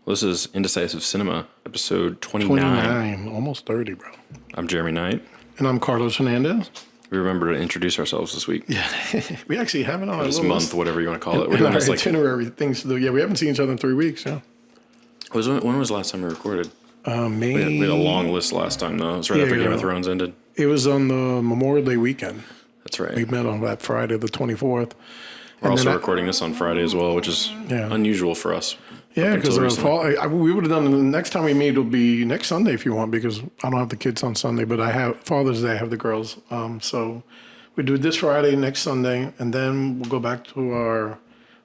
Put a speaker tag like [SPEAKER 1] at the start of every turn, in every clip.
[SPEAKER 1] Well, this is Indecisive Cinema, episode 29.
[SPEAKER 2] 29, almost 30, bro.
[SPEAKER 1] I'm Jeremy Knight.
[SPEAKER 2] And I'm Carlos Hernandez.
[SPEAKER 1] We remember to introduce ourselves this week.
[SPEAKER 2] Yeah, we actually have it on our
[SPEAKER 1] this
[SPEAKER 2] little
[SPEAKER 1] month,
[SPEAKER 2] list.
[SPEAKER 1] whatever you want to call it.
[SPEAKER 2] We're doing our itinerary things to do. Yeah, we haven't seen each other in 3 weeks, yeah.
[SPEAKER 1] When was the last time we recorded?
[SPEAKER 2] May...
[SPEAKER 1] We had a long list last time, though. It was right after Game of Thrones ended.
[SPEAKER 2] It was on the Memorial Day weekend.
[SPEAKER 1] That's right.
[SPEAKER 2] We met on that Friday, the 24th.
[SPEAKER 1] We're also recording this on Friday as well, which is unusual for us.
[SPEAKER 2] Yeah, because we would have done the next time we meet will be next Sunday if you want, because I don't have the kids on Sunday, but I have Father's Day. I have the girls. So we do this Friday, next Sunday, and then we'll go back to our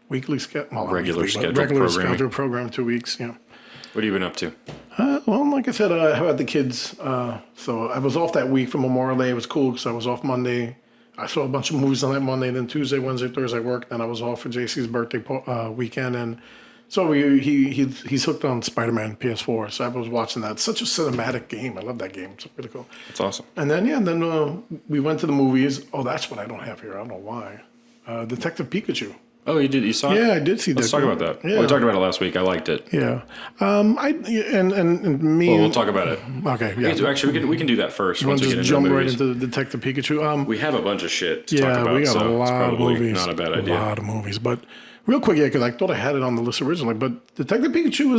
[SPEAKER 2] weekly
[SPEAKER 1] regular
[SPEAKER 2] schedule program. 2 weeks. Yeah.
[SPEAKER 1] What have you been up to?
[SPEAKER 2] Well, like I said, I had the kids. So I was off that week for Memorial Day. It was cool because I was off Monday. I saw a bunch of movies on that Monday. Then Tuesday, Wednesday, Thursday I worked. Then I was off for JC's birthday weekend, and so he's hooked on Spider-Man PS4. So I was watching that. It's such a cinematic game. I love that game. It's really cool.
[SPEAKER 1] That's awesome.
[SPEAKER 2] And then we went to the movies. Oh, that's what I don't have here. I don't know why. Detective Pikachu.
[SPEAKER 1] Oh, you did? You saw it?
[SPEAKER 2] Yeah, I did see that.
[SPEAKER 1] Let's talk about that. Yeah. Well, we talked about it last week. I liked it.
[SPEAKER 2] Yeah. Me.
[SPEAKER 1] Well, we'll talk about it.
[SPEAKER 2] Okay. Yeah.
[SPEAKER 1] Actually, we can do that first.
[SPEAKER 2] Once we get into jump right into the Detective Pikachu.
[SPEAKER 1] We have a bunch of shit to talk about.
[SPEAKER 2] Yeah, we got
[SPEAKER 1] so
[SPEAKER 2] a lot of movies.
[SPEAKER 1] Not a bad idea.
[SPEAKER 2] A lot of movies, but real quick, because I thought I had it on the list originally, but Detective Pikachu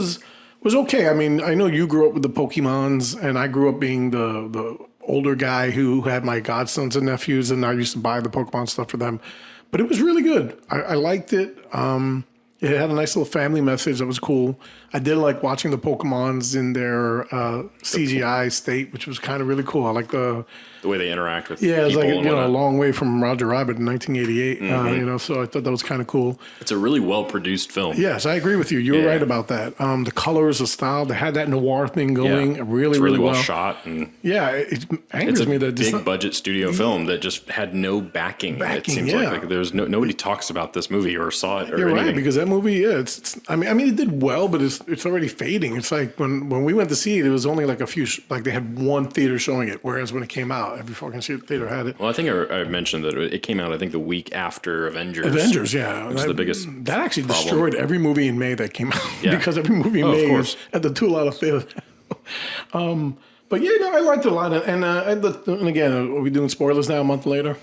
[SPEAKER 2] was okay. I mean, I know you grew up with the Pokemons, and I grew up being the older guy who had my godsons and nephews, and I used to buy the Pokemon stuff for them. But it was really good. I liked it. It had a nice little family message that was cool. I did like watching the Pokemons in their CGI state, which was kind of really cool. I like the
[SPEAKER 1] way they interact with
[SPEAKER 2] it's
[SPEAKER 1] people.
[SPEAKER 2] Like a long way from Roger Rabbit in 1988. So I thought that was kind of cool.
[SPEAKER 1] It's a really well produced film.
[SPEAKER 2] Yes, I agree with you. You were right about that. The colors, the style, they had that noir thing going. Really, really well
[SPEAKER 1] shot. And
[SPEAKER 2] it angers me that
[SPEAKER 1] it's a big budget studio film that just had no backing. It seems like there's nobody talks about this movie or saw it.
[SPEAKER 2] You're right, because that movie, I mean, it did well, but it's already fading. It's like when we went to see it, it was only like a few, like they had one theater showing it, whereas when it came out, every fucking theater had it.
[SPEAKER 1] Well, I think I mentioned that it came out, I think, the week after Avengers.
[SPEAKER 2] Avengers, yeah.
[SPEAKER 1] Which is the biggest
[SPEAKER 2] That actually
[SPEAKER 1] problem.
[SPEAKER 2] Destroyed every movie in May that came out, because every movie in May is at the 2 lot of theaters. But I liked it a lot. And again, are we doing spoilers now a month later?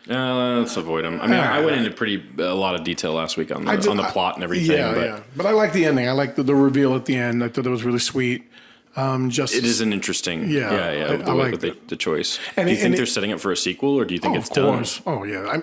[SPEAKER 1] Let's avoid them. I mean, I went into a lot of detail last week on the plot and everything.
[SPEAKER 2] But I like the ending. I like the reveal at the end. I thought it was really sweet.
[SPEAKER 1] It is an interesting, I like the choice. Do you think they're setting up for a sequel, or do you think it's done? Of course.
[SPEAKER 2] Oh yeah.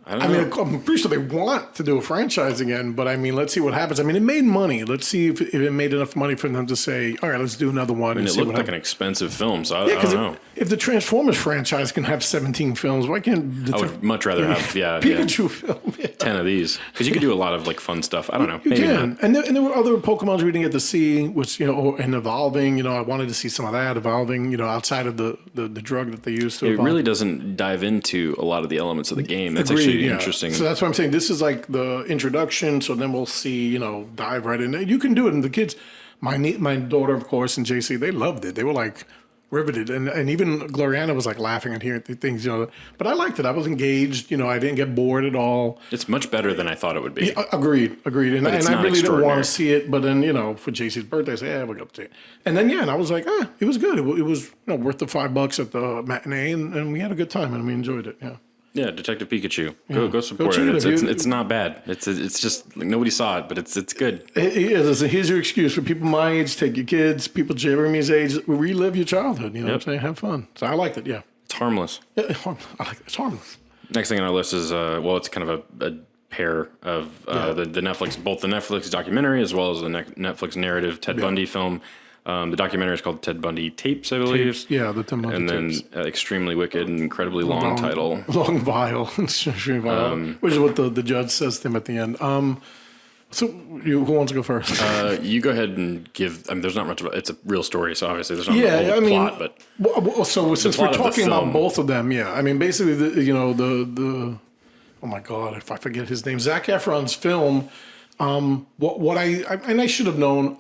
[SPEAKER 2] I mean, I'm pretty sure they want to do a franchise again, but I mean, let's see what happens. I mean, it made money. Let's see if it made enough money for them to say, all right, let's do another one.
[SPEAKER 1] I mean, it looked like an expensive film, so I don't know.
[SPEAKER 2] If the Transformers franchise can have 17 films, why can't
[SPEAKER 1] I would much rather have
[SPEAKER 2] Pikachu film?
[SPEAKER 1] 10 of these, because you could do a lot of fun stuff. I don't know.
[SPEAKER 2] You can. And there were other Pokemons we didn't get to see, which and evolving. I wanted to see some of that evolving. Outside of the drug that they used to.
[SPEAKER 1] It really doesn't dive into a lot of the elements of the game. That's actually interesting.
[SPEAKER 2] So that's what I'm saying. This is like the introduction. So then we'll see. Dive right in. You can do it, and the kids. My daughter, of course, and JC, they loved it. They were like riveted, and even Gloriana was like laughing and hearing things, But I liked it. I was engaged. I didn't get bored at all.
[SPEAKER 1] It's much better than I thought it would be.
[SPEAKER 2] Yeah, agreed. And I really didn't want to see it, but then for JC's birthday, I said, we'll go see it. And then and I was like, it was good. It was worth the $5 at the matinee, and we had a good time, and we enjoyed it. Yeah.
[SPEAKER 1] Yeah, Detective Pikachu. Go support it. It's not bad. It's just nobody saw it, but it's good.
[SPEAKER 2] Here's your excuse for people my age. Take your kids. People Jeremy's age. Relive your childhood. What I'm saying? Have fun. So I liked it. Yeah.
[SPEAKER 1] It's harmless.
[SPEAKER 2] Yeah, I like it. It's harmless.
[SPEAKER 1] Next thing on our list is it's kind of a pair of the Netflix, both the Netflix documentary as well as the Netflix narrative Ted Bundy film. The documentary is called Ted Bundy Tapes, I believe.
[SPEAKER 2] Tapes. Yeah, the Ted Bundy Tapes.
[SPEAKER 1] And then Extremely Wicked and incredibly long title.
[SPEAKER 2] Long vile. Extremely vile. Which is what the judge says to him at the end. So who wants to go first?
[SPEAKER 1] You go ahead and give. I mean, there's not much about it. It's a real story, so obviously there's not a whole plot. But
[SPEAKER 2] since we're talking about both of them, I mean, basically, the oh my God, if I forget his name, Zac Efron's film. What I should have known,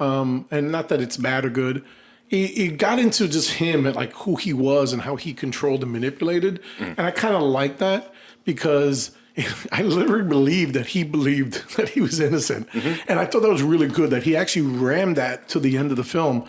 [SPEAKER 2] and not that it's bad or good. It got into just him and like who he was and how he controlled and manipulated, and I kind of like that because I literally believed that he believed that he was innocent. And I thought that was really good that he actually rammed that to the end of the film.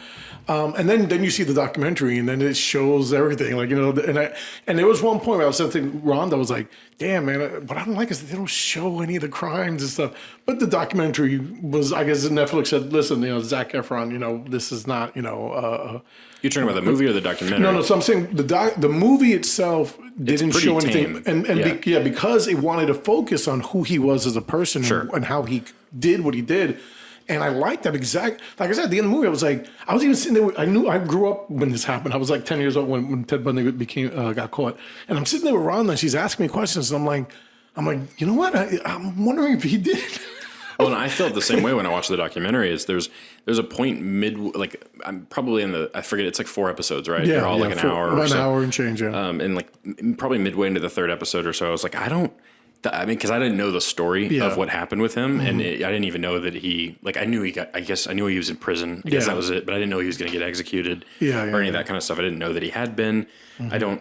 [SPEAKER 2] And then you see the documentary, and then it shows everything. Like, and there was one point where I was saying, Rhonda was like, damn, man, what I don't like is that they don't show any of the crimes and stuff. But the documentary was, I guess Netflix said, listen, Zac Efron, this is not,
[SPEAKER 1] You're talking about the movie or the documentary?
[SPEAKER 2] No. So I'm saying the movie itself didn't show anything,
[SPEAKER 1] tame.
[SPEAKER 2] Because it wanted to focus on who he was as a person and how he did what he did. And I liked that exact. Like I said, at the end of the movie, I was even sitting there. I grew up when this happened. I was like 10 years old when Ted Bundy got caught. And I'm sitting there with Rhonda, and she's asking me questions, and I'm like, you know what? I'm wondering if he did.
[SPEAKER 1] Well, and I felt the same way when I watched the documentary. Is there's a point I'm probably I forget, it's like 4 episodes, right?
[SPEAKER 2] Yeah,
[SPEAKER 1] they're all like an hour or so.
[SPEAKER 2] An hour and change, yeah.
[SPEAKER 1] And like probably midway into the 3rd episode or so, I was like, because I didn't know the story of what happened with him, and I didn't even know that I knew he was in prison. I guess that was it, but I didn't know he was going to get executed or any of that kind of stuff. I didn't know that he had been. I don't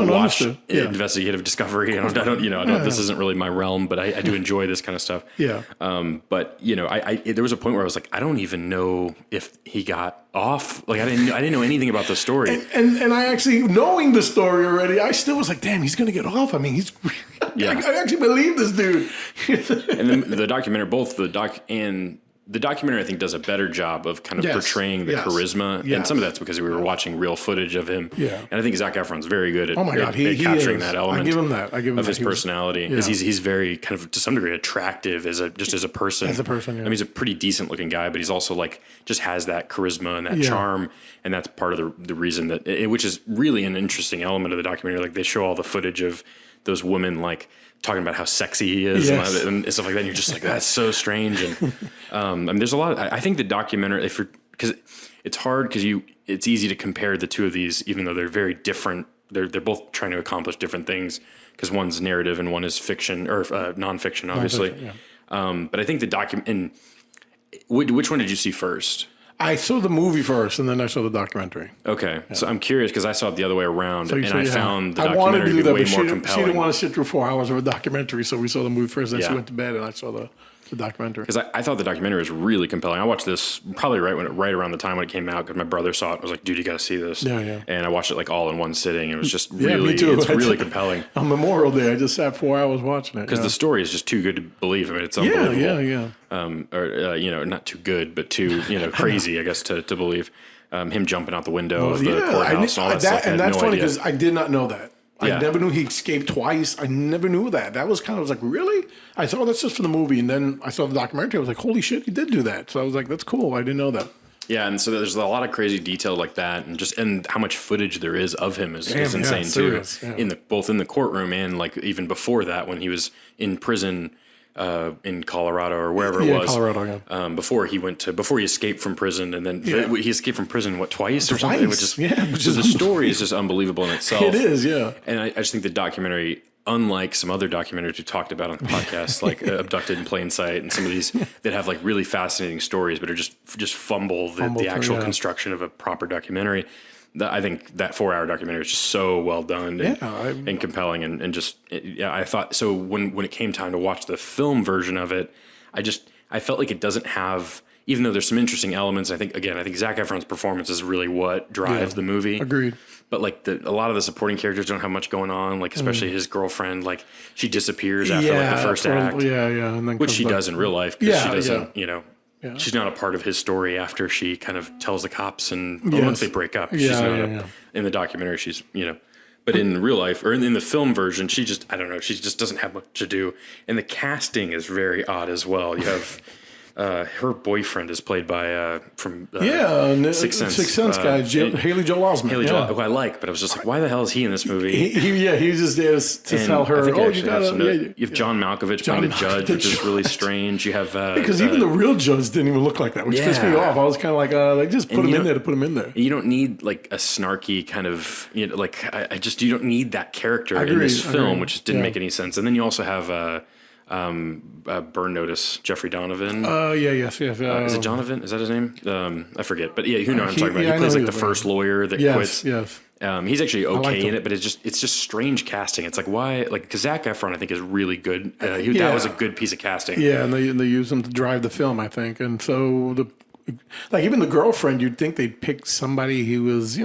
[SPEAKER 1] watch investigative discovery. I don't. This isn't really my realm, but I do enjoy this kind of stuff.
[SPEAKER 2] Yeah.
[SPEAKER 1] But there was a point where I was like, I don't even know if he got off. Like I didn't know anything about the story.
[SPEAKER 2] And I actually, knowing the story already, I still was like, damn, he's gonna get off. I mean, I actually believe this dude.
[SPEAKER 1] And then the documentary, both the doc and the documentary, I think, does a better job of kind of portraying the charisma. And some of that's because we were watching real footage of him. Yeah. And I think Zac Efron's very good at, at capturing that element. I give him that. Of his personality. Because he's very kind of, to some degree, attractive as a person.
[SPEAKER 2] As a person,
[SPEAKER 1] I mean, he's a pretty decent looking guy, but he's also like, just has that charisma and that charm. And that's part of the reason that, which is really an interesting element of the documentary. Like, they show all the footage of those women, like, talking about how sexy he is and stuff like that. And you're just like, that's so strange. And I mean, there's a lot. I think the documentary, because it's hard because it's easy to compare the two of these, even though they're very different. They're both trying to accomplish different things because one's narrative and one is fiction or nonfiction, obviously. But I think the document. Which one did you see first?
[SPEAKER 2] I saw the movie first, and then I saw the documentary.
[SPEAKER 1] Okay, so I'm curious because I saw it the other way around, and I found the documentary to be way more compelling.
[SPEAKER 2] She didn't want to sit through 4 hours of a documentary, so we saw the movie first, then she went to bed, and I saw the documentary. Because
[SPEAKER 1] I thought the documentary was really compelling. I watched this probably right around the time when it came out because my brother saw it. I was like, dude, you got to see this.
[SPEAKER 2] Yeah.
[SPEAKER 1] And I watched it like all in one sitting. It was just really, it's really compelling.
[SPEAKER 2] On Memorial Day, I just sat 4 hours watching it.
[SPEAKER 1] Because the story is just too good to believe. I mean, it's unbelievable.
[SPEAKER 2] Yeah.
[SPEAKER 1] Not too good, but too, crazy, I guess, to believe. Him jumping out the window of the courthouse and all that stuff.
[SPEAKER 2] And that's funny because I did not know that. I never knew he escaped twice. I never knew that. That was kind of, I was like, really? I thought, that's just for the movie. And then I saw the documentary. I was like, holy shit, he did do that. So I was like, that's cool. I didn't know that.
[SPEAKER 1] Yeah, and so there's a lot of crazy detail like that, and how much footage there is of him is insane too. Both in the courtroom and like even before that when he was in prison in Colorado or wherever it was.
[SPEAKER 2] Colorado,
[SPEAKER 1] before he escaped from prison, and then he escaped from prison twice or something. The story is just unbelievable in itself.
[SPEAKER 2] It is, yeah.
[SPEAKER 1] And I just think the documentary, unlike some other documentaries we talked about on the podcast, like Abducted in Plain Sight and some of these that have like really fascinating stories, but are just fumble the actual construction of a proper documentary. I think that 4-hour documentary is just so well done and compelling and just I thought so when it came time to watch the film version of it, I felt like it doesn't have, even though there's some interesting elements. I think Zac Efron's performance is really what drives the movie.
[SPEAKER 2] Agreed.
[SPEAKER 1] But like a lot of the supporting characters don't have much going on. Like especially his girlfriend, like she disappears after like the first act.
[SPEAKER 2] And then
[SPEAKER 1] which she does in real life because she doesn't, she's not a part of his story after she kind of tells the cops and once they break up. She's not in the documentary. She's, but in real life or in the film version, she just doesn't have much to do. And the casting is very odd as well. You have her boyfriend is played by from Sixth Sense
[SPEAKER 2] guy, Haley Joel Osment.
[SPEAKER 1] Who I like, but I was just like, why the hell is he in this movie?
[SPEAKER 2] He was just there to tell her,
[SPEAKER 1] you have John Malkovich playing the judge, which is really strange. You have
[SPEAKER 2] because even the real judge didn't even look like that, which pissed me off. I was kind of like, just put him in there to put him in there.
[SPEAKER 1] You don't need like a snarky kind of, you don't need that character in this film, which just didn't make any sense. And then you also have Burn Notice, Jeffrey Donovan.
[SPEAKER 2] Yes.
[SPEAKER 1] Is it Donovan? Is that his name? I forget. But yeah, you know what I'm talking about. He plays like the first lawyer that quits.
[SPEAKER 2] Yes.
[SPEAKER 1] He's actually okay in it, but it's just strange casting. It's like, why? Like, because Zac Efron, I think, is really good. That was a good piece of casting.
[SPEAKER 2] Yeah, and they use him to drive the film, I think. And so even the girlfriend, you'd think they'd pick somebody who was,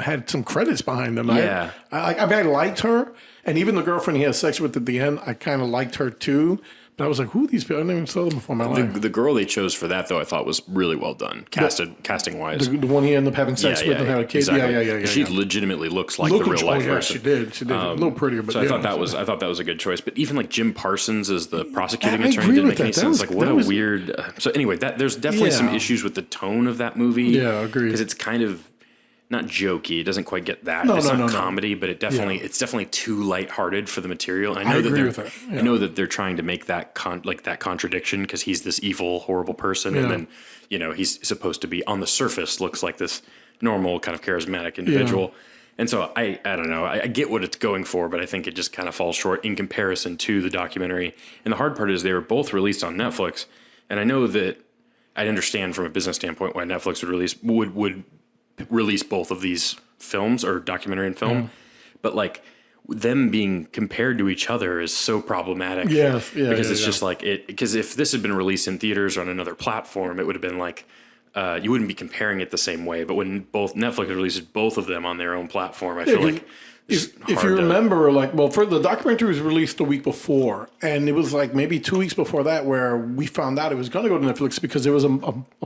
[SPEAKER 2] had some credits behind them.
[SPEAKER 1] Yeah.
[SPEAKER 2] I liked her, and even the girlfriend he has sex with at the end, I kind of liked her too. But I was like, who are these people? I didn't even saw them before in my life.
[SPEAKER 1] The girl they chose for that, though, I thought was really well done, casting wise.
[SPEAKER 2] The one he ended up having sex with and had a kid.
[SPEAKER 1] Exactly.
[SPEAKER 2] Yeah.
[SPEAKER 1] She legitimately looks like the real life person.
[SPEAKER 2] She did. A little prettier, but
[SPEAKER 1] so I thought that was a good choice. But even like Jim Parsons as the prosecuting attorney
[SPEAKER 2] didn't
[SPEAKER 1] make any sense. Like, what a weird. So anyway, there's definitely some issues with the tone of that movie.
[SPEAKER 2] Yeah, agreed.
[SPEAKER 1] Because it's kind of not jokey. It doesn't quite get that. It's not comedy, but it's definitely too lighthearted for the material. I agree with that. I know that they're trying to make that that contradiction because he's this evil, horrible person, and then he's supposed to be on the surface looks like this normal kind of charismatic individual. Yeah. And so I don't know. I get what it's going for, but I think it just kind of falls short in comparison to the documentary. And the hard part is they were both released on Netflix, and I know that I understand from a business standpoint why Netflix would release both of these films or documentary and film, but like them being compared to each other is so problematic. Because it's just like because if this had been released in theaters or on another platform, it would have been like you wouldn't be comparing it the same way. But when both Netflix releases both of them on their own platform, I feel like
[SPEAKER 2] if you remember, for the documentary was released the week before, and it was like maybe 2 weeks before that where we found out it was going to go to Netflix because there was a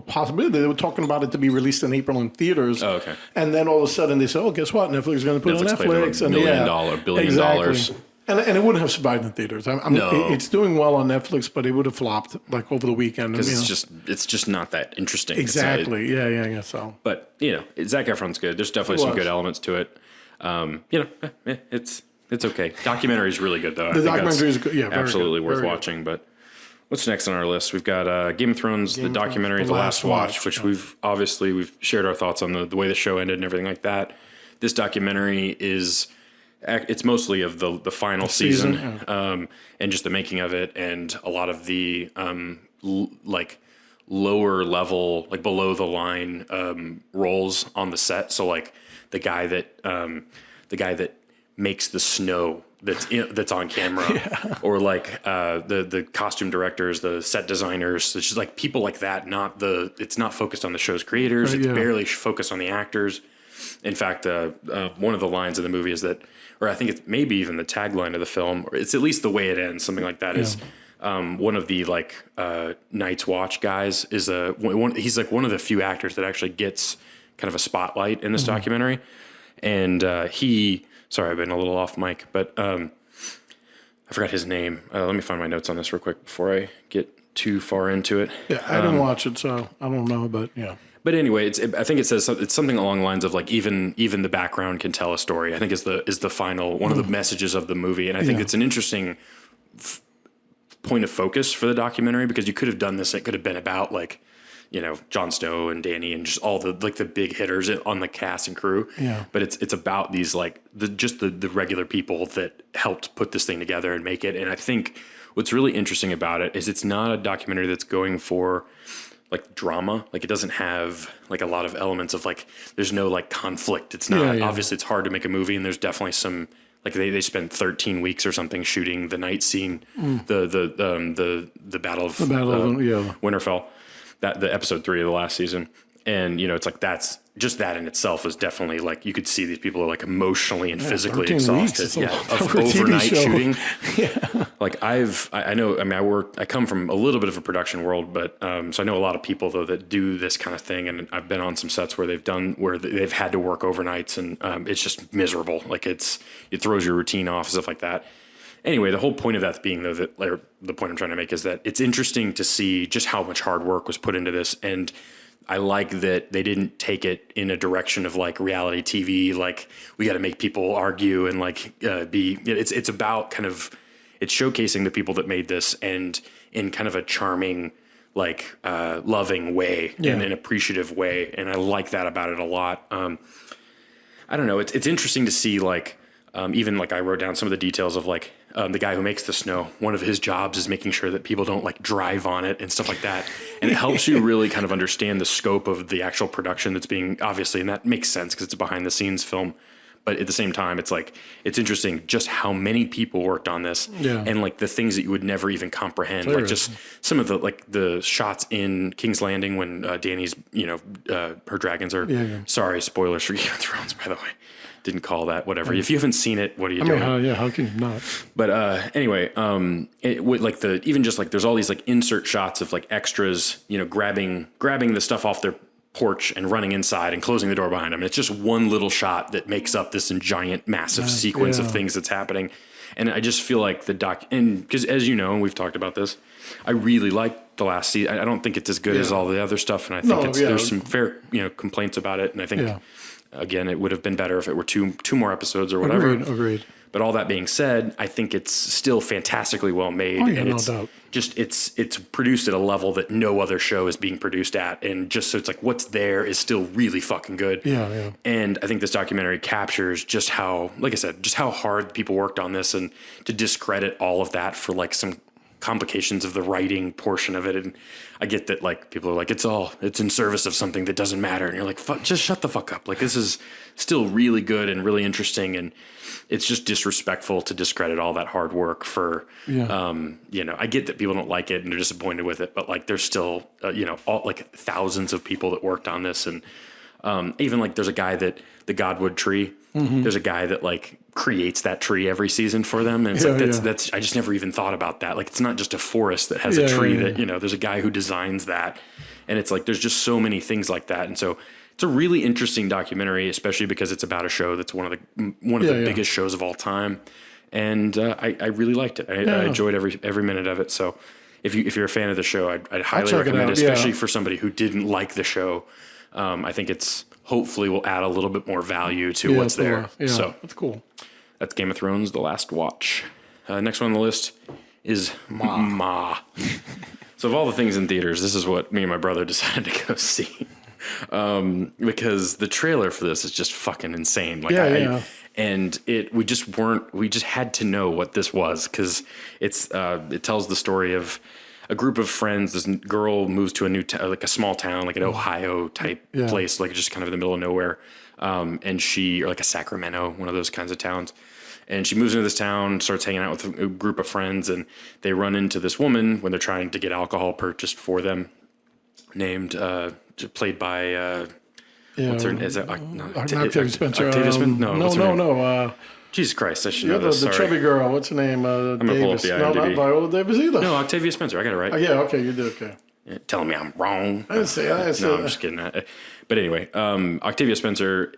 [SPEAKER 2] possibility. They were talking about it to be released in April in theaters. Oh, okay. And then all of a sudden they said, "Oh, guess what? Netflix is going to put it on Netflix."
[SPEAKER 1] And billion dollars.
[SPEAKER 2] And it wouldn't have survived in theaters. It's doing well on Netflix, but it would have flopped like over the weekend.
[SPEAKER 1] Because it's just not that interesting.
[SPEAKER 2] Exactly. Yeah. So,
[SPEAKER 1] but Zac Efron's good. There's definitely some good elements to it. It's okay. Documentary is really good though.
[SPEAKER 2] The documentary is good. Yeah,
[SPEAKER 1] absolutely worth watching. But what's next on our list? We've got Game of Thrones, the documentary, The Last Watch, which we've shared our thoughts on the way the show ended and everything like that. This documentary it's mostly of the final season, and just the making of it, and a lot of the lower level, like below the line roles on the set. So like the guy that makes the snow that's on camera, or like the costume directors, the set designers. It's just like people like that. It's not focused on the show's creators. It's barely focused on the actors. In fact, one of the lines in the movie is that, or I think it's maybe even the tagline of the film, or it's at least the way it ends, something like that, is one of the Night's Watch guys is he's like one of the few actors that actually gets kind of a spotlight in this documentary. And sorry, I've been a little off mic, but I forgot his name. Let me find my notes on this real quick before I get too far into it.
[SPEAKER 2] Yeah, I didn't watch it, so I don't know, but yeah.
[SPEAKER 1] But anyway, I think it says it's something along the lines of like even the background can tell a story. I think is the final one of the messages of the movie, and I think it's an interesting point of focus for the documentary because you could have done this. It could have been about Jon Snow and Dany and just all the big hitters on the cast and crew. Yeah. But it's about these the regular people that helped put this thing together and make it. And I think what's really interesting about it is it's not a documentary that's going for drama. It doesn't have a lot of elements of there's no conflict. It's not obviously it's hard to make a movie, and there's definitely some they spent 13 weeks or something shooting the night scene, the battle of Winterfell, the episode 3 of the last season. And it's that's just that in itself is definitely you could see these people are emotionally and physically exhausted. Of overnight shooting. I come from a little bit of a production world, but so I know a lot of people though that do this kind of thing, and I've been on some sets where they've had to work overnights, and it's just miserable. It throws your routine off, stuff like that. Anyway, the whole point of that being though the point I'm trying to make is that it's interesting to see just how much hard work was put into this. And I like that they didn't take it in a direction of reality TV, we got to make people argue and it's about kind of, it's showcasing the people that made this and in kind of a charming, loving way and an appreciative way. And I like that about it a lot. I don't know. It's interesting to see even I wrote down some of the details of the guy who makes the snow, one of his jobs is making sure that people don't like drive on it and stuff like that. And it helps you really kind of understand the scope of the actual production that's being, obviously, and that makes sense because it's a behind the scenes film. But at the same time, it's like, it's interesting just how many people worked on this and like the things that you would never even comprehend. Like just some of the, like the shots in King's Landing when Dany's, her dragons are, sorry, spoilers for Game of Thrones, by the way. Didn't call that, whatever. If you haven't seen it, what are you doing?
[SPEAKER 2] How can you not?
[SPEAKER 1] But anyway, it would like even just like, there's all these like insert shots of like extras, grabbing the stuff off their porch and running inside and closing the door behind them. And it's just one little shot that makes up this giant, massive sequence of things that's happening. And I just feel like and because as you know, and we've talked about this, I really like the last season. I don't think it's as good as all the other stuff. And I think there's some fair, complaints about it. And I think, again, it would have been better if it were two more episodes or whatever.
[SPEAKER 2] Agreed.
[SPEAKER 1] But all that being said, I think it's still fantastically well made. And
[SPEAKER 2] no doubt.
[SPEAKER 1] It's produced at a level that no other show is being produced at. And just so it's like what's there is still really fucking good.
[SPEAKER 2] Yeah.
[SPEAKER 1] And I think this documentary captures just how, like I said, just how hard people worked on this and to discredit all of that for like some complications of the writing portion of it. And I get that like people are like, it's in service of something that doesn't matter. And you're like, just shut the fuck up. Like this is still really good and really interesting. And it's just disrespectful to discredit all that hard work for, I get that people don't like it and they're disappointed with it, but like there's still, all like thousands of people that worked on this. And even like there's a guy that the Godwood tree, there's a guy that like creates that tree every season for them. And it's that's, I just never even thought about that. Like, it's not just a forest that has a tree that, there's a guy who designs that. And it's like, there's just so many things like that. And so it's a really interesting documentary, especially because it's about a show that's one of the biggest shows of all time. And I really liked it. I enjoyed every minute of it. So if you're a fan of the show, I'd highly recommend it, especially for somebody who didn't like the show. I think it's hopefully will add a little bit more value to what's there. So
[SPEAKER 2] that's cool.
[SPEAKER 1] That's Game of Thrones, The Last Watch. Next one on the list is Ma. So of all the things in theaters, this is what me and my brother decided to go see. Because the trailer for this is just fucking insane. Like and we just had to know what this was, because it tells the story of a group of friends. This girl moves to a new like a small town, like an Ohio type place, like just kind of in the middle of nowhere. And or like a Sacramento, one of those kinds of towns. And she moves into this town, starts hanging out with a group of friends, and they run into this woman when they're trying to get alcohol purchased for them, named played by what's her name? Is it
[SPEAKER 2] Octavia Spencer?
[SPEAKER 1] Octavia Spencer?
[SPEAKER 2] No.
[SPEAKER 1] Jesus Christ, I should know this.
[SPEAKER 2] The chubby girl. What's her name?
[SPEAKER 1] I'm gonna pull up the IMDb.
[SPEAKER 2] No, not Viola Davis either.
[SPEAKER 1] No, Octavia Spencer. I got it right.
[SPEAKER 2] Okay, you did okay.
[SPEAKER 1] Telling me I'm wrong.
[SPEAKER 2] I didn't say that.
[SPEAKER 1] No, I'm just kidding. But anyway, Octavia Spencer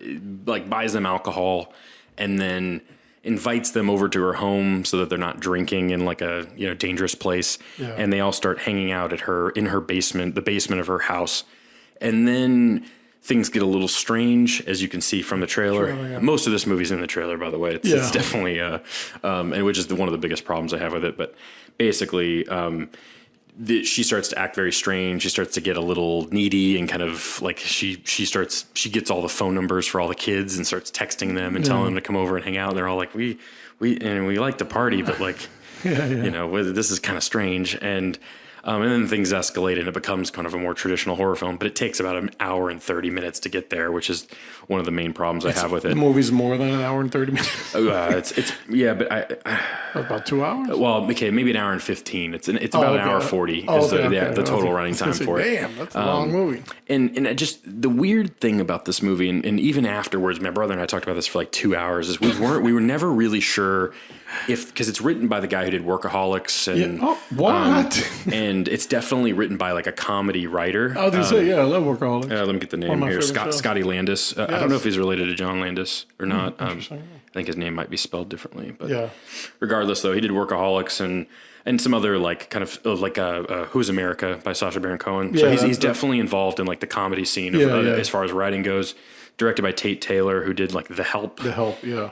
[SPEAKER 1] like buys them alcohol and then invites them over to her home so that they're not drinking in like a dangerous place. Yeah. And they all start hanging out in her basement, the basement of her house. And then things get a little strange, as you can see from the trailer. Most of this movie's in the trailer, by the way. It's definitely, and which is one of the biggest problems I have with it. But basically, she starts to act very strange. She starts to get a little needy and kind of like she gets all the phone numbers for all the kids and starts texting them and telling them to come over and hang out. And they're all like, we like to party, but like, this is kind of strange. And then things escalate and it becomes kind of a more traditional horror film, but it takes about an hour and 30 minutes to get there, which is one of the main problems I have with it.
[SPEAKER 2] The movie's more than an hour and 30 minutes.
[SPEAKER 1] But
[SPEAKER 2] about 2 hours?
[SPEAKER 1] Well, okay, maybe an hour and 15. It's about an hour 40 is the total running time for it.
[SPEAKER 2] Damn, that's a long movie.
[SPEAKER 1] And just the weird thing about this movie, and even afterwards, my brother and I talked about this for like 2 hours, is we were never really sure because it's written by the guy who did Workaholics and and it's definitely written by like a comedy writer.
[SPEAKER 2] I was gonna say, I love Workaholics.
[SPEAKER 1] Let me get the name here. Scotty Landis. I don't know if he's related to John Landis or not. I think his name might be spelled differently, but regardless, though, he did Workaholics and some other like kind of like Who's America by Sacha Baron Cohen. So he's definitely involved in like the comedy scene as far as writing goes. Directed by Tate Taylor, who did like The Help.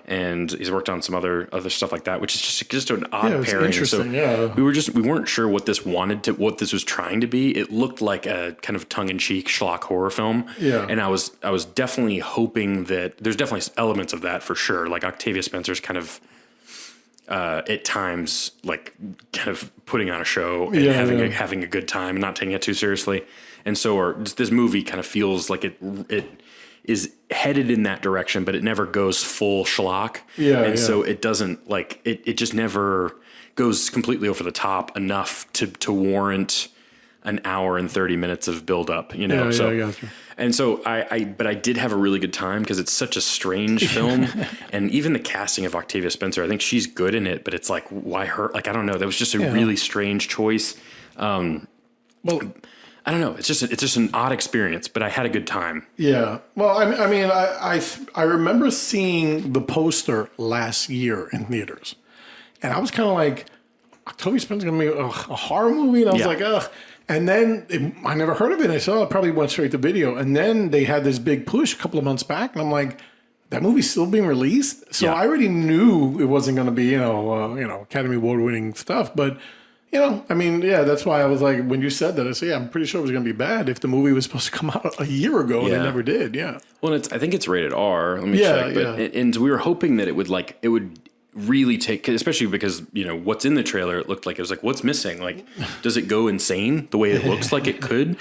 [SPEAKER 1] And he's worked on some other stuff like that, which is just an odd pairing.
[SPEAKER 2] Interesting,
[SPEAKER 1] we weren't sure what this was trying to be. It looked like a kind of tongue-in-cheek schlock horror film. Yeah. And I was definitely hoping that there's definitely elements of that for sure. Like Octavia Spencer's kind of at times like kind of putting on a show and having a good time and not taking it too seriously. And so this movie kind of feels like it is headed in that direction, but it never goes full schlock. So it doesn't like it just never goes completely over the top enough to warrant an hour and 30 minutes of build up, you know?
[SPEAKER 2] I got you.
[SPEAKER 1] And so but I did have a really good time because it's such a strange film. And even the casting of Octavia Spencer, I think she's good in it, but it's like, why her? Like, I don't know. That was just a really strange choice. Well, I don't know. It's just an odd experience, but I had a good time.
[SPEAKER 2] Yeah. Well, I mean, I remember seeing the poster last year in theaters, and I was kind of like, Octavia Spencer's gonna be a horror movie, and I was like, ugh. And then I never heard of it. I saw it, probably went straight to video, and then they had this big push a couple of months back, and I'm like, that movie's still being released. So I already knew it wasn't going to be, Academy Award winning stuff, but. I mean, that's why I was like, when you said that, I said, I'm pretty sure it was going to be bad if the movie was supposed to come out a year ago and it never did. Yeah.
[SPEAKER 1] Well, I think it's rated R. Let me check. But, and we were hoping that it would really take, especially because, what's in the trailer, it looked like, it was like, what's missing? Like, does it go insane the way it looks like it could?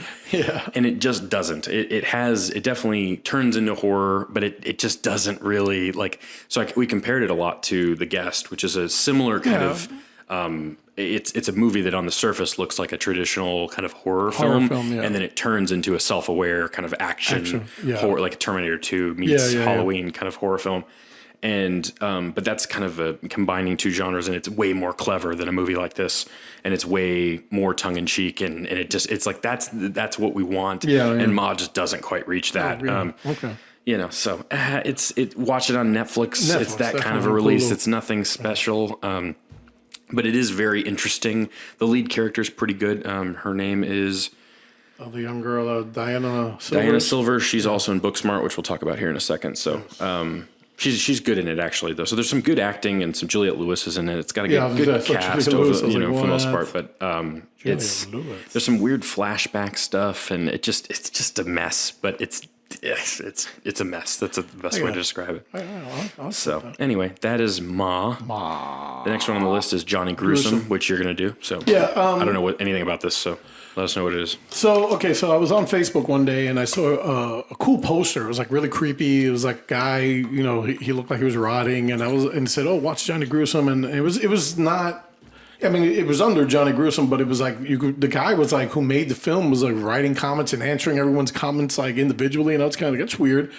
[SPEAKER 1] And it just doesn't. It definitely turns into horror, but it just doesn't really so we compared it a lot to The Guest, which is a similar kind of, it's a movie that on the surface looks like a traditional kind of horror film, and then it turns into a self-aware kind of action horror, like Terminator 2 meets Halloween kind of horror film. And but that's kind of combining two genres, and it's way more clever than a movie like this, and it's way more tongue-in-cheek, and it's like that's what we want. And Ma just doesn't quite reach that.
[SPEAKER 2] Okay.
[SPEAKER 1] So watch it on Netflix. It's that kind of a release. It's nothing special. But it is very interesting. The lead character is pretty good. Her name is...
[SPEAKER 2] the young girl, Diana Silver.
[SPEAKER 1] Diana Silver. She's also in Booksmart, which we'll talk about here in a second. So she's good in it, actually, though. So there's some good acting, and some Juliette Lewis is in it. It's got a good cast for the most part. But there's some weird flashback stuff, and it's just a mess. But it's a mess. That's the best way to describe it. So anyway, that is Ma. The next one on the list is Johnny Gruesome, which you're going to do. So I don't know anything about this, so let us know what it is.
[SPEAKER 2] So I was on Facebook one day and I saw a cool poster. It was like really creepy. It was like a guy, he looked like he was rotting, and said, "Oh, watch Johnny Gruesome," and it was not. I mean, it was under Johnny Gruesome, but it was like the guy was like who made the film was like writing comments and answering everyone's comments like individually, and I was kind of like, that's weird.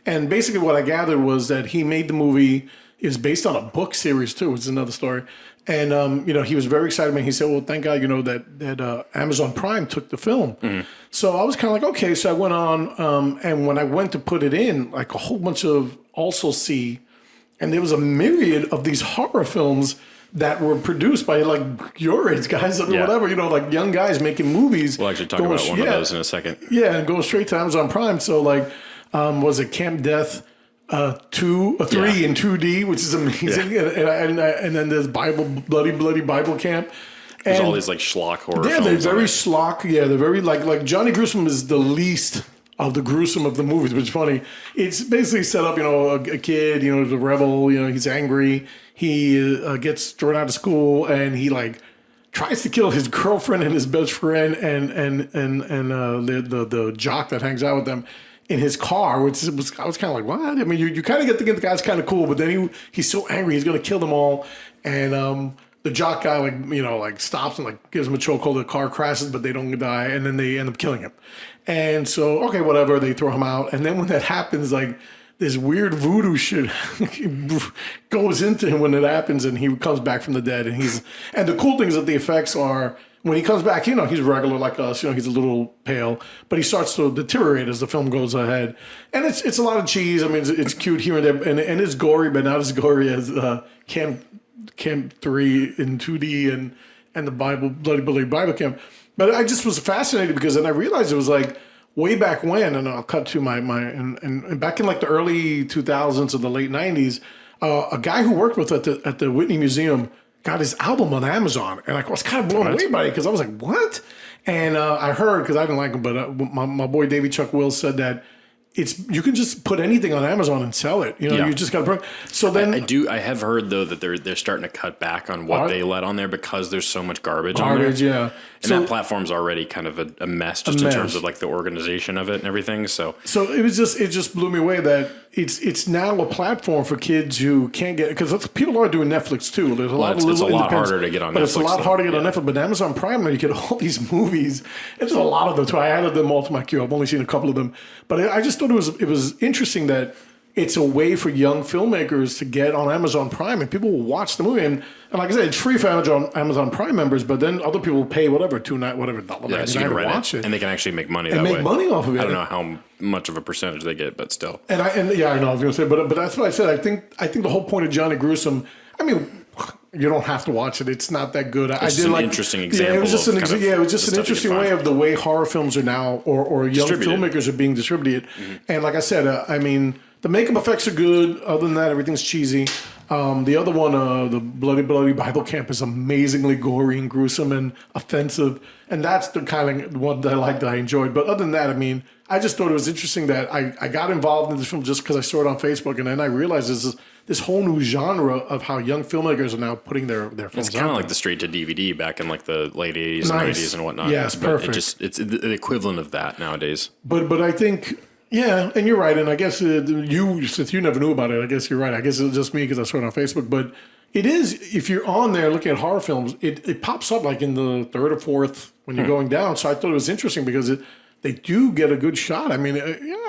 [SPEAKER 2] And basically, what I gathered was that he made the movie. It was based on a book series too, which is another story. And he was very excited. He said, "Well, thank God, that Amazon Prime took the film." Mm. So I was kind of like, okay. So I went on, and when I went to put it in, like a whole bunch of also see, and there was a myriad of these horror films that were produced by like your age guys or whatever, like young guys making movies.
[SPEAKER 1] We'll actually talk about one of those in a second.
[SPEAKER 2] Yeah, and going straight to Amazon Prime. So like, was it Camp Death 3 in 2D, which is amazing. And then there's Bloody Bible Camp.
[SPEAKER 1] There's all these like schlock horror films.
[SPEAKER 2] Yeah, they're very schlock. Yeah, they're very like Johnny Gruesome is the least of the gruesome of the movies, which is funny. It's basically set up, a kid, the rebel, he's angry. He gets thrown out of school, and he like tries to kill his girlfriend and his best friend and the jock that hangs out with them in his car, which was I was kind of like, what? I mean, you kind of get thinking the guy's kind of cool, but then he's so angry he's gonna kill them all, and the jock guy stops and like gives him a chokehold. The car crashes, but they don't die, and then they end up killing him. And so okay, whatever, they throw him out, and then when that happens, like this weird voodoo shit goes into him when it happens, and he comes back from the dead, and the cool thing is that the effects are. When he comes back, he's regular like us. He's a little pale, but he starts to deteriorate as the film goes ahead. And it's a lot of cheese. I mean, it's cute here and there, and it's gory, but not as gory as Camp 3 in 2D and the Bloody Bible Camp. But I just was fascinated because then I realized it was like way back when, and I'll cut to and back in like the early 2000s or the late 90s, a guy who worked with at the Whitney Museum got his album on Amazon, and I was kind of blown away by it because I was like, what? And I heard, because I didn't like him, but my boy Davey Chuck Wills said that you can just put anything on Amazon and sell it. You know, you just got to. So then
[SPEAKER 1] I have heard though that they're starting to cut back on what they let on there because there's so much garbage on there.
[SPEAKER 2] Yeah.
[SPEAKER 1] And that platform's already kind of a mess just in terms of like the organization of it and everything. So it just blew me away that it's now a platform for kids who can't get, because people are doing Netflix too. There's a lot of it's a lot harder to get on Netflix.
[SPEAKER 2] But it's a lot harder to get on Netflix. But Amazon Prime, you get all these movies. It's a lot of them too. I added them all to my queue. I've only seen a couple of them. But I just thought it was interesting that it's a way for young filmmakers to get on Amazon Prime, and people will watch the movie. And like I said, it's free for Amazon Prime members, but then other people will pay $2.99
[SPEAKER 1] so you can rent
[SPEAKER 2] watch it.
[SPEAKER 1] And they can actually make money that way.
[SPEAKER 2] Make money off of it.
[SPEAKER 1] I don't know how much of a percentage they get, but still.
[SPEAKER 2] I know I was going to say, but that's what I said. I think the whole point of Johnny Gruesome, I mean, you don't have to watch it. It's not that good.
[SPEAKER 1] It's an interesting example.
[SPEAKER 2] Yeah, it was just an interesting way of the way horror films are now, or young filmmakers are being distributed. Mm-hmm. And like I said, I mean, the makeup effects are good. Other than that, everything's cheesy. The other one, the Bloody Bible Camp, is amazingly gory and gruesome and offensive. And that's the kind of one that I liked, that I enjoyed. But other than that, I mean, I just thought it was interesting that I got involved in this film just because I saw it on Facebook. And then I realized this whole new genre of how young filmmakers are now putting their films out.
[SPEAKER 1] It's kind of like the straight to DVD back in like the late 80s and 90s and whatnot.
[SPEAKER 2] Yes, perfect.
[SPEAKER 1] It's the equivalent of that nowadays.
[SPEAKER 2] But I think... Yeah, and you're right. And I guess since you never knew about it, I guess you're right. I guess it was just me because I saw it on Facebook. But it is, if you're on there looking at horror films, it pops up like in the third or fourth when you're going down. So I thought it was interesting because they do get a good shot. I mean,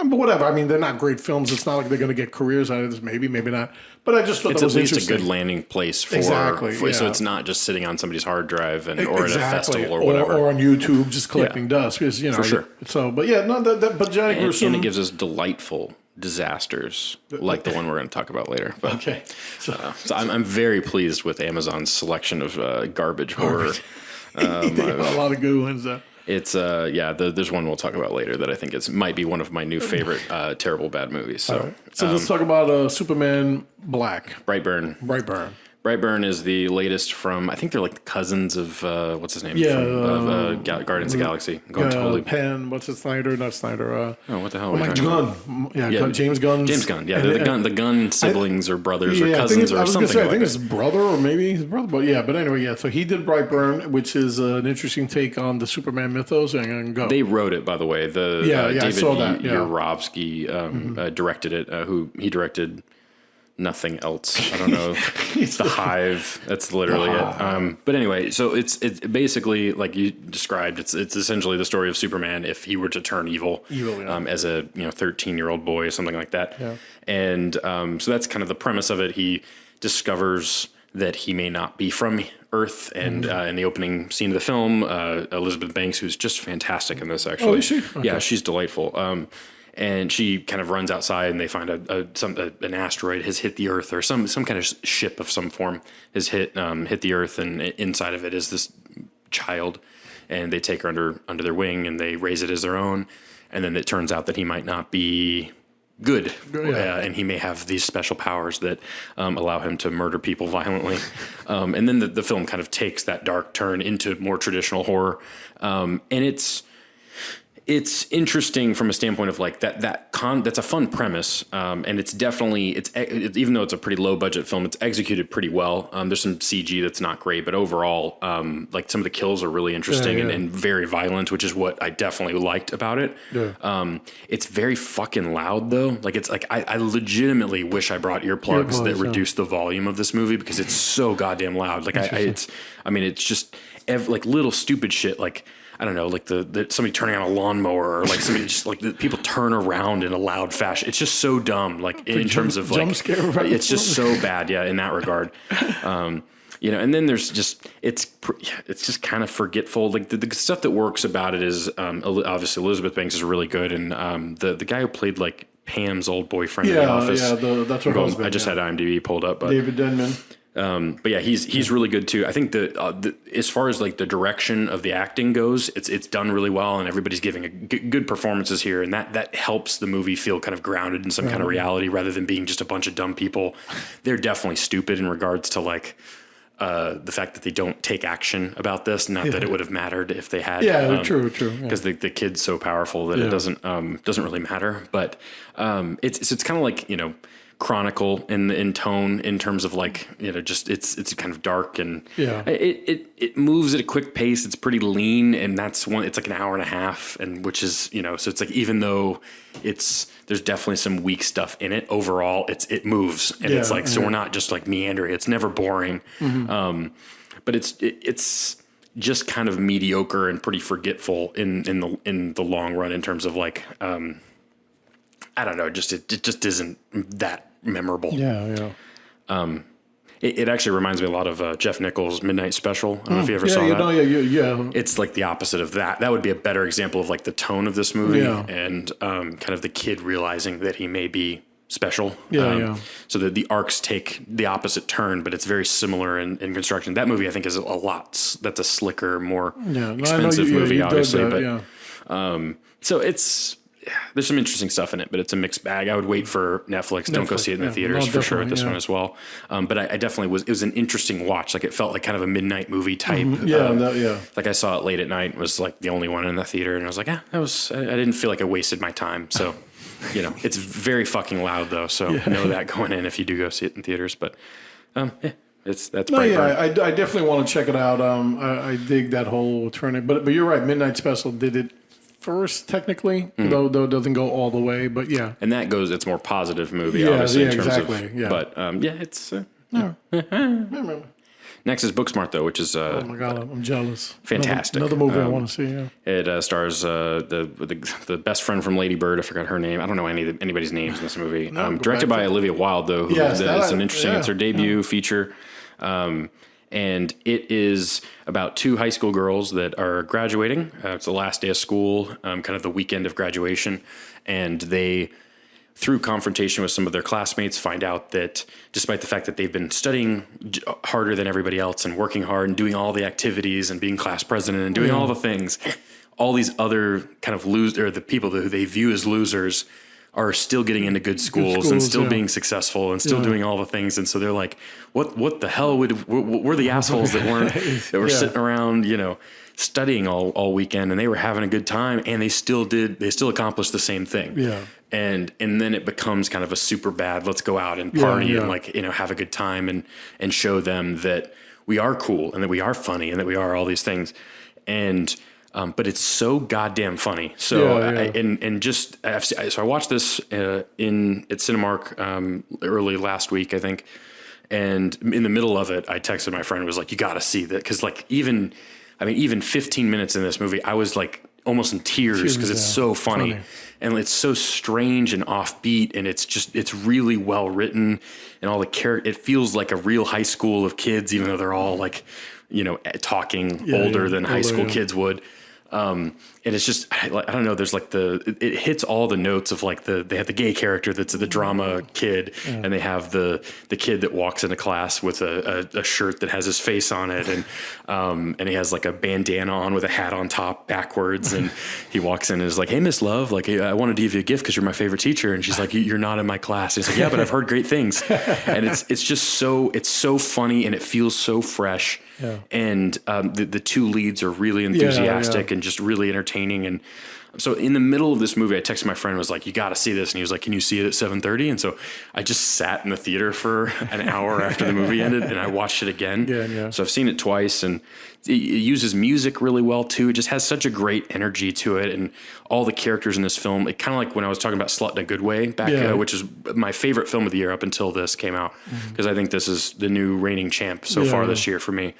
[SPEAKER 2] but whatever. I mean, they're not great films. It's not like they're going to get careers out of this. Maybe not. But I just thought that was interesting.
[SPEAKER 1] It's at least a good landing place for so it's not just sitting on somebody's hard drive or at a festival or whatever.
[SPEAKER 2] Or on YouTube just collecting dust. Because,
[SPEAKER 1] for sure.
[SPEAKER 2] So, but yeah, no, but Johnny Gruesome.
[SPEAKER 1] And it gives us delightful disasters like the one we're going to talk about later. But,
[SPEAKER 2] okay.
[SPEAKER 1] So I'm very pleased with Amazon's selection of garbage horror.
[SPEAKER 2] A lot of good ones, though.
[SPEAKER 1] It's there's one we'll talk about later that I think might be one of my new favorite terrible bad movies. So
[SPEAKER 2] let's talk about Superman Black.
[SPEAKER 1] Brightburn. Brightburn is the latest from, I think they're like the cousins of, what's his name?
[SPEAKER 2] Yeah.
[SPEAKER 1] From Guardians of the Galaxy.
[SPEAKER 2] Penn, what's it, Snyder? Not Snyder.
[SPEAKER 1] What the hell?
[SPEAKER 2] Gunn. Yeah, James Gunn.
[SPEAKER 1] James Gunn. Yeah, the Gunn siblings or brothers or cousins or something like that.
[SPEAKER 2] I think it's brother or maybe his brother. But anyway, so he did Brightburn, which is an interesting take on the Superman mythos. And go.
[SPEAKER 1] They wrote it, by the way. David
[SPEAKER 2] I saw that.
[SPEAKER 1] Yarovsky directed it. He directed nothing else. I don't know. It's The Hive. That's literally it. But anyway, so it's basically like you described. It's essentially the story of Superman if he were to turn evil as a 13-year-old boy or something like that. Yeah. And so that's kind of the premise of it. He discovers that he may not be from Earth, and in the opening scene of the film, Elizabeth Banks, who's just fantastic in this, actually.
[SPEAKER 2] Oh, is she? Okay.
[SPEAKER 1] Yeah, she's delightful. And she kind of runs outside, and they find an asteroid has hit the Earth, or some kind of ship of some form has hit the Earth, and inside of it is this child, and they take her under their wing, and they raise it as their own, and then it turns out that he might not be good, and he may have these special powers that allow him to murder people violently, and then the film kind of takes that dark turn into more traditional horror, and it's interesting from a standpoint of like that's a fun premise, and it's definitely even though it's a pretty low budget film, it's executed pretty well. There's some CG that's not great, but overall, like some of the kills are really interesting and very violent, which is what I definitely liked about it. Yeah. It's very fucking loud though. Like it's like I legitimately wish I brought earplugs that reduce the volume of this movie because it's so goddamn loud. Like it's just like little stupid shit like. I don't know, like the somebody turning on a lawnmower, or like somebody just like people turn around in a loud fashion. It's just so dumb, like in terms of like
[SPEAKER 2] jump scare.
[SPEAKER 1] It's just so bad, in that regard. And then there's just it's just kind of forgetful. Like the stuff that works about it is obviously Elizabeth Banks is really good, and the guy who played like Pam's old boyfriend in The Office.
[SPEAKER 2] That's her husband.
[SPEAKER 1] I just had IMDb pulled up, but
[SPEAKER 2] David Denman.
[SPEAKER 1] But yeah, he's really good too. I think as far as like the direction of the acting goes, it's done really well, and everybody's giving good performances here, and that helps the movie feel kind of grounded in some kind of reality rather than being just a bunch of dumb people. They're definitely stupid in regards to like the fact that they don't take action about this. Not that it would have mattered if they had.
[SPEAKER 2] Yeah, true.
[SPEAKER 1] Because the kid's so powerful that it doesn't really matter. But it's kind of like, Chronicle in tone, in terms of like, just it's kind of dark, and it moves at a quick pace. It's pretty lean, and it's like an hour and a half, and which is, so it's like, even though there's definitely some weak stuff in it, overall it moves, and it's like, so we're not just like meandering. It's never boring. But it's just kind of mediocre and pretty forgetful in the long run, in terms of like, I don't know, it just isn't that memorable. It actually reminds me a lot of Jeff Nichols' Midnight Special. I don't know if you ever saw that. It's like the opposite of that. That would be a better example of like the tone of this movie, and kind of the kid realizing that he may be special. So that the arcs take the opposite turn, but it's very similar in construction. That movie, I think, is that's a slicker, more expensive movie, obviously. So there's some interesting stuff in it, but it's a mixed bag. I would wait for Netflix. Don't go see it in the theaters for sure with this one as well. But I definitely it was an interesting watch. Like, it felt like kind of a midnight movie type. Like, I saw it late at night, was like the only one in the theater, and I was like, I didn't feel like I wasted my time. So, it's very fucking loud though. So know that going in if you do go see it in theaters. But that's Brightburn.
[SPEAKER 2] I definitely want to check it out. I dig that whole turn. But you're right. Midnight Special did it first, technically, though it doesn't go all the way, but and
[SPEAKER 1] it's more positive movie, obviously, in terms of, but it's next is Booksmart, though, which is
[SPEAKER 2] oh my god, I'm jealous.
[SPEAKER 1] Fantastic.
[SPEAKER 2] Another movie I want to see.
[SPEAKER 1] It stars the best friend from Lady Bird. I forgot her name. I don't know anybody's names in this movie. Directed by Olivia Wilde, though. It's an interesting. It's her debut feature. And it is about two high school girls that are graduating. It's the last day of school, kind of the weekend of graduation. And they, through confrontation with some of their classmates, find out that despite the fact that they've been studying harder than everybody else and working hard and doing all the activities and being class president and doing all the things, all these other kind of the people who they view as losers are still getting into good schools and still being successful and still doing all the things. And so they're like, what the hell we're the assholes that were sitting around, studying all weekend, and they were having a good time, and they still accomplished the same thing. And then it becomes kind of a super bad, let's go out and party and have a good time and show them that we are cool and that we are funny and that we are all these things. And, but it's so goddamn funny. So so I watched this at Cinemark early last week, I think. And in the middle of it, I texted my friend and was like, "You got to see that," because like even 15 minutes in this movie, I was like almost in tears because it's so funny and it's so strange and offbeat, and it's really well written, and all the it feels like a real high school of kids, even though they're all like talking older than high school kids would. And it's just, I don't know, there's like it hits all the notes of like they have the gay character that's the drama kid, and they have the kid that walks into class with a shirt that has his face on it, and he has like a bandana on with a hat on top backwards, and he walks in and is like, "Hey, Miss Love, like, I wanted to give you a gift because you're my favorite teacher." And she's like, "You're not in my class." And he's like, "Yeah, but I've heard great things." And it's just so funny, and it feels so fresh. And the two leads are really enthusiastic and just really entertaining. And so in the middle of this movie, I texted my friend and was like, "You got to see this." And he was like, "Can you see it at 7:30?" And so I just sat in the theater for an hour after the movie ended, and I watched it again. So I've seen it twice, and it uses music really well too. It just has such a great energy to it, and all the characters in this film. It kind of like when I was talking about Slut in a Good Way back, which is my favorite film of the year up until this came out, because I think this is the new reigning champ so far this year for me.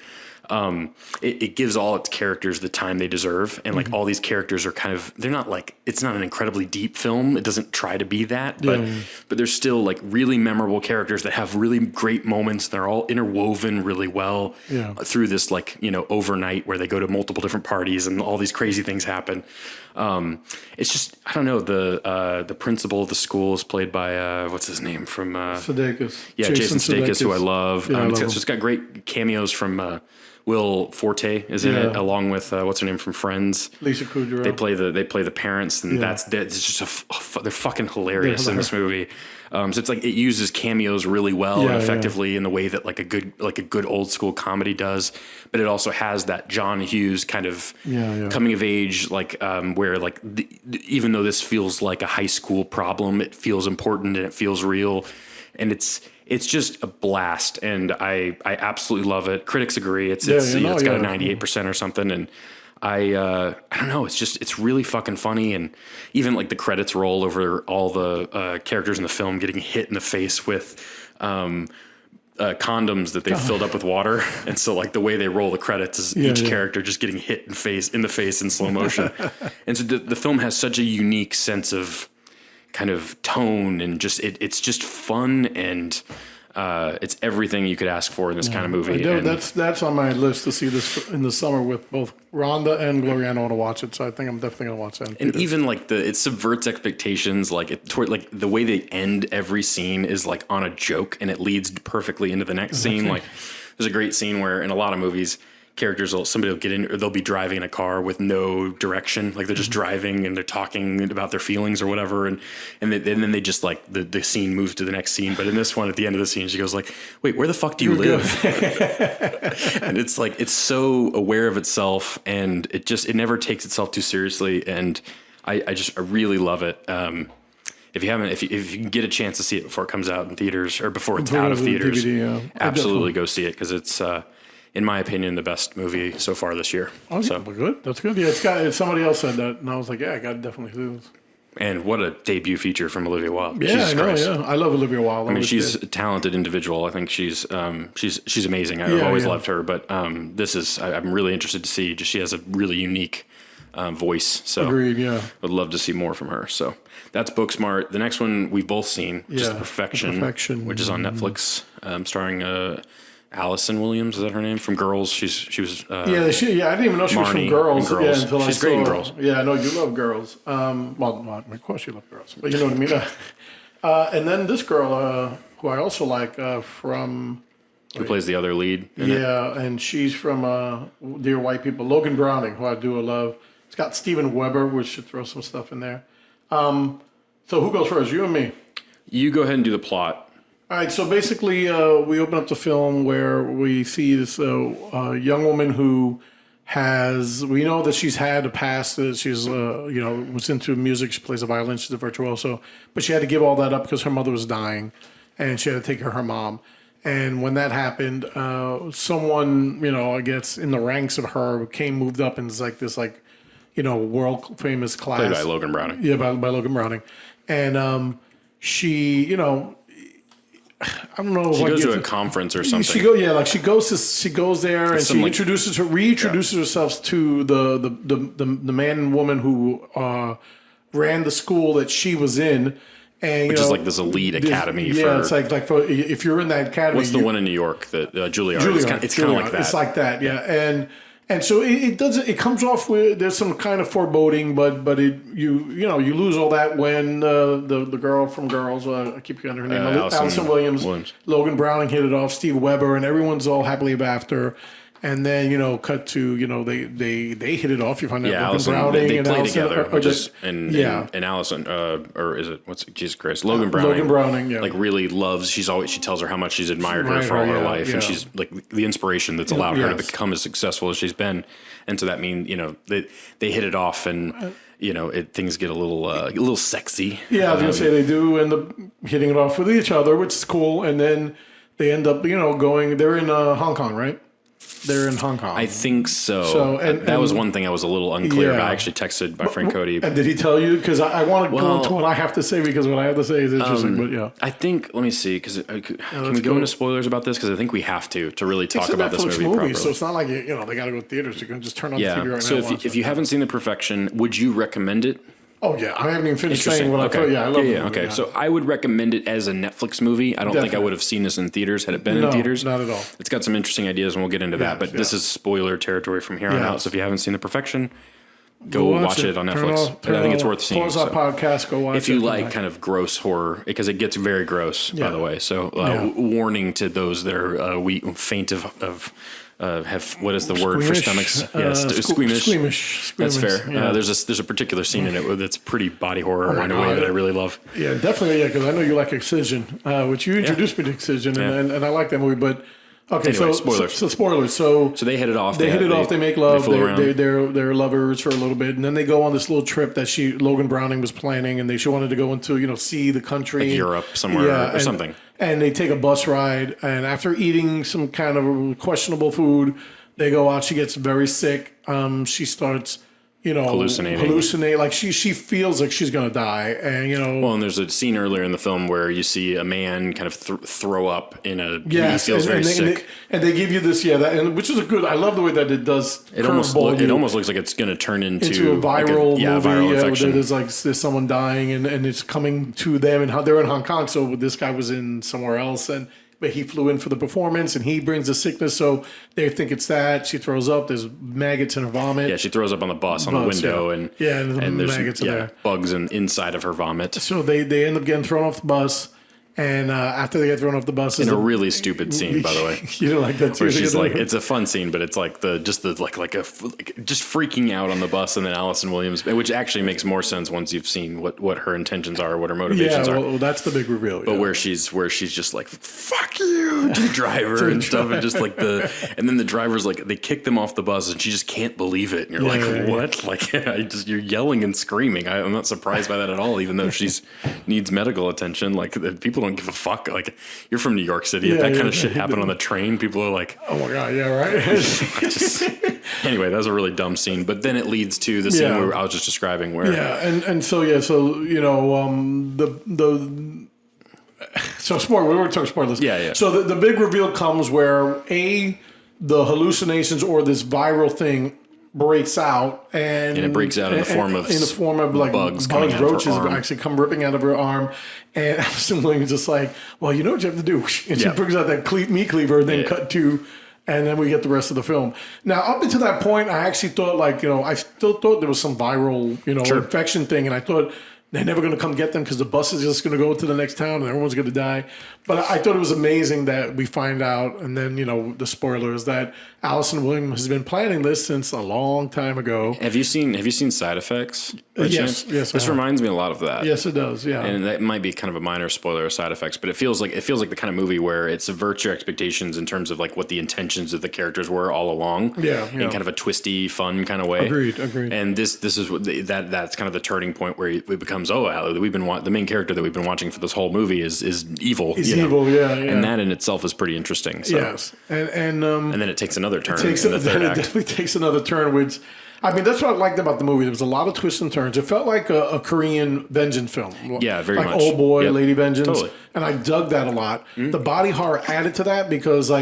[SPEAKER 1] It gives all its characters the time they deserve, and like all these characters are kind of, they're not like, it's not an incredibly deep film. It doesn't try to be that, but there's still like really memorable characters that have really great moments. They're all interwoven really well through this like overnight where they go to multiple different parties and all these crazy things happen. It's just, I don't know, the principal of the school is played by what's his name from
[SPEAKER 2] Sudeikis.
[SPEAKER 1] Jason Sudeikis, who I love. It's got great cameos from Will Forte is in it, along with what's her name from Friends.
[SPEAKER 2] Lisa Kudrow.
[SPEAKER 1] They play the parents, and that's just they're fucking hilarious in this movie. So it's like it uses cameos really well and effectively in the way that like a good old school comedy does, but it also has that John Hughes kind of coming of age, like where like even though this feels like a high school problem, it feels important and it feels real, and it's just a blast, and I absolutely love it. Critics agree. It's got a 98% or something, and I don't know. It's really fucking funny, and even like the credits roll over all the characters in the film getting hit in the face with condoms that they filled up with water, and so like the way they roll the credits is each character just getting hit in the face in slow motion, and so the film has such a unique sense of kind of tone, and just it's just fun, and it's everything you could ask for in this kind of movie.
[SPEAKER 2] That's on my list to see this in the summer with both Rhonda and Gloriana to watch it. So I think I'm definitely gonna watch that.
[SPEAKER 1] And even like it subverts expectations. Like like the way they end every scene is like on a joke, and it leads perfectly into the next scene. Like there's a great scene where in a lot of movies, somebody will get in, or they'll be driving in a car with no direction. Like they're just driving and they're talking about their feelings or whatever. And then they just like the scene moves to the next scene. But in this one, at the end of the scene, she goes like, wait, where the fuck do you live? And it's like, it's so aware of itself, and it never takes itself too seriously. And I really love it. If you can get a chance to see it before it comes out in theaters or before it's out of theaters, DVD, absolutely go see it. 'Cause it's, in my opinion, the best movie so far this year.
[SPEAKER 2] Oh, so good. That's good. Yeah, somebody else said that, and I was like, yeah, I got to definitely do this.
[SPEAKER 1] And what a debut feature from Olivia Wilde.
[SPEAKER 2] Yeah, Jesus Christ. Yeah. I love Olivia Wilde.
[SPEAKER 1] I mean, she's a talented individual. I think she's amazing. I've always loved her, but I'm really interested to see. She has a really unique voice. So
[SPEAKER 2] agreed. Yeah,
[SPEAKER 1] I'd love to see more from her. So that's Booksmart. The next one we've both seen, which is Perfection, which is on Netflix, starring Allison Williams, is that her name? From Girls. She was.
[SPEAKER 2] I didn't even know she was from Girls.
[SPEAKER 1] Yeah, until she's great in Girls.
[SPEAKER 2] Yeah, I know you love Girls. Well, of course you love Girls, but you know what I mean. And then this girl, who I also like, from.
[SPEAKER 1] Who plays the other lead?
[SPEAKER 2] And she's from Dear White People. Logan Browning, who I do love. It's got Steven Weber, which should throw some stuff in there. So who goes first? You and me?
[SPEAKER 1] You go ahead and do the plot.
[SPEAKER 2] All right, so basically, we open up the film where we see this young woman who we know that she's had a past, that she's, was into music. She plays the violin. She's a virtuoso. But she had to give all that up because her mother was dying, and she had to take care of her mom. And when that happened, someone, I guess, in the ranks of her moved up and is like this, world famous class.
[SPEAKER 1] Played by Logan Browning.
[SPEAKER 2] Yeah, by Logan Browning. And she, I don't know.
[SPEAKER 1] She goes to a conference or something.
[SPEAKER 2] She goes there, and she reintroduces herself to the man and woman who ran the school that she was in, and which
[SPEAKER 1] is like this elite academy.
[SPEAKER 2] It's like if you're in that academy.
[SPEAKER 1] What's the one in New York that Juilliard? It's kind of like that.
[SPEAKER 2] It's like that, yeah. And so it doesn't. It comes off with there's some kind of foreboding, but you lose all that when the girl from Girls, I keep forgetting her name, Allison Williams, Logan Browning hit it off, Steve Weber, and everyone's all happily ever after. And then cut to they hit it off. You find out Logan Browning
[SPEAKER 1] they
[SPEAKER 2] and
[SPEAKER 1] play
[SPEAKER 2] Allison,
[SPEAKER 1] together, and Allison or is it Jesus Christ? Logan
[SPEAKER 2] Browning,
[SPEAKER 1] like really loves. She tells her how much she's admired her for all her life, and she's like the inspiration that's allowed her to become as successful as she's been. And so that means they hit it off, and things get a little sexy.
[SPEAKER 2] Yeah, I was gonna say they do end up hitting it off with each other, which is cool, and then they end up going. They're in Hong Kong, right? They're in Hong Kong.
[SPEAKER 1] I think so. That was one thing I was a little unclear about. I actually texted my friend Cody.
[SPEAKER 2] And did he tell you? Because I want to go into what I have to say, because what I have to say is interesting. But yeah,
[SPEAKER 1] I think. Let me see. Because can we go into spoilers about this? Because I think we have to really talk about this movie properly.
[SPEAKER 2] So it's not like they got to go to theaters. You can just turn on the TV right now.
[SPEAKER 1] So if you haven't seen The Perfection, would you recommend it?
[SPEAKER 2] Oh, yeah. I haven't even finished saying what I thought. Yeah, I love it.
[SPEAKER 1] Okay. So I would recommend it as a Netflix movie. I don't think I would have seen this in theaters had it been in theaters.
[SPEAKER 2] Not at all.
[SPEAKER 1] It's got some interesting ideas, and we'll get into that. But this is spoiler territory from here on out. So if you haven't seen The Perfection, go watch it on Netflix. I think it's worth seeing.
[SPEAKER 2] Pause our podcast, go watch it.
[SPEAKER 1] If you like kind of gross horror, because it gets very gross, by the way. So warning to those that are faint of have, what is the word for stomachs?
[SPEAKER 2] Squeamish.
[SPEAKER 1] Squeamish. That's fair.
[SPEAKER 2] Yeah.
[SPEAKER 1] There's a particular scene in it that's pretty body horror in a way that I really love.
[SPEAKER 2] Yeah, definitely. Yeah, because I know you like Excision, which you introduced me to Excision, and I like that movie. But okay,
[SPEAKER 1] anyway,
[SPEAKER 2] so
[SPEAKER 1] spoilers.
[SPEAKER 2] So spoilers. So
[SPEAKER 1] they hit it off.
[SPEAKER 2] They hit it off. They make love. They're lovers for a little bit, and then they go on this little trip that Logan Browning was planning, and she wanted to go into see the country,
[SPEAKER 1] like Europe somewhere or something.
[SPEAKER 2] And they take a bus ride, and after eating some kind of questionable food, they go out. She gets very sick. She starts, hallucinate. Like she feels like she's gonna die, and
[SPEAKER 1] Well, and there's a scene earlier in the film where you see a man kind of throw up in a. Yes, he feels very sick.
[SPEAKER 2] And they give you this, which is a good. I love the way that it does.
[SPEAKER 1] It almost looks like it's going to turn into
[SPEAKER 2] a viral movie.
[SPEAKER 1] Viral infection.
[SPEAKER 2] There's someone dying, and it's coming to them, and how they're in Hong Kong. So this guy was in somewhere else, but he flew in for the performance, and he brings the sickness, so they think it's that. She throws up. There's maggots in her vomit.
[SPEAKER 1] Yeah, she throws up on the bus, on the window, and there's maggots in there. Bugs inside of her vomit.
[SPEAKER 2] So they end up getting thrown off the bus, and after they get thrown off the bus,
[SPEAKER 1] in a really stupid scene, by the way.
[SPEAKER 2] You don't like that too?
[SPEAKER 1] Where she's like, it's a fun scene, but it's like just freaking out on the bus, and then Allison Williams, which actually makes more sense once you've seen what her intentions are, what her motivations are.
[SPEAKER 2] Well, that's the big reveal.
[SPEAKER 1] But where she's just like, fuck you to the driver and stuff, and just and then the driver's like, they kick them off the bus, and she just can't believe it, and you're what? Like, you're yelling and screaming. I'm not surprised by that at all, even though she's needs medical attention. Like, people don't give a fuck. Like, you're from New York City. If that kind of shit happened on the train, people are like,
[SPEAKER 2] oh my God, yeah, right.
[SPEAKER 1] Anyway, that was a really dumb scene. But then it leads to the scene where I was just describing where.
[SPEAKER 2] So spoiler, we were talking spoilers.
[SPEAKER 1] Yeah.
[SPEAKER 2] So the big reveal comes where the hallucinations or this viral thing breaks out, and
[SPEAKER 1] it breaks out in the form of
[SPEAKER 2] like
[SPEAKER 1] bugs,
[SPEAKER 2] roaches actually come ripping out of her arm, and Allison Williams is just like, well, you know what you have to do, and she brings out that meat cleaver, and then cut to, and then we get the rest of the film. Now, up until that point, I actually thought I still thought there was some viral infection thing, and I thought they're never going to come get them because the bus is just going to go to the next town and everyone's going to die. But I thought it was amazing that we find out, and then, the spoilers, that Allison Williams has been planning this since a long time ago.
[SPEAKER 1] Have you seen Side Effects?
[SPEAKER 2] Yes.
[SPEAKER 1] This reminds me a lot of that.
[SPEAKER 2] Yes, it does. Yeah.
[SPEAKER 1] And that might be kind of a minor spoiler of Side Effects, but it feels like the kind of movie where it subverts your expectations in terms of like what the intentions of the characters were all along.
[SPEAKER 2] Yeah.
[SPEAKER 1] In kind of a twisty, fun kind of way.
[SPEAKER 2] Agreed.
[SPEAKER 1] And this is what that's kind of the turning point where it becomes, the main character that we've been watching for this whole movie is evil.
[SPEAKER 2] He's evil, yeah.
[SPEAKER 1] And that in itself is pretty interesting. So.
[SPEAKER 2] Yes. And then
[SPEAKER 1] it takes another turn in the third act.
[SPEAKER 2] It definitely takes another turn, which, I mean, that's what I liked about the movie. There was a lot of twists and turns. It felt like a Korean vengeance film.
[SPEAKER 1] Yeah, very much.
[SPEAKER 2] Like Old Boy, Lady Vengeance.
[SPEAKER 1] Totally.
[SPEAKER 2] And I dug that a lot. Mm-hmm. The body horror added to that because, I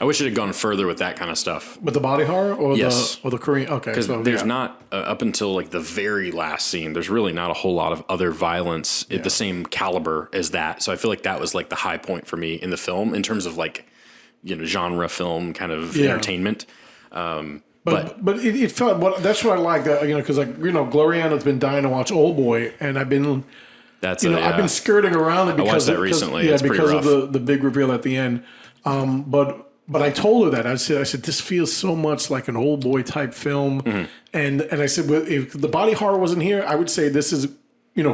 [SPEAKER 1] wish it had gone further with that kind of stuff.
[SPEAKER 2] With the body horror? Or the Korean? Okay.
[SPEAKER 1] Because there's not, up until like the very last scene, there's really not a whole lot of other violence at the same caliber as that. So I feel like that was like the high point for me in the film in terms of like, genre film kind of entertainment. But
[SPEAKER 2] it felt, that's what I like, because Gloriana's been dying to watch Old Boy, and I've been I've been skirting around it because
[SPEAKER 1] I watched that recently. It's
[SPEAKER 2] because
[SPEAKER 1] rough.
[SPEAKER 2] of the big reveal at the end. But I told her that I said this feels so much like an Old Boy type film, and I said, well, if the body horror wasn't here, I would say this is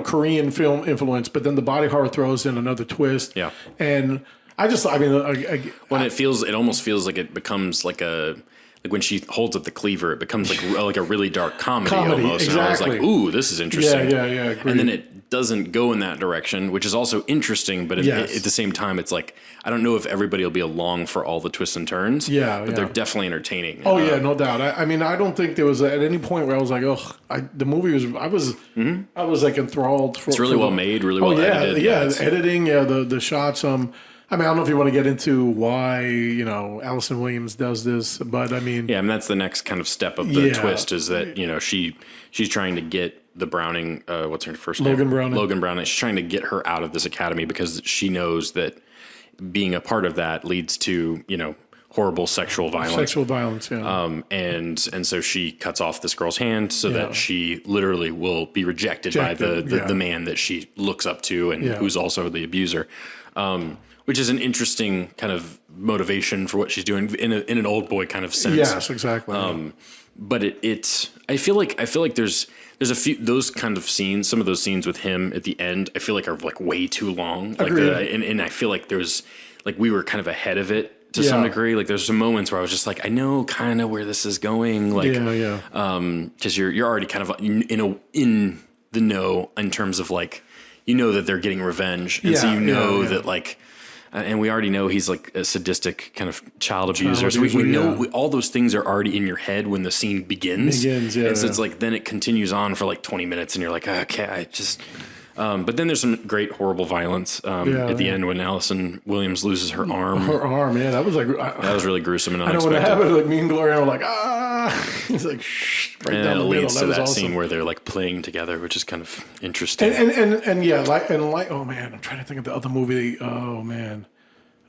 [SPEAKER 2] Korean film influence, but then the body horror throws in another twist.
[SPEAKER 1] Yeah,
[SPEAKER 2] and
[SPEAKER 1] it almost feels like it becomes like when she holds up the cleaver, it becomes like a really dark comedy almost.
[SPEAKER 2] Exactly.
[SPEAKER 1] And I was like, ooh, this is interesting.
[SPEAKER 2] Yeah. Agreed.
[SPEAKER 1] And then it doesn't go in that direction, which is also interesting. But at the same time, it's like, I don't know if everybody will be along for all the twists and turns. But they're definitely entertaining.
[SPEAKER 2] Oh, no doubt. I mean, I don't think there was at any point where I was like, the movie was, I was like enthralled.
[SPEAKER 1] It's really well made, really well edited.
[SPEAKER 2] Yeah, editing, the shots. I mean, I don't know if you want to get into why, Allison Williams does this, but I mean...
[SPEAKER 1] Yeah, and that's the next kind of step of the twist is that, she's trying to get the Browning, what's her first name? Logan Browning. She's trying to get her out of this academy because she knows that being a part of that leads to, horrible sexual violence.
[SPEAKER 2] Sexual violence, yeah.
[SPEAKER 1] And so she cuts off this girl's hand so that she literally will be rejected by the man that she looks up to and who's also the abuser. Which is an interesting kind of motivation for what she's doing in an old boy kind of sense.
[SPEAKER 2] Yes, exactly.
[SPEAKER 1] But I feel like there's a few those kind of scenes. Some of those scenes with him at the end, I feel like are like way too long. And I feel like there's like we were kind of ahead of it to some degree. Like there's some moments where I was just like, I know kind of where this is going. Like, because you're already kind of in the know in terms of like, you know that they're getting revenge, and so you know that like. And we already know he's like a sadistic kind of child abuser. So we know all those things are already in your head when the scene begins. And so it's like, then it continues on for like 20 minutes and you're like, okay, I just, but then there's some great horrible violence at the end when Allison Williams loses her arm.
[SPEAKER 2] That was like,
[SPEAKER 1] that was really gruesome and unexpected.
[SPEAKER 2] I know when it happened, like me and Gloria were like, it's like, right
[SPEAKER 1] and
[SPEAKER 2] down the
[SPEAKER 1] it
[SPEAKER 2] middle.
[SPEAKER 1] leads to that
[SPEAKER 2] awesome.
[SPEAKER 1] Scene where they're like playing together, which is kind of interesting.
[SPEAKER 2] Oh man, I'm trying to think of the other movie. Oh man.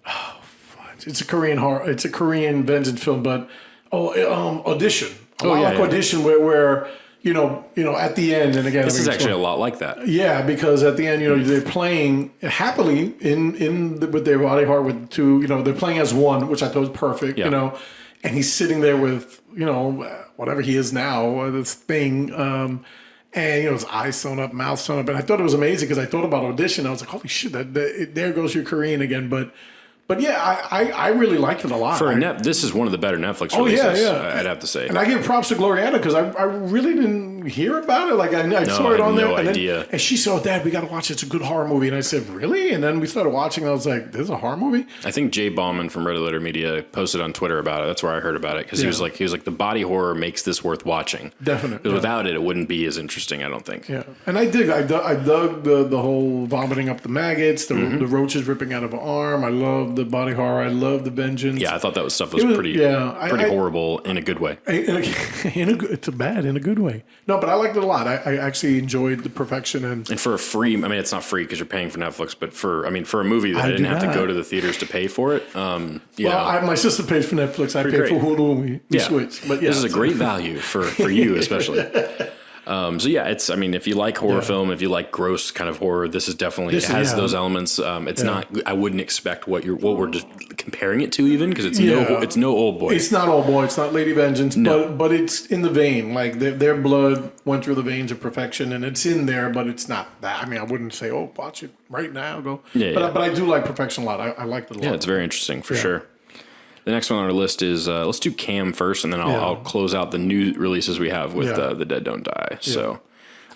[SPEAKER 2] Oh, fuck. It's a Korean horror. It's a Korean vengeance film, but Audition. Audition, where at the end, and again,
[SPEAKER 1] this is actually a lot like that.
[SPEAKER 2] Yeah, because at the end, they're playing happily with their body horror with two. They're playing as one, which I thought was perfect. And he's sitting there with whatever he is now, this thing. And his eyes sewn up, mouth sewn up, and I thought it was amazing because I thought about Audition. I was like, holy shit, there goes your Korean again, But yeah, I really liked it a lot.
[SPEAKER 1] This is one of the better Netflix releases, I'd have to say.
[SPEAKER 2] And I give props to Gloriana because I really didn't hear about it. Like I saw it on there. And she said, Dad, we got to watch it. It's a good horror movie. And I said, really? And then we started watching and I was like, this is a horror movie?
[SPEAKER 1] I think Jay Bauman from Red Letter Media posted on Twitter about it. That's where I heard about it. Because he was like, the body horror makes this worth watching.
[SPEAKER 2] Definitely.
[SPEAKER 1] Because without it wouldn't be as interesting, I don't think.
[SPEAKER 2] Yeah. And I dug the whole vomiting up the maggots, the roaches ripping out of an arm. I love the body horror. I love the vengeance.
[SPEAKER 1] Yeah, I thought that stuff was pretty horrible in a good way.
[SPEAKER 2] It's bad in a good way. No, but I liked it a lot. I actually enjoyed the perfection and
[SPEAKER 1] for a free. I mean, it's not free because you're paying for Netflix, but for a movie that I didn't have to go to the theaters to pay for it.
[SPEAKER 2] My sister pays for Netflix. I pay for Hulu. We switch. But
[SPEAKER 1] this is a great value for you especially. If you like horror film, if you like gross kind of horror, this is definitely has those elements. It's not. I wouldn't expect what we're just comparing it to even because it's no old boy.
[SPEAKER 2] It's not old boy. It's not Lady Vengeance. No. but it's in the vein. Like their blood went through the veins of perfection, and it's in there. But it's not that. I mean, I wouldn't say, watch it right now. Go. But I do like Perfection a lot. I like it a lot.
[SPEAKER 1] Yeah, it's very interesting for sure. The next one on our list is let's do Cam first, and then I'll close out the new releases we have with The Dead Don't Die. Yeah. So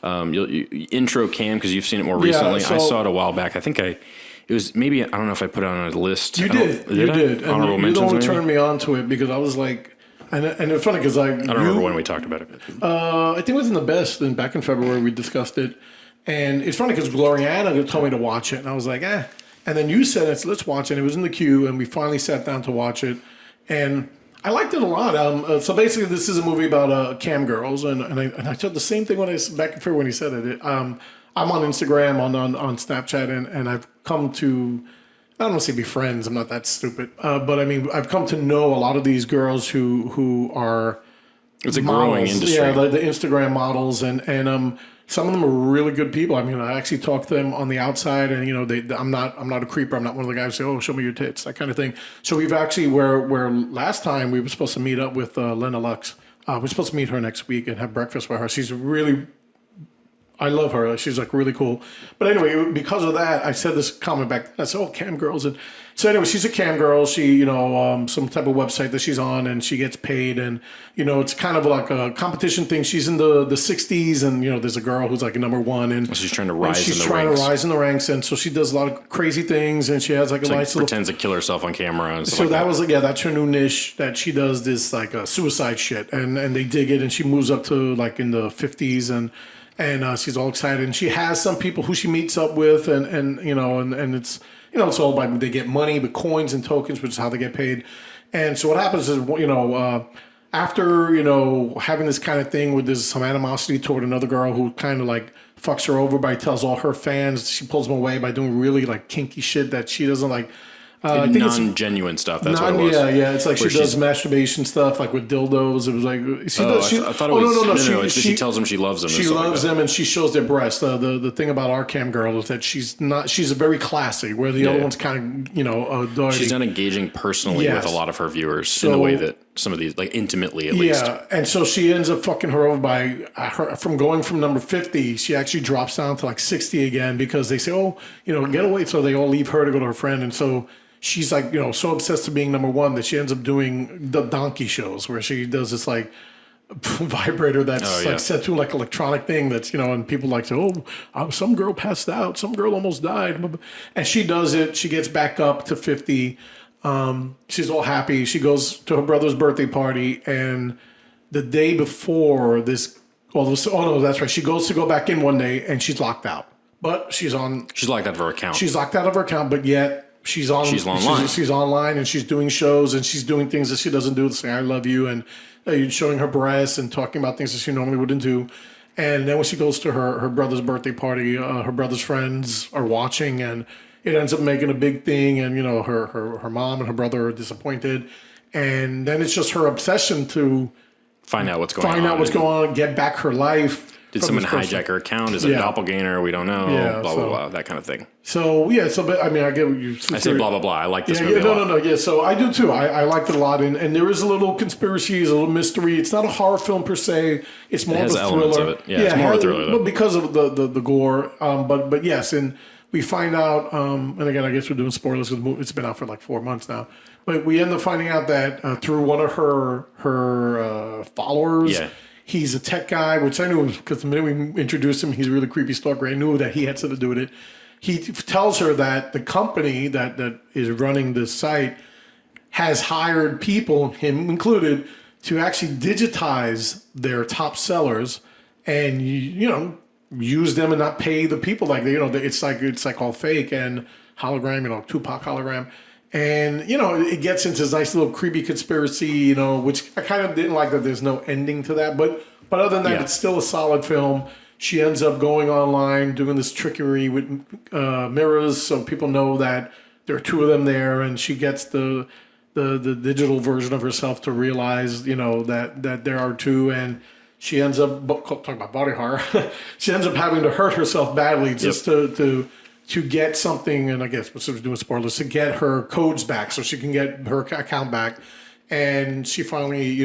[SPEAKER 1] you intro Cam because you've seen it more recently. I saw it a while back. I think it was maybe, I don't know if I put it on a list.
[SPEAKER 2] You did.
[SPEAKER 1] Honorable mentions.
[SPEAKER 2] You turned me on to it because I was like, and it's funny because I don't
[SPEAKER 1] remember when we talked about it.
[SPEAKER 2] I think it was in the best, and back in February we discussed it. And it's funny because Gloriana told me to watch it, and I was like, eh. And then you said, let's watch it. It was in the queue, and we finally sat down to watch it. And I liked it a lot. So basically, this is a movie about cam girls. And I said the same thing back in February when he said it. I'm on Instagram, on Snapchat, and I've come to, I don't want to say be friends. I'm not that stupid. But I mean, I've come to know a lot of these girls who are
[SPEAKER 1] it's a growing industry.
[SPEAKER 2] Yeah, the Instagram models. And some of them are really good people. I mean, I actually talked to them on the outside, and I'm not a creeper. I'm not one of the guys who say, "Oh, show me your tits," that kind of thing. So we've actually where last time we were supposed to meet up with Lena Lux. We're supposed to meet her next week and have breakfast with her. She's really, I love her. She's like really cool. But anyway, because of that, I said this comment back then. I said, "Oh, cam girls." And so anyway, she's a cam girl. She, some type of website that she's on, and she gets paid. And it's kind of like a competition thing. She's in the 60s, and there's a girl who's like a number one, and
[SPEAKER 1] she's trying to rise.
[SPEAKER 2] She's trying to rise in the ranks, and so she does a lot of crazy things, and she has like a nice little
[SPEAKER 1] pretends to kill herself on camera. And stuff
[SPEAKER 2] so
[SPEAKER 1] like that
[SPEAKER 2] was that's her new niche that she does this like suicide shit, and they dig it, and she moves up to like in the 50s, and she's all excited, and she has some people who she meets up with, and it's. It's all by they get money, but coins and tokens, which is how they get paid. And so what happens is, after having this kind of thing where there's some animosity toward another girl who kind of like fucks her over by tells all her fans, she pulls them away by doing really like kinky shit that she doesn't like. I think it's
[SPEAKER 1] non-genuine stuff. That's what it was.
[SPEAKER 2] Yeah. It's like she
[SPEAKER 1] Where
[SPEAKER 2] does masturbation stuff, like with dildos. It was like
[SPEAKER 1] I thought it was no. She tells him she loves him.
[SPEAKER 2] She loves them, and she shows their breasts. The thing about our cam girl is that she's very classy, where the other one's kind of dirty.
[SPEAKER 1] She's not engaging personally with a lot of her viewers in the way that some of these, like intimately at least.
[SPEAKER 2] Yeah, and so she ends up fucking her over by from going from number 50. She actually drops down to like 60 again because they say, get away. So they all leave her to go to her friend, and so. She's like, so obsessed with being number one that she ends up doing the donkey shows where she does this like vibrator that's like set to like electronic thing that's, and people like to, some girl passed out. Some girl almost died. And she does it. She gets back up to 50. She's all happy. She goes to her brother's birthday party. And the day before this, that's right. She goes to go back in one day and she's locked out. But she's locked out of her account. She's locked out of her account, but yet she's online. She's online and she's doing shows and she's doing things that she doesn't do. Saying "I love you" and showing her breasts and talking about things that she normally wouldn't do. And then when she goes to her brother's birthday party, her brother's friends are watching, and it ends up making a big thing. And her mom and her brother are disappointed. And then it's just her obsession to find out what's going on, get back her life.
[SPEAKER 1] Did someone hijack her account? Is it a doppelganger? We don't know. Blah, blah, blah. That kind of thing.
[SPEAKER 2] So, but I mean, I get what you
[SPEAKER 1] I say blah, blah, blah. I like this movie a lot.
[SPEAKER 2] No. Yeah, so I do too. I liked it a lot. And there is a little conspiracy, a little mystery. It's not a horror film per se. It's more of a thriller.
[SPEAKER 1] Of it. Yeah, it's more of a thriller, though.
[SPEAKER 2] But because of the gore. But yes, and we find out, and again, I guess we're doing spoilers because it's been out for like 4 months now. But we end up finding out that through one of her followers, he's a tech guy, which I knew because the minute we introduced him, he's a really creepy stalker. I knew that he had something to do with it. He tells her that the company that is running this site has hired people, him included, to actually digitize their top sellers and use them and not pay the people like it's like all fake and hologram, Tupac hologram. And, it gets into this nice little creepy conspiracy, which I kind of didn't like that there's no ending to that. But other than that, it's still a solid film. She ends up going online, doing this trickery with mirrors so people know that there are two of them there. And she gets the digital version of herself to realize, that there are two. And she ends up, talking about body horror, she ends up having to hurt herself badly just to get something, and I guess what she was doing spoilers, to get her codes back so she can get her account back. And she finally,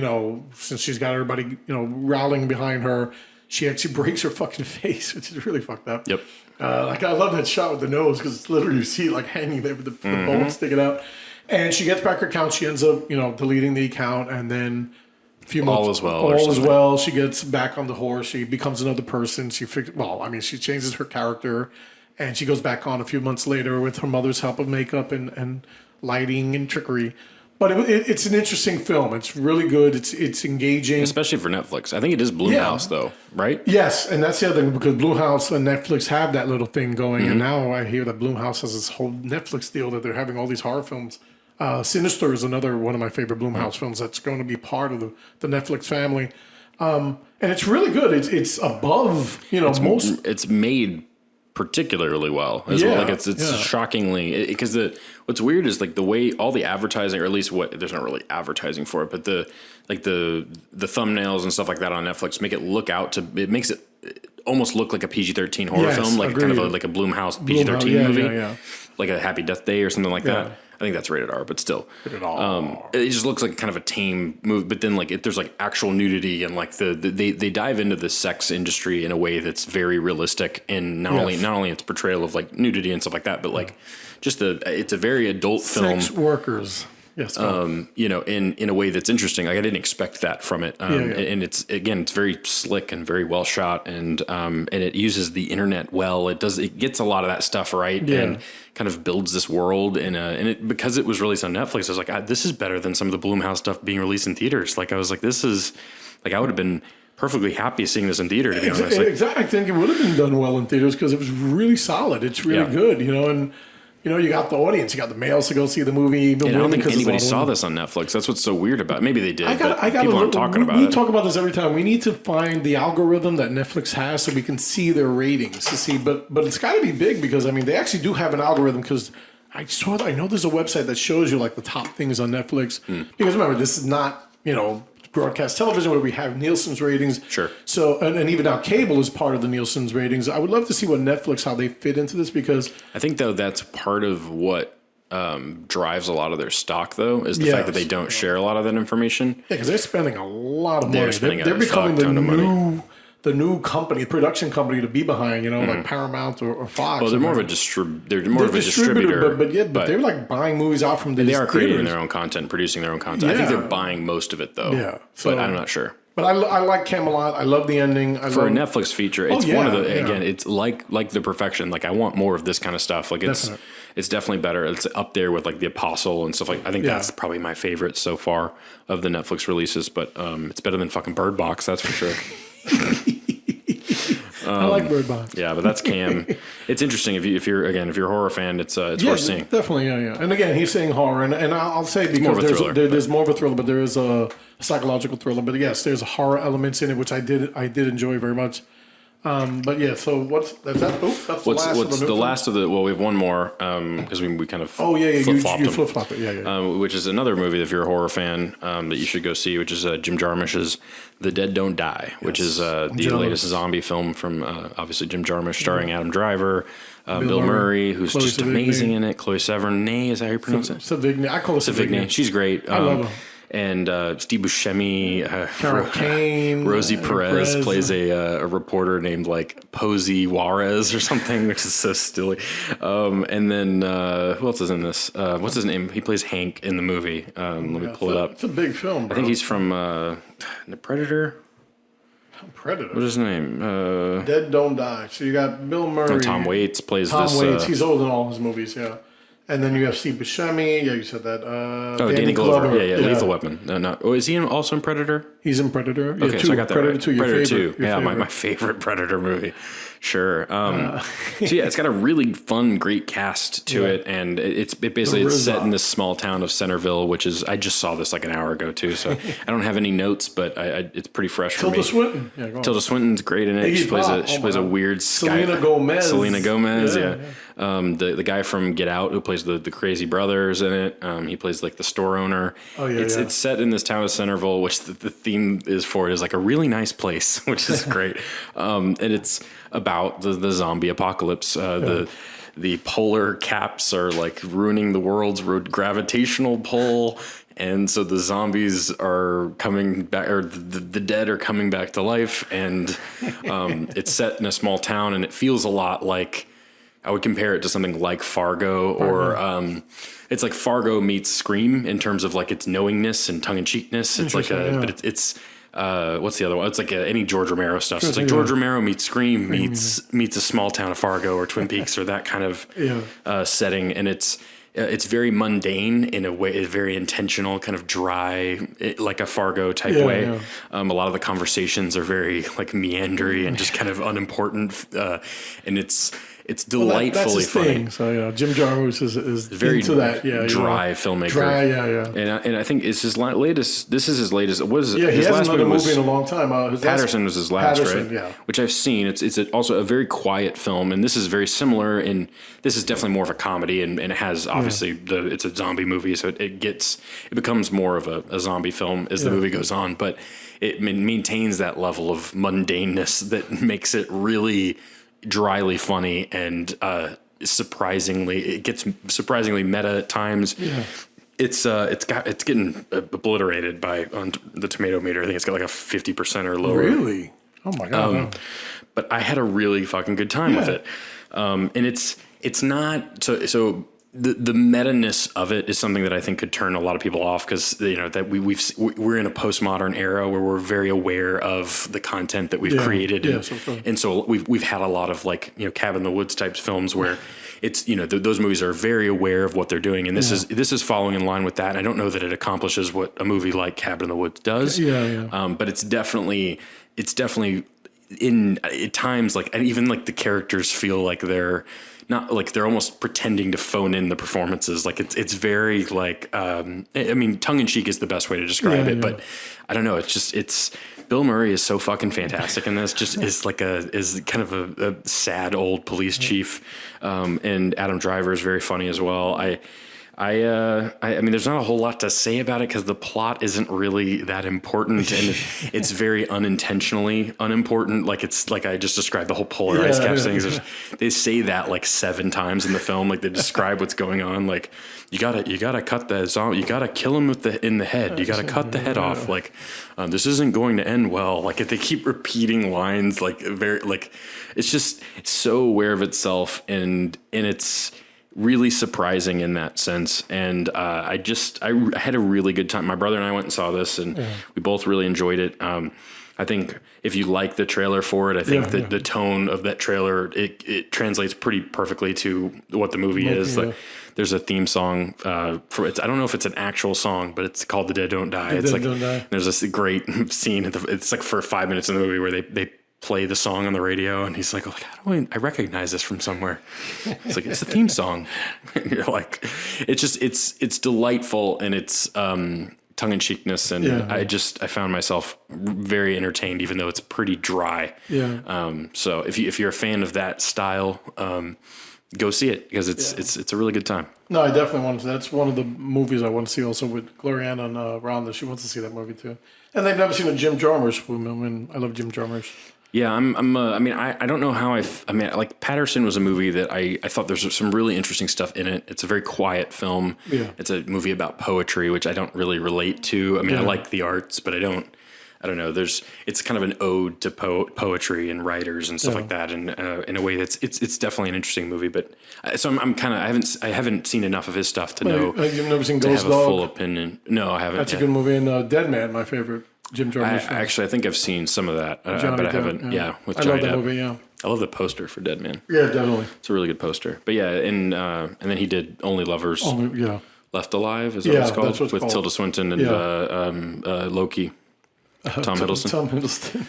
[SPEAKER 2] since she's got everybody, rallying behind her, she actually breaks her fucking face, which is really fucked up.
[SPEAKER 1] Yep.
[SPEAKER 2] I love that shot with the nose because it's literally you see it like hanging there with the bone sticking out. And she gets back her account. She ends up, deleting the account, and then a few months. All is well. She gets back on the horse. She becomes another person. She changes her character. And she goes back on a few months later with her mother's help of makeup and lighting and trickery. But it's an interesting film. It's really good. It's engaging.
[SPEAKER 1] Especially for Netflix. I think it is Blumhouse, though, right?
[SPEAKER 2] Yes, and that's the other thing, because Blumhouse and Netflix have that little thing going. And now I hear that Blumhouse has this whole Netflix deal that they're having all these horror films. Sinister is another one of my favorite Blumhouse films that's going to be part of the Netflix family. And it's really good. It's above, most.
[SPEAKER 1] It's made particularly well as well. Like it's shockingly, because what's weird is like the way all the advertising, or at least there's not really advertising for it, but the thumbnails and stuff like that on Netflix it makes it almost look like a PG-13 horror film, like kind of like a Blumhouse PG-13 movie, like a Happy Death Day or something like that. I think that's rated R, but still, it just looks like kind of a tame movie. But then, like, there's like actual nudity and like they dive into the sex industry in a way that's very realistic, and not only its portrayal of like nudity and stuff like that, but like just it's a very adult film.
[SPEAKER 2] Sex workers. Yes.
[SPEAKER 1] In a way that's interesting. Like I didn't expect that from it. And it's very slick and very well shot, and it uses the internet well. It gets a lot of that stuff right, and kind of builds this world. Because it was released on Netflix, I was like, this is better than some of the Blumhouse stuff being released in theaters. Like I was like, this is like I would have been perfectly happy seeing this in theater. To be honest,
[SPEAKER 2] exactly. I think it would have been done well in theaters because it was really solid. It's really good, and. You got the audience. You got the males to go see the movie.
[SPEAKER 1] And I don't think anybody saw this on Netflix. That's what's so weird about it. Maybe they did, people aren't talking about it.
[SPEAKER 2] We talk about this every time. We need to find the algorithm that Netflix has so we can see their ratings to see. But it's got to be big because, they actually do have an algorithm because I know there's a website that shows you like the top things on Netflix. Because remember, this is not, broadcast television where we have Nielsen's ratings.
[SPEAKER 1] Sure.
[SPEAKER 2] So, and even now cable is part of the Nielsen's ratings. I would love to see what Netflix, how they fit into this, because
[SPEAKER 1] I think though that's part of what drives a lot of their stock though, is the fact that they don't share a lot of that information.
[SPEAKER 2] Yeah, because they're spending a lot of money.
[SPEAKER 1] They're spending
[SPEAKER 2] They're becoming the new
[SPEAKER 1] money.
[SPEAKER 2] company, production company to be behind, like Paramount or Fox.
[SPEAKER 1] Well, they're more of a distributor.
[SPEAKER 2] But they're like buying movies out from these
[SPEAKER 1] They are creating
[SPEAKER 2] theaters.
[SPEAKER 1] their own content, producing their own content. I think they're buying most of it though.
[SPEAKER 2] Yeah.
[SPEAKER 1] But I'm not sure.
[SPEAKER 2] But I like Camelot. I love the ending.
[SPEAKER 1] For a Netflix feature, it's one of the again. It's like The Perfection. Like I want more of this kind of stuff. Like it's definitely better. It's up there with like The Apostle and stuff like. I think that's probably my favorite so far of the Netflix releases. But it's better than fucking Bird Box. That's for sure.
[SPEAKER 2] I like Bird Box.
[SPEAKER 1] Yeah, but that's Cam. It's interesting if you're a horror fan. It's worth seeing.
[SPEAKER 2] Definitely, yeah. And again, he's saying horror, and I'll say because there's more of a thriller, but there is a psychological thriller. But yes, there's horror elements in it, which I did enjoy very much. But yeah, so that's the
[SPEAKER 1] last of the. Well, we have one more because we kind of
[SPEAKER 2] you
[SPEAKER 1] flip-flopped
[SPEAKER 2] flip-flop it,
[SPEAKER 1] which is another movie if you're a horror fan that you should go see, which is Jim Jarmusch's The Dead Don't Die, which is the latest zombie film from obviously Jim Jarmusch, starring Adam Driver, Bill Murray, who's
[SPEAKER 2] Chloe
[SPEAKER 1] just
[SPEAKER 2] Sevigny.
[SPEAKER 1] Amazing in it. Chloe Sevigny, is that how you pronounce it?
[SPEAKER 2] Sevigny. I call it Sevigny.
[SPEAKER 1] She's great.
[SPEAKER 2] I love her.
[SPEAKER 1] And Steve Buscemi,
[SPEAKER 2] Carol Kane,
[SPEAKER 1] Rosie Perez plays a reporter named like Posey Juarez or something, which is so silly. And then who else is in this? What's his name? He plays Hank in the movie. Let me pull it up.
[SPEAKER 2] It's a big film, bro.
[SPEAKER 1] I think he's from The Predator.
[SPEAKER 2] Predator.
[SPEAKER 1] What's his name?
[SPEAKER 2] Dead Don't Die. So you got Bill Murray.
[SPEAKER 1] Tom Waits plays
[SPEAKER 2] Tom
[SPEAKER 1] this.
[SPEAKER 2] Waits. He's old in all his movies, yeah. And then you have Steve Buscemi. Yeah, you said that.
[SPEAKER 1] Danny Glover. Yeah, Lethal Weapon. Is he also in Predator?
[SPEAKER 2] He's in Predator.
[SPEAKER 1] Okay, so I got that
[SPEAKER 2] Predator
[SPEAKER 1] right.
[SPEAKER 2] 2, your
[SPEAKER 1] Predator
[SPEAKER 2] favorite.
[SPEAKER 1] 2. Yeah, my favorite Predator movie. Sure. So yeah, it's got a really fun, great cast to it, and it's set in this small town of Centerville, which is I just saw this like an hour ago too, so I don't have any notes, but it's pretty fresh for me.
[SPEAKER 2] Tilda Swinton. Yeah, go on.
[SPEAKER 1] Tilda Swinton's great in it. She plays a weird
[SPEAKER 2] Selena Gomez.
[SPEAKER 1] Selena Gomez. Yeah. The guy from Get Out who plays the crazy brothers in it. He plays like the store owner. It's set in this town of Centerville, which the theme is for it is like a really nice place, which is great. And it's about the zombie apocalypse. The polar caps are like ruining the world's gravitational pull. And so the zombies are coming back, or the dead are coming back to life. And it's set in a small town, and it feels a lot like, I would compare it to something like Fargo, or it's like Fargo meets Scream in terms of like its knowingness and tongue-in-cheekness. It's like but it's what's the other one? It's like any George Romero stuff. So it's like George Romero meets Scream meets a small town of Fargo or Twin Peaks or that kind of setting, and it's very mundane in a way, very intentional, kind of dry, like a Fargo type way. Yeah. A lot of the conversations are very like meandering and just kind of unimportant, and it's delightfully funny.
[SPEAKER 2] So Jim Jarmusch is
[SPEAKER 1] very
[SPEAKER 2] into that.
[SPEAKER 1] Dry filmmaker.
[SPEAKER 2] Dry, yeah.
[SPEAKER 1] And I think it's his latest. This is his latest. What is it?
[SPEAKER 2] Yeah,
[SPEAKER 1] his
[SPEAKER 2] he
[SPEAKER 1] last
[SPEAKER 2] hasn't done a movie in a long time.
[SPEAKER 1] Patterson was his last, right?
[SPEAKER 2] Yeah.
[SPEAKER 1] Which I've seen. It's also a very quiet film, and this is very similar. And this is definitely more of a comedy, and it has obviously it's a zombie movie, so it becomes more of a zombie film as the movie goes on, but it maintains that level of mundaneness that makes it really dryly funny, and it gets surprisingly meta at times. Yeah. It's getting obliterated on the tomato meter. I think it's got like a 50% or lower.
[SPEAKER 2] Really? Oh my god!
[SPEAKER 1] But I had a really fucking good time with it, and it's not so. The meta-ness of it is something that I think could turn a lot of people off, because that we're in a postmodern era where we're very aware of the content that we've created, and so we've had a lot of like Cabin in the Woods types films where it's those movies are very aware of what they're doing, and this is following in line with that. And I don't know that it accomplishes what a movie like Cabin in the Woods does, but it's definitely at times like, and even like the characters feel like they're not like they're almost pretending to phone in the performances. Like it's very like, I mean, tongue in cheek is the best way to describe it, but I don't know. It's Bill Murray is so fucking fantastic in this. Just is kind of a sad old police chief, and Adam Driver is very funny as well. I mean, there's not a whole lot to say about it because the plot isn't really that important, and it's very unintentionally unimportant. Like it's like I just described the whole polar ice cap thing. They say that like 7 times in the film. Like they describe what's going on. Like you gotta cut the zombie. You gotta kill him in the head. You gotta cut the head off. Like this isn't going to end well. Like if they keep repeating lines, like very like it's just so aware of itself, and it's really surprising in that sense. And I had a really good time. My brother and I went and saw this, and we both really enjoyed it. I think if you like the trailer for it, I think that the tone of that trailer, it translates pretty perfectly to what the movie is. Like there's a theme song for it. I don't know if it's an actual song, but it's called The Dead Don't Die. There's this great scene. It's like for 5 minutes in the movie where they play the song on the radio, and he's like, I recognize this from somewhere. It's like, it's the theme song. You're like, it's delightful, and it's tongue-in-cheekness, and I found myself very entertained, even though it's pretty dry. So if you're a fan of that style, go see it, because it's a really good time.
[SPEAKER 2] No, I definitely want to. That's one of the movies I want to see also with Gloriana and Rhonda. She wants to see that movie too. And they've never seen a Jim Jarmusch film, and I love Jim Jarmusch.
[SPEAKER 1] Yeah, I mean, I don't know how like Patterson was a movie that I thought there's some really interesting stuff in it. It's a very quiet film. Yeah. It's a movie about poetry, which I don't really relate to. I mean, I like the arts, but I don't know. It's kind of an ode to poetry and writers and stuff like that. And in a way it's definitely an interesting movie, but so I'm kind of, I haven't seen enough of his stuff to know.
[SPEAKER 2] You've never seen
[SPEAKER 1] to
[SPEAKER 2] Ghost
[SPEAKER 1] have
[SPEAKER 2] Dog?
[SPEAKER 1] A full opinion. No, I haven't.
[SPEAKER 2] That's a good movie. And Dead Man, my favorite Jim Jarmusch film.
[SPEAKER 1] Actually, I think I've seen some of that, but I haven't. Yeah, with
[SPEAKER 2] I
[SPEAKER 1] Johnny
[SPEAKER 2] love that
[SPEAKER 1] Depp.
[SPEAKER 2] movie. Yeah,
[SPEAKER 1] I love the poster for Dead Man.
[SPEAKER 2] Yeah, definitely.
[SPEAKER 1] It's a really good poster. But yeah, and then he did Only Lovers Left Alive. Is that what it's called?
[SPEAKER 2] That's what it's
[SPEAKER 1] with
[SPEAKER 2] called.
[SPEAKER 1] Tilda Swinton and Loki. Tom Hiddleston.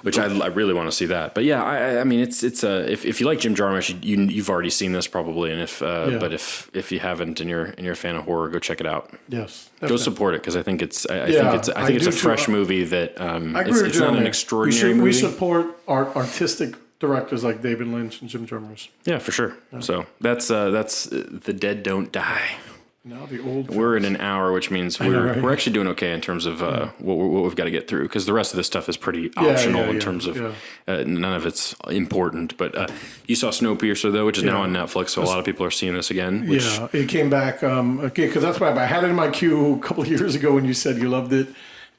[SPEAKER 1] Which I really want to see that. But yeah, I mean, it's if you like Jim Jarmusch, you've already seen this probably, and but if you haven't and you're a fan of horror, go check it out.
[SPEAKER 2] Yes,
[SPEAKER 1] definitely. Go support it, because I think it's a fresh movie that it's not an extraordinary movie.
[SPEAKER 2] We support artistic directors like David Lynch and Jim Jarmusch.
[SPEAKER 1] Yeah, for sure. Yeah. So that's The Dead Don't Die.
[SPEAKER 2] Now the old.
[SPEAKER 1] We're in an hour, which means we're actually doing okay in terms of what we've got to get through, because the rest of this stuff is pretty optional in terms of none of it's important. But you saw Snowpiercer though, which is now on Netflix, so a lot of people are seeing this again.
[SPEAKER 2] It came back because that's why I had it in my queue a couple of years ago when you said you loved it.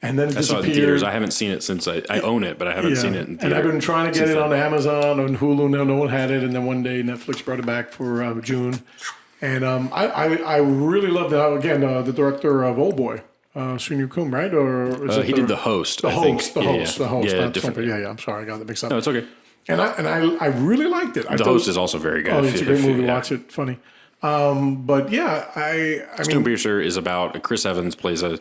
[SPEAKER 2] And then it disappeared. I saw it in theaters. I haven't seen it since I own it, but I haven't seen it in theaters. And I've been trying to get it on Amazon, on Hulu. No one had it. And then one day Netflix brought it back for June. And I really loved it. Again, the director of Old Boy, Sun Yu Kum, right? Or is
[SPEAKER 1] he did The Host.
[SPEAKER 2] The Host.
[SPEAKER 1] Yeah, different.
[SPEAKER 2] I'm sorry, I got that mixed up.
[SPEAKER 1] No, it's okay.
[SPEAKER 2] And I really liked it.
[SPEAKER 1] The Host is also very good.
[SPEAKER 2] Oh, it's a great movie. Watch it. Funny. But yeah, I mean,
[SPEAKER 1] Snowpiercer is about Chris Evans plays a.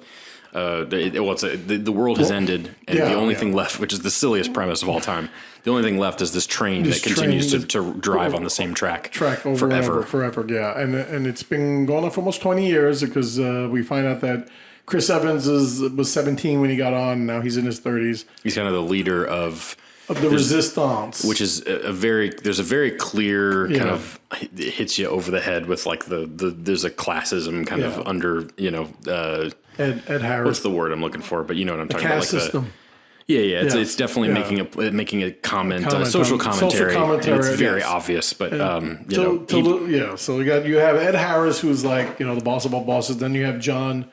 [SPEAKER 1] The world has ended, and the only thing left, which is the silliest premise of all time, the only thing left is this train that continues to drive on the same track
[SPEAKER 2] over forever. Yeah, and it's been going on for almost 20 years, because we find out that Chris Evans was 17 when he got on. Now he's in his 30s.
[SPEAKER 1] He's kind of the leader of
[SPEAKER 2] the resistance, which is
[SPEAKER 1] there's a very clear kind of, it hits you over the head with like there's a classism kind of under
[SPEAKER 2] Ed Harris.
[SPEAKER 1] What's the word I'm looking for? But you know what I'm talking about.
[SPEAKER 2] Caste system.
[SPEAKER 1] It's definitely making a comment, social commentary. And it's very obvious, but
[SPEAKER 2] So you have Ed Harris, who's like the boss of all bosses. Then you have John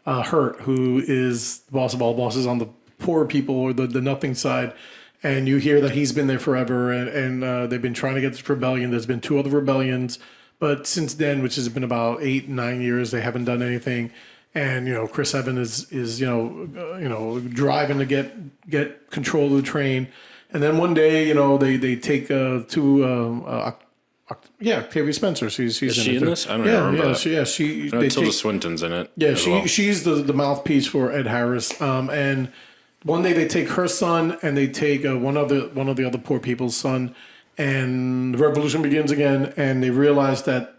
[SPEAKER 2] Hurt, who is the boss of all bosses on the poor people or the nothing side. And you hear that he's been there forever, and they've been trying to get this rebellion. There's been 2 other rebellions, but since then, which has been about 8-9 years, they haven't done anything. And Chris Evans is driving to get control of the train, and then one day they take Octavia Spencer. She's
[SPEAKER 1] is she in this? I don't remember. Tilda Swinton's in it.
[SPEAKER 2] Yeah, she's the mouthpiece for Ed Harris. And one day they take her son, and they take one of the other poor people's son, and the revolution begins again. And they realize that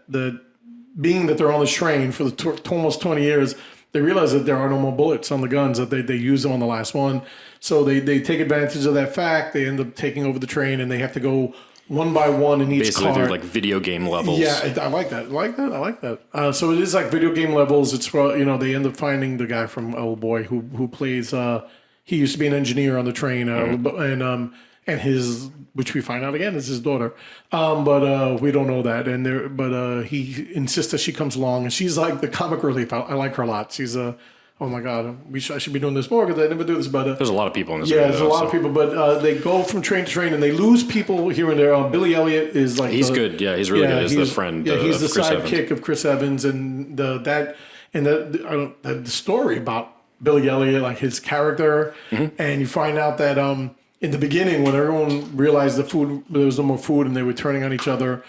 [SPEAKER 2] being that they're on this train for almost 20 years, they realize that there are no more bullets on the guns, that they use them on the last one. So they take advantage of that fact. They end up taking over the train, and they have to go one by one in each
[SPEAKER 1] Basically,
[SPEAKER 2] car.
[SPEAKER 1] they're like video game levels.
[SPEAKER 2] Yeah, I like that. I like that. So it is like video game levels. It's they end up finding the guy from Old Boy who plays. He used to be an engineer on the train, and his, which we find out again, is his daughter. But we don't know that. But he insists that she comes along, and she's like the comic relief. I like her a lot. She's oh my God, I should be doing this more because I never do this. But
[SPEAKER 1] there's a lot of people in this.
[SPEAKER 2] Yeah, there's a lot of people. But they go from train to train, and they lose people here and there. Billy Elliot is like
[SPEAKER 1] he's good. Yeah, he's really good. He's the friend.
[SPEAKER 2] Yeah, he's the
[SPEAKER 1] Chris
[SPEAKER 2] sidekick of Chris Evans, and the story about Billy Elliot, like his character, and you find out that in the beginning when everyone realized there was no more food, and they were turning on each other.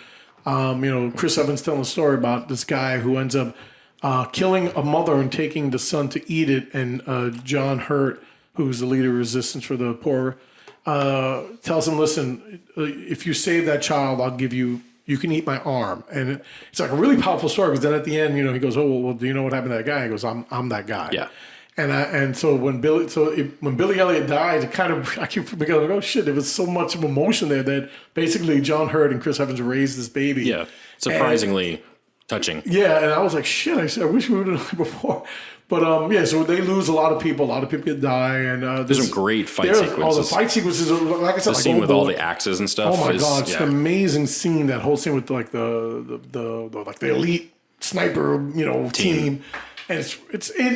[SPEAKER 2] Chris Evans telling a story about this guy who ends up killing a mother and taking the son to eat it, and John Hurt, who's the leader of resistance for the poor, tells him, "Listen, if you save that child, I'll give you. You can eat my arm." And it's like a really powerful story because then at the end, he goes, "Oh well, do you know what happened to that guy?" He goes, "I'm that guy."
[SPEAKER 1] Yeah.
[SPEAKER 2] And so when Billy Elliot died, it kind of I keep thinking, like, oh shit, there was so much of emotion there that basically John Hurt and Chris Evans raised this baby.
[SPEAKER 1] Yeah, surprisingly touching.
[SPEAKER 2] Yeah, and I was like, shit, I wish we would have done it before. But so they lose a lot of people. A lot of people die, and
[SPEAKER 1] there's some great fight sequences.
[SPEAKER 2] Oh, the fight sequences, like I said,
[SPEAKER 1] the scene with all the axes and stuff.
[SPEAKER 2] Oh my God, it's an amazing scene. That whole scene with like the elite sniper, team. And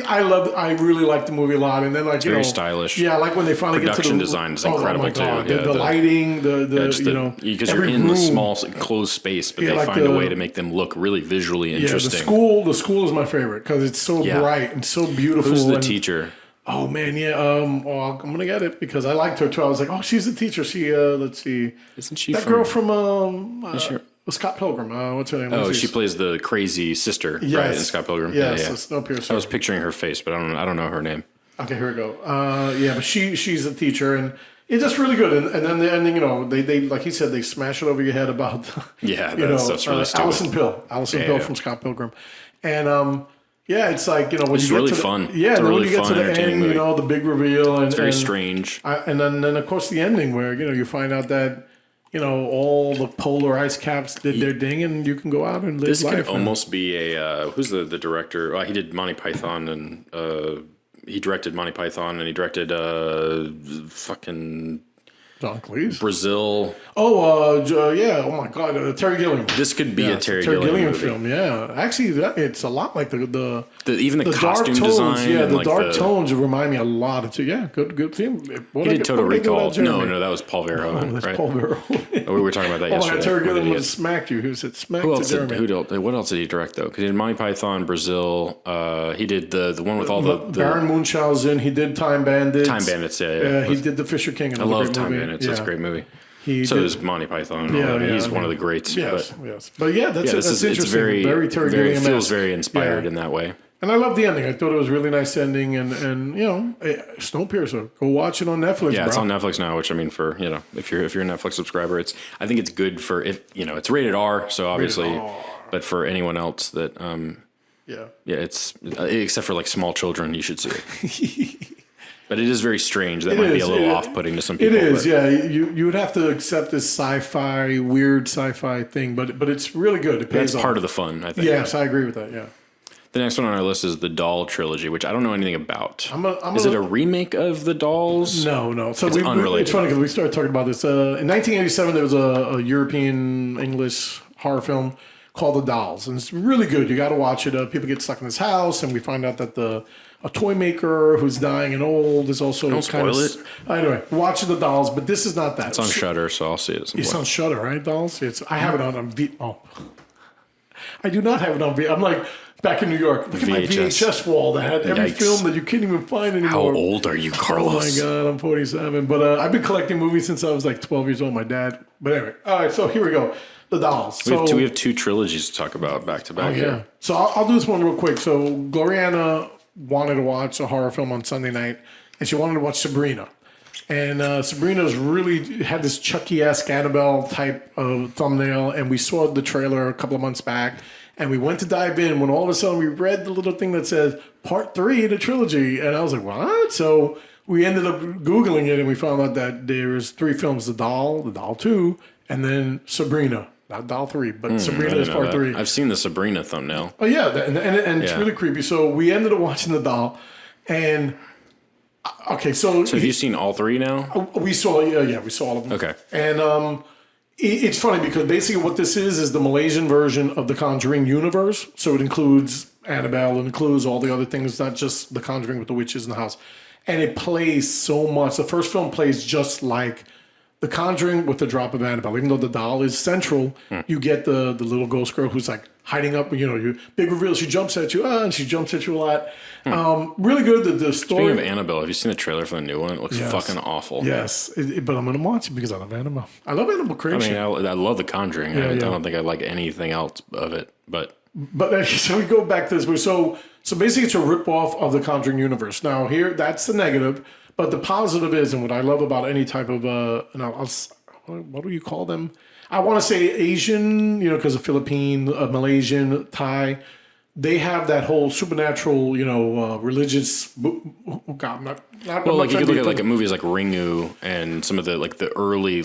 [SPEAKER 2] I really like the movie a lot. And then like,
[SPEAKER 1] it's very stylish.
[SPEAKER 2] Yeah, like when they finally get to the
[SPEAKER 1] production design is incredible too. Yeah,
[SPEAKER 2] the lighting,
[SPEAKER 1] because you're in the small enclosed space, but they find a way to make them look really visually interesting.
[SPEAKER 2] The school is my favorite because it's so bright and so beautiful.
[SPEAKER 1] Who's the teacher?
[SPEAKER 2] Oh man, yeah. I'm gonna get it because I liked her too. I was like, oh, she's the teacher. She let's see,
[SPEAKER 1] isn't she
[SPEAKER 2] that girl from Scott Pilgrim? What's her name?
[SPEAKER 1] Oh, she plays the crazy sister, right? In Scott Pilgrim.
[SPEAKER 2] Yes, yeah. Snowpiercer.
[SPEAKER 1] I was picturing her face, but I don't know her name.
[SPEAKER 2] Okay, here we go. But she's a teacher, and it's just really good. And then the ending, they like he said, they smash it over your head about
[SPEAKER 1] that's really stupid.
[SPEAKER 2] Allison Pill from Scott Pilgrim, and it's like when
[SPEAKER 1] it's
[SPEAKER 2] you get
[SPEAKER 1] really
[SPEAKER 2] to the,
[SPEAKER 1] fun.
[SPEAKER 2] Yeah,
[SPEAKER 1] it's
[SPEAKER 2] and
[SPEAKER 1] a
[SPEAKER 2] then
[SPEAKER 1] really
[SPEAKER 2] when you get
[SPEAKER 1] fun,
[SPEAKER 2] to the end,
[SPEAKER 1] movie.
[SPEAKER 2] The big reveal, and
[SPEAKER 1] it's very strange.
[SPEAKER 2] And then of course the ending where you find out that. All the polar ice caps did their thing, and you can go out and live
[SPEAKER 1] this
[SPEAKER 2] life.
[SPEAKER 1] This could almost be a who's the director? He did Monty Python, and he directed Monty Python, and he directed fucking
[SPEAKER 2] John Cleese,
[SPEAKER 1] Brazil.
[SPEAKER 2] Oh, yeah. Oh my God, Terry Gilliam.
[SPEAKER 1] This could be a Terry Gilliam
[SPEAKER 2] film. Yeah, actually, it's a lot like
[SPEAKER 1] even the
[SPEAKER 2] costume
[SPEAKER 1] dark tones,
[SPEAKER 2] design. Yeah, the dark
[SPEAKER 1] the
[SPEAKER 2] tones remind me a lot of. Yeah, good film.
[SPEAKER 1] He did Total Recall. No, that was Paul Verhoeven.
[SPEAKER 2] That's
[SPEAKER 1] right?
[SPEAKER 2] Paul Verhoeven.
[SPEAKER 1] We were talking about that yesterday.
[SPEAKER 2] Terry Gilliam would have smacked you. Who said smacked?
[SPEAKER 1] What else did he direct though? Because he did Monty Python, Brazil. He did the one with all the
[SPEAKER 2] Baron Munchausen. He did Time Bandits.
[SPEAKER 1] Yeah.
[SPEAKER 2] He did The Fisher King.
[SPEAKER 1] I love Time Bandits. That's a great movie. Does Monty Python. He's one of the greats.
[SPEAKER 2] Yes. But yeah, that's interesting.
[SPEAKER 1] It's very
[SPEAKER 2] Terry Gilliam.
[SPEAKER 1] Feels very inspired in that way.
[SPEAKER 2] And I love the ending. I thought it was a really nice ending. And Snowpiercer, go watch it on Netflix.
[SPEAKER 1] Yeah, it's on Netflix now. Which I mean, for if you're a Netflix subscriber, I think it's good for it's rated R. So obviously, but for anyone else that it's except for like small children, you should see it. But it is very strange. That might be a little off-putting to some people.
[SPEAKER 2] It is, yeah. You would have to accept this weird sci-fi thing, but it's really good.
[SPEAKER 1] That's part of the fun, I think.
[SPEAKER 2] Yes, I agree with that, yeah.
[SPEAKER 1] The next one on our list is the Doll Trilogy, which I don't know anything about. Is it a remake of the Dolls?
[SPEAKER 2] No. So
[SPEAKER 1] it's unrelated.
[SPEAKER 2] It's funny because we started talking about this. In 1987, there was a European English horror film called The Dolls, and it's really good. You got to watch it. People get stuck in this house, and we find out that a toy maker who's dying and old is also
[SPEAKER 1] Don't spoil it.
[SPEAKER 2] Anyway, watch The Dolls, but this is not that.
[SPEAKER 1] It's on Shudder, so I'll see it.
[SPEAKER 2] It's on Shudder, right, Dolls? I have it on I do not have it on I'm like back in New York. Look at my VHS wall that had every film that you can't even find anymore.
[SPEAKER 1] How old are you, Carlos?
[SPEAKER 2] Oh my God, I'm 47. But I've been collecting movies since I was like 12 years old. My dad. But anyway, all right. So here we go. The Dolls.
[SPEAKER 1] We have two trilogies to talk about back to back.
[SPEAKER 2] Yeah. So I'll do this one real quick. So Gloriana wanted to watch a horror film on Sunday night, and she wanted to watch Sabrina. And Sabrina's really had this Chucky-esque Annabelle type of thumbnail, and we saw the trailer a couple of months back, and we went to dive in when all of a sudden we read the little thing that says Part 3 of the trilogy, and I was like, what? So we ended up Googling it and we found out that there's 3 films: The Doll 2, and then Sabrina. Not Doll 3, but Sabrina is part 3.
[SPEAKER 1] I've seen the Sabrina thumbnail.
[SPEAKER 2] Oh yeah, and it's really creepy. So we ended up watching The Doll, and okay, so
[SPEAKER 1] have you seen all 3 now?
[SPEAKER 2] We saw we saw all of them.
[SPEAKER 1] Okay,
[SPEAKER 2] and it's funny because basically what this is the Malaysian version of the Conjuring universe. So it includes Annabelle, it includes all the other things, not just the Conjuring with the witches in the house. And it plays so much. The first film plays just like The Conjuring with the drop of Annabelle. Even though The Doll is central, you get the little ghost girl who's like hiding up, you big reveal. She jumps at you, and she jumps at you a lot. Really good. The story.
[SPEAKER 1] Speaking of Annabelle, have you seen the trailer for the new one? It looks fucking awful.
[SPEAKER 2] Yes, but I'm going to watch it because I love Annabelle. I love Annabelle creation.
[SPEAKER 1] I mean, I love The Conjuring. I don't think I like anything else of it, but
[SPEAKER 2] so we go back to this. So basically it's a ripoff of the Conjuring universe. Now here, that's the negative, but the positive is, and what I love about any type of, what do you call them? I want to say Asian, because of Philippine, Malaysian, Thai, they have that whole supernatural, religious. Oh God, not.
[SPEAKER 1] Well, like you could look at like movies like Ringu and some of the like the early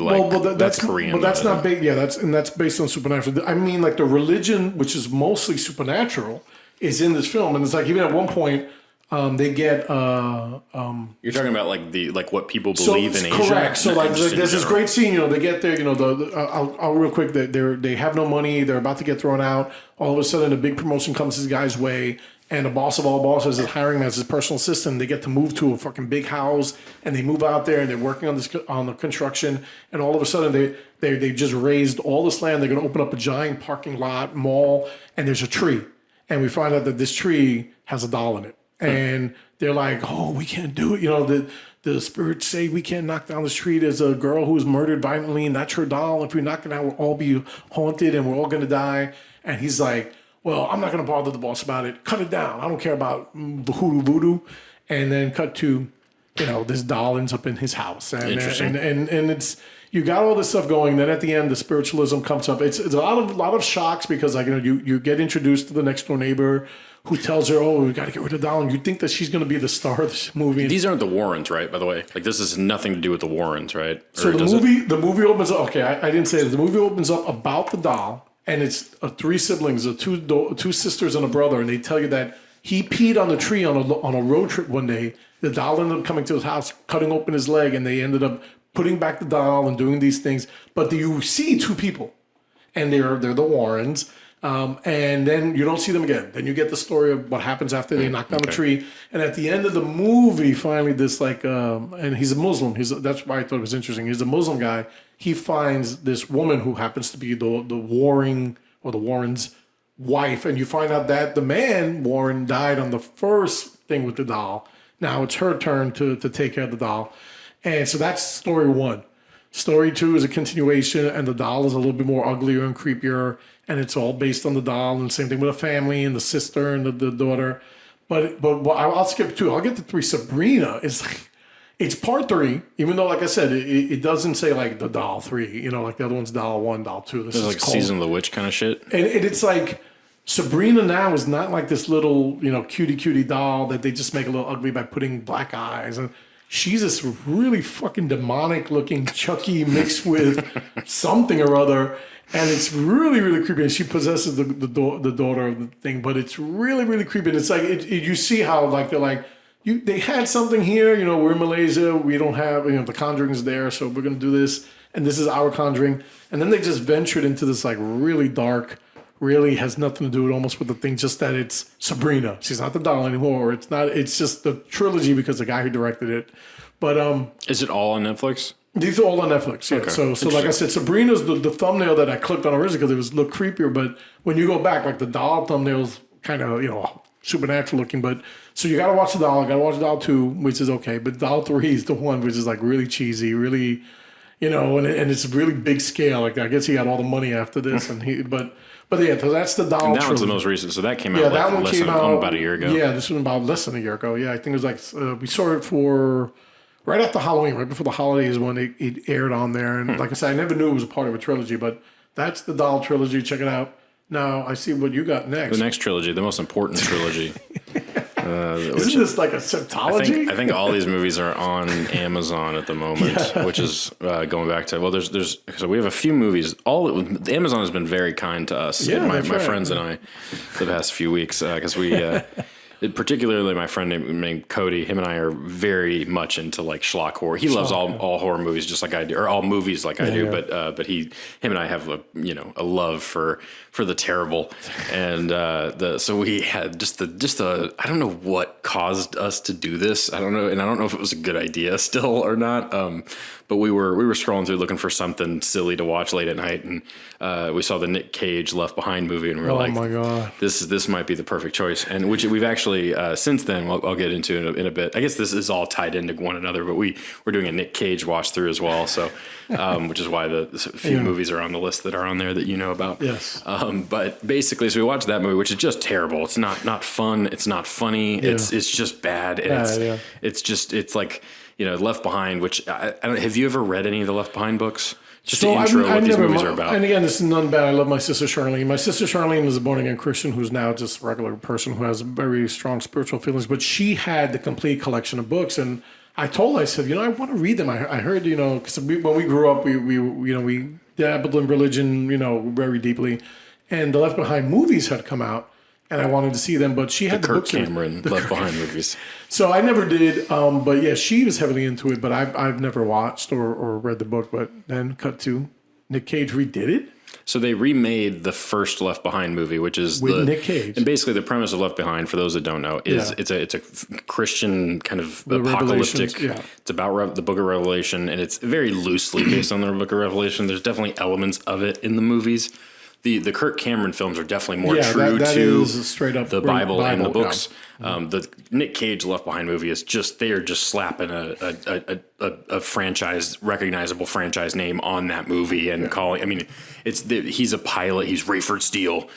[SPEAKER 1] that's Korean.
[SPEAKER 2] But that's not big. Yeah, that's based on supernatural. I mean, like the religion, which is mostly supernatural, is in this film, and it's like even at one point. They get.
[SPEAKER 1] You're talking about like what people believe in Asia.
[SPEAKER 2] Correct. So there's this great scene. They get there. I'll real quick. They have no money. They're about to get thrown out. All of a sudden, a big promotion comes this guy's way, and the boss of all bosses is hiring him as his personal assistant. They get to move to a fucking big house, and they move out there, and they're working on the construction. And all of a sudden, they just raised all this land. They're going to open up a giant parking lot mall, and there's a tree, and we find out that this tree has a doll in it. And they're like, oh, we can't do it. The spirits say we can't knock down this tree. There's a girl who was murdered violently, and that's her doll. If we knock it down, we'll all be haunted, and we're all going to die. And he's like, well, I'm not going to bother the boss about it. Cut it down. I don't care about the hoodoo voodoo. And then cut to, this doll ends up in his house. And,
[SPEAKER 1] Interesting.
[SPEAKER 2] And it's, you got all this stuff going. Then at the end, the spiritualism comes up. It's a lot of shocks because you get introduced to the next door neighbor who tells her, oh, we got to get rid of the doll. And you think that she's going to be the star of this movie.
[SPEAKER 1] These aren't the Warrens, right? By the way, like this has nothing to do with the Warrens, right?
[SPEAKER 2] So the movie opens up. Okay, I didn't say it. The movie opens up about the doll, and it's 3 siblings, two sisters and a brother, and they tell you that he peed on the tree on a road trip one day. The doll ended up coming to his house, cutting open his leg, and they ended up putting back the doll and doing these things. But you see 2 people, and they're the Warrens. And then you don't see them again. Then you get the story of what happens after they knock down the tree. And at the end of the movie, finally, this and he's a Muslim. That's why I thought it was interesting. He's a Muslim guy. He finds this woman who happens to be the Warren's wife. And you find out that the man, Warren, died on the first thing with the doll. Now it's her turn to take care of the doll. And so that's story 1. Story 2 is a continuation, and the doll is a little bit more uglier and creepier, and it's all based on the doll, and same thing with the family and the sister and the daughter. But I'll skip 2. I'll get to 3. Sabrina is it's part 3, even though, like I said, it doesn't say like the doll 3, like the other one's doll 1, doll 2. This is
[SPEAKER 1] like Season of the Witch kind of shit.
[SPEAKER 2] And it's like Sabrina now is not like this little, cutie doll that they just make a little ugly by putting black eyes and. She's this really fucking demonic looking Chucky mixed with something or other. And it's really, really creepy. And she possesses the daughter of the thing. But it's really, really creepy. And it's like, you see how they're like, they had something here. We're in Malaysia. We don't have, the Conjuring's there. So we're going to do this. And this is our Conjuring. And then they just ventured into this like really dark, really has nothing to do with almost with the thing, just that it's Sabrina. She's not the doll anymore. It's just the trilogy because the guy who directed it. But
[SPEAKER 1] is it all on Netflix?
[SPEAKER 2] These are all on Netflix. Yeah. Okay. So like I said, Sabrina's the thumbnail that I clicked on originally because it was look creepier. But when you go back, like the doll thumbnail's kind of supernatural looking. But so you got to watch the doll. Got to watch doll 2, which is okay. But doll 3 is the one which is like really cheesy, really, and it's really big scale. Like I guess he got all the money after this, But yeah, so that's the doll.
[SPEAKER 1] And that
[SPEAKER 2] trilogy.
[SPEAKER 1] one's the most recent. So that came out
[SPEAKER 2] that one came out
[SPEAKER 1] about a year ago.
[SPEAKER 2] Yeah, this was about less than a year ago. Yeah, I think it was like we saw it for right after Halloween, right before the holidays when it aired on there. And like I said, I never knew it was a part of a trilogy, but that's the doll trilogy. Check it out. Now I see what you got next.
[SPEAKER 1] The next trilogy, the most important trilogy.
[SPEAKER 2] Isn't this like a septology?
[SPEAKER 1] I think all these movies are on Amazon at the moment, which is going back to, so we have a few movies. Amazon has been very kind to us, and my friends and I, the past few weeks, because we, particularly my friend named Cody, him and I are very much into like schlock horror. He loves all horror movies just like I do, or all movies like I do. But him and I have a love for the terrible, and so we had just the I don't know what caused us to do this. I don't know, and I don't know if it was a good idea still or not. But we were scrolling through looking for something silly to watch late at night, and we saw the Nick Cage Left Behind movie, and we were like,
[SPEAKER 2] "Oh my god,
[SPEAKER 1] this might be the perfect choice." And which we've actually since then I'll get into in a bit. I guess this is all tied into one another, but we're doing a Nick Cage watch through as well. So, which is why the few movies are on the list that are on there that you know about.
[SPEAKER 2] Yes.
[SPEAKER 1] But basically, so we watched that movie, which is just terrible. It's not fun. It's not funny. Yeah. It's just bad. And it's like. Left Behind, which I don't. Have you ever read any of the Left Behind books? Just to intro what these movies are about.
[SPEAKER 2] And again, this is none bad. I love my sister Charlene. My sister Charlene is a born again Christian who's now just a regular person who has very strong spiritual feelings. But she had the complete collection of books, and I told her, I said, I want to read them. I heard, because when we grew up, we dabbled in religion, very deeply, and the Left Behind movies had come out. And I wanted to see them, but she had the
[SPEAKER 1] Kirk Cameron Left Behind movies.
[SPEAKER 2] So I never did, but yeah, she was heavily into it, but I've never watched or read the book. But then cut to Nick Cage redid it.
[SPEAKER 1] So they remade the first Left Behind movie, which is
[SPEAKER 2] with Nick Cage.
[SPEAKER 1] And basically the premise of Left Behind, for those that don't know, is it's a Christian kind of apocalyptic. Yeah. It's about the Book of Revelation, and it's very loosely based on the Book of Revelation. There's definitely elements of it in the movies. The Kirk Cameron films are definitely more true to straight up the Bible and the books. Yeah. The Nick Cage Left Behind movie is they are just slapping a franchise, recognizable franchise name on that movie and calling. I mean, he's a pilot. He's Rayford Steele,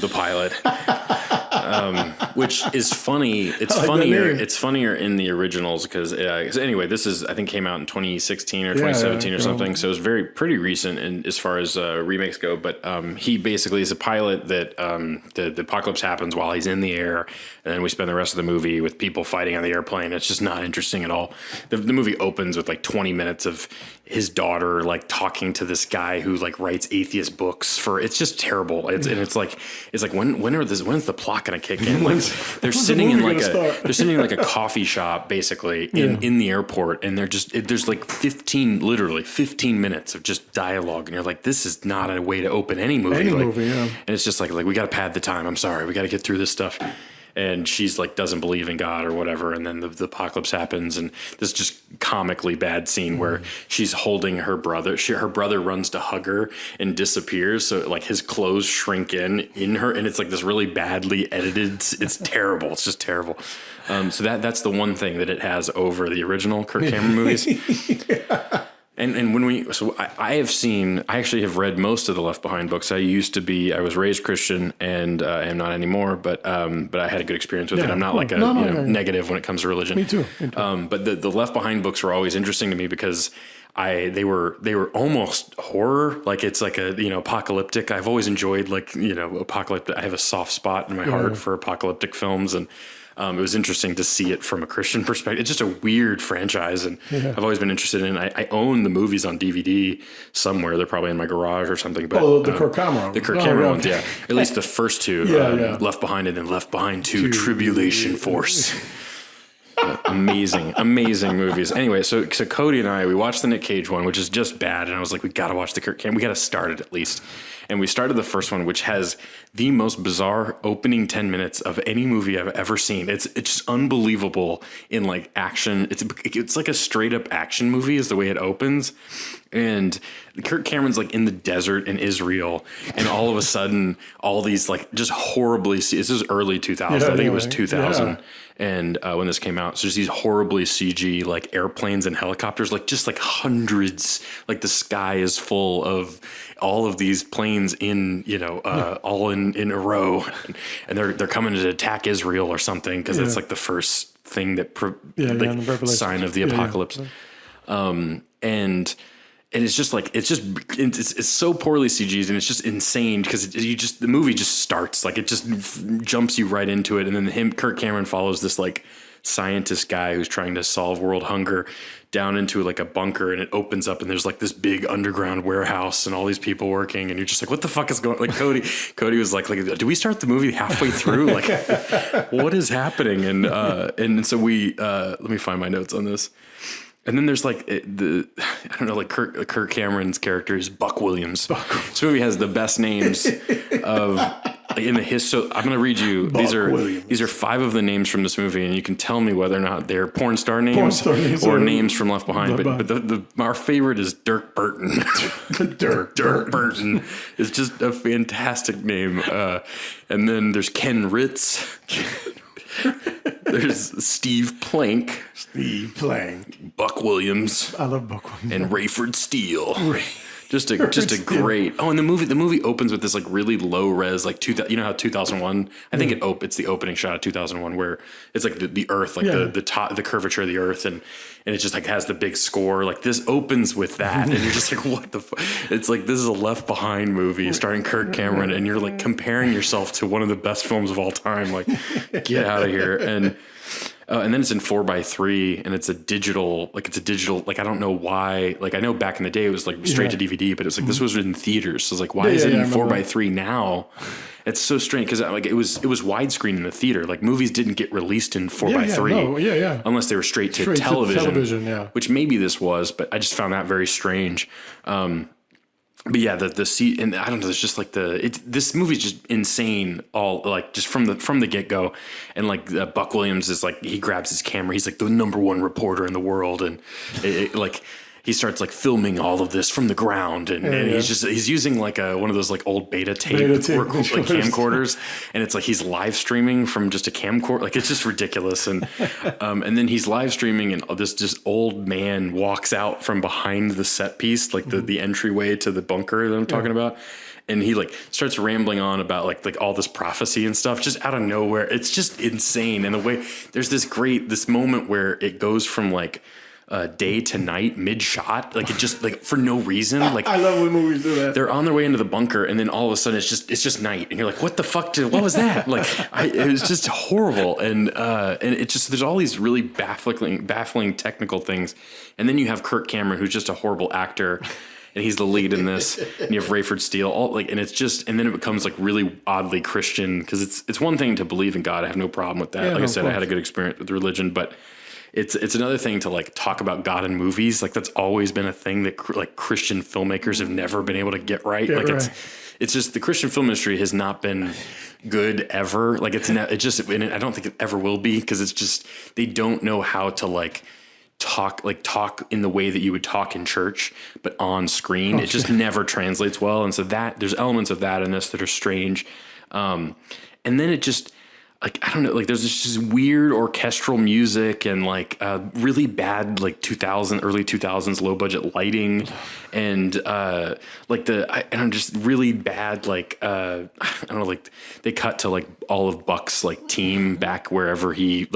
[SPEAKER 1] the pilot, which is funny. It's funnier. It's funnier in the originals because anyway, this is I think came out in 2016 or 2017 or something. So it was pretty recent and as far as remakes go. But he basically is a pilot that the apocalypse happens while he's in the air, and then we spend the rest of the movie with people fighting on the airplane. It's just not interesting at all. The movie opens with like 20 minutes of his daughter like talking to this guy who like writes atheist books for. It's just terrible. It's like when's the plot gonna kick in? Like they're sitting in like a coffee shop basically in the airport, and there's like 15 minutes of just dialogue, and you're like, this is not a way to open any movie. And it's just like we got to pad the time. I'm sorry, we got to get through this stuff. And she's like doesn't believe in God or whatever, and then the apocalypse happens, and this just comically bad scene where she's holding her brother. Her brother runs to hug her and disappears, so like his clothes shrink in her, and it's like this really badly edited. It's terrible. It's just terrible. So that's the one thing that it has over the original Kirk Cameron movies. And when I actually have read most of the Left Behind books. I was raised Christian and am not anymore, but I had a good experience with it. I'm not negative when it comes to religion.
[SPEAKER 2] Me too.
[SPEAKER 1] But the Left Behind books were always interesting to me because they were almost horror. Like it's like apocalyptic. I've always enjoyed apocalyptic. I have a soft spot in my heart for apocalyptic films, and it was interesting to see it from a Christian perspective. It's just a weird franchise, and I've always been interested in it. I own the movies on DVD somewhere. They're probably in my garage or something. But
[SPEAKER 2] the Kirk Cameron.
[SPEAKER 1] The Kirk Cameron ones, yeah. At least the first two, Left Behind and then Left Behind 2, Tribulation Force. Amazing movies. Anyway, so Cody and I, we watched the Nick Cage one, which is just bad, and I was like, we got to watch the Kirk Cameron. We got to start it at least. And we started the first one, which has the most bizarre opening 10 minutes of any movie I've ever seen. It's just unbelievable in like action. It's like a straight up action movie is the way it opens. And Kirk Cameron's like in the desert in Israel, and all of a sudden, all these like just horribly. This is early 2000. I think it was 2000. Yeah. And when this came out, so there's these horribly CG like airplanes and helicopters, like just like hundreds. Like the sky is full of all of these planes in all in a row, and they're coming to attack Israel or something because that's like the first thing that sign of the apocalypse. And and it's just like it's so poorly CG'd, and it's just insane because the movie just starts like it just jumps you right into it, and then Kirk Cameron follows this like scientist guy who's trying to solve world hunger down into like a bunker, and it opens up and there's like this big underground warehouse and all these people working, and you're just like, what the fuck is going on? Like Cody was like, do we start the movie halfway through? Like what is happening? And so we let me find my notes on this. And then there's like I don't know, like Kirk Cameron's character is Buck Williams. This movie has the best names of in the history. So I'm going to read you. These are 5 of the names from this movie, and you can tell me whether or not they're porn star names or names from Left Behind. But our favorite is Dirk Burton. Dirk Burton is just a fantastic name. And then there's Ken Ritz. There's Steve Plank. Buck Williams.
[SPEAKER 2] I love Buck Williams.
[SPEAKER 1] And Rayford Steele. Just a great. Oh, and the movie opens with this like really low res, like you know how 2001. I think it's the opening shot of 2001 where it's like the Earth, like the top, the curvature of the Earth, and it just like has the big score. Like this opens with that, and you're just like, what the? It's like this is a Left Behind movie starring Kirk Cameron, and you're like comparing yourself to one of the best films of all time. Like, get out of here. And then it's in 4:3, and it's a digital, like, I don't know why, like, I know back in the day it was like straight to DVD, but it's like, this was in theaters. So it's like, why is it in 4:3 now? It's so strange. Cause like, it was widescreen in the theater. Like movies didn't get released in 4:3 unless they were straight to television, which maybe this was, but I just found that very strange. But yeah, the seat, and I don't know, it's just like this movie's just insane, all like just from the get go. And like Buck Williams is like, he grabs his camera, he's like the #1 reporter in the world, and like he starts like filming all of this from the ground, and he's using like one of those like old beta tape camcorders, and it's like he's live streaming from just a camcorder, like it's just ridiculous. And then he's live streaming, and this just old man walks out from behind the set piece, like the entryway to the bunker that I'm talking about. And he like starts rambling on about like all this prophecy and stuff just out of nowhere. It's just insane. And the way there's this moment where it goes from like day to night mid shot, like it just like for no reason. Like
[SPEAKER 2] I love when movies do that.
[SPEAKER 1] They're on their way into the bunker, and then all of a sudden it's just night, and you're like, what the fuck? What was that? Like it was just horrible, and it just there's all these really baffling technical things, and then you have Kirk Cameron, who's just a horrible actor. And he's the lead in this, and you have Rayford Steele, and it's just, and then it becomes like really oddly Christian, because it's one thing to believe in God. I have no problem with that. I said, I had a good experience with religion, but it's another thing to like talk about God in movies. Like that's always been a thing that like Christian filmmakers have never been able to get right. It's just the Christian film industry has not been good ever. Like and I don't think it ever will be, because it's just they don't know how to talk in the way that you would talk in church, but on screen. It just never translates well. And so there's elements of that in this that are strange. And then it just, like, I don't know, like there's this weird orchestral music and like really bad like early 2000s low budget lighting, and just really bad like I don't know, like they cut to like all of Buck's like team back where he's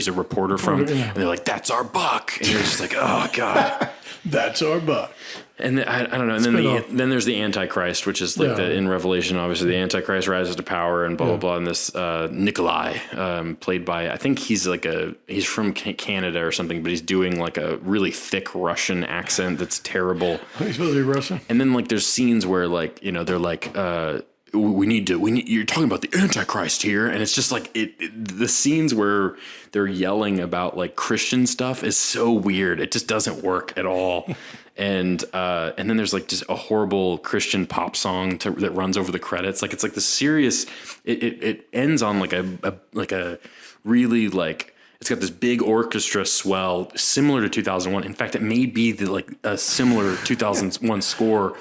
[SPEAKER 1] a reporter from, and they're like, that's our Buck, and you're just like, oh god.
[SPEAKER 2] That's our Buck.
[SPEAKER 1] And I don't know. And then there's the Antichrist, which is like in Revelation, obviously the Antichrist rises to power and blah, blah, blah. And this Nikolai, played by, I think he's from Canada or something, but he's doing like a really thick Russian accent that's terrible.
[SPEAKER 2] He's supposed to be Russian.
[SPEAKER 1] And then like there's scenes where like, they're like, we need you're talking about the Antichrist here. And it's just like the scenes where they're yelling about like Christian stuff is so weird. It just doesn't work at all. And then there's like just a horrible Christian pop song that runs over the credits. Like it's like the serious, it ends on like a really like, it's got this big orchestra swell similar to 2001. In fact, it may be like a similar 2001 score,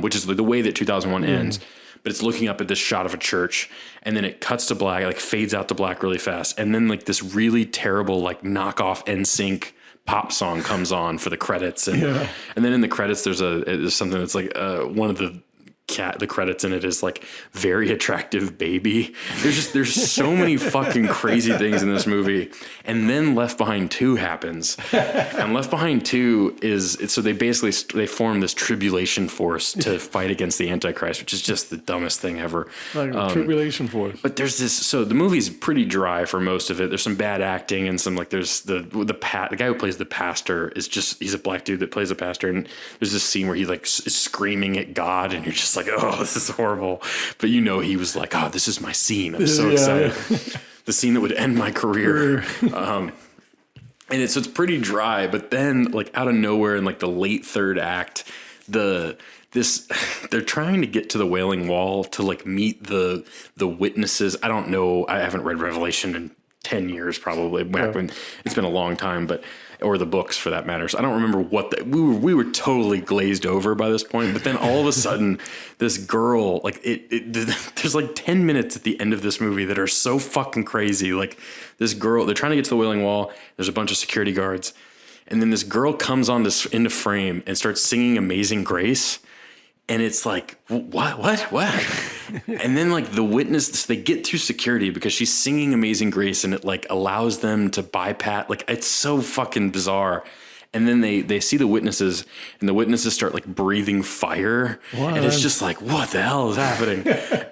[SPEAKER 1] which is the way that 2001 ends. But it's looking up at this shot of a church, and then it cuts to black, like fades out to black really fast. And then like this really terrible, like knockoff NSYNC pop song comes on for the credits. And then in the credits, there's something that's like one of the the credits in it is like very attractive baby. There's so many fucking crazy things in this movie. And then Left Behind 2 happens. And Left Behind 2 so they form this tribulation force to fight against the Antichrist, which is just the dumbest thing ever.
[SPEAKER 2] Like tribulation force.
[SPEAKER 1] But there's this, so the movie's pretty dry for most of it. There's some bad acting and some, like, there's the guy who plays the pastor he's a black dude that plays a pastor, and there's this scene where he like is screaming at God, and you're just like, oh, this is horrible. But he was like, oh, this is my scene. I'm so excited. Yeah. The scene that would end my career. And it's pretty dry, but then like out of nowhere in like the late third act, they're trying to get to the Wailing Wall to like meet the witnesses. I don't know. I haven't read Revelation in 10 years probably. When it's been a long time, or the books for that matter. So I don't remember we were totally glazed over by this point. But then all of a sudden, this girl, like there's like 10 minutes at the end of this movie that are so fucking crazy. Like this girl, they're trying to get to the Wailing Wall. There's a bunch of security guards, and then this girl comes into frame and starts singing Amazing Grace. And it's like, what? And then like the witness, they get through security because she's singing Amazing Grace, and it like allows them to bypass. Like, it's so fucking bizarre. And then they see the witnesses, and the witnesses start like breathing fire. What? And it's just like, what the hell is happening?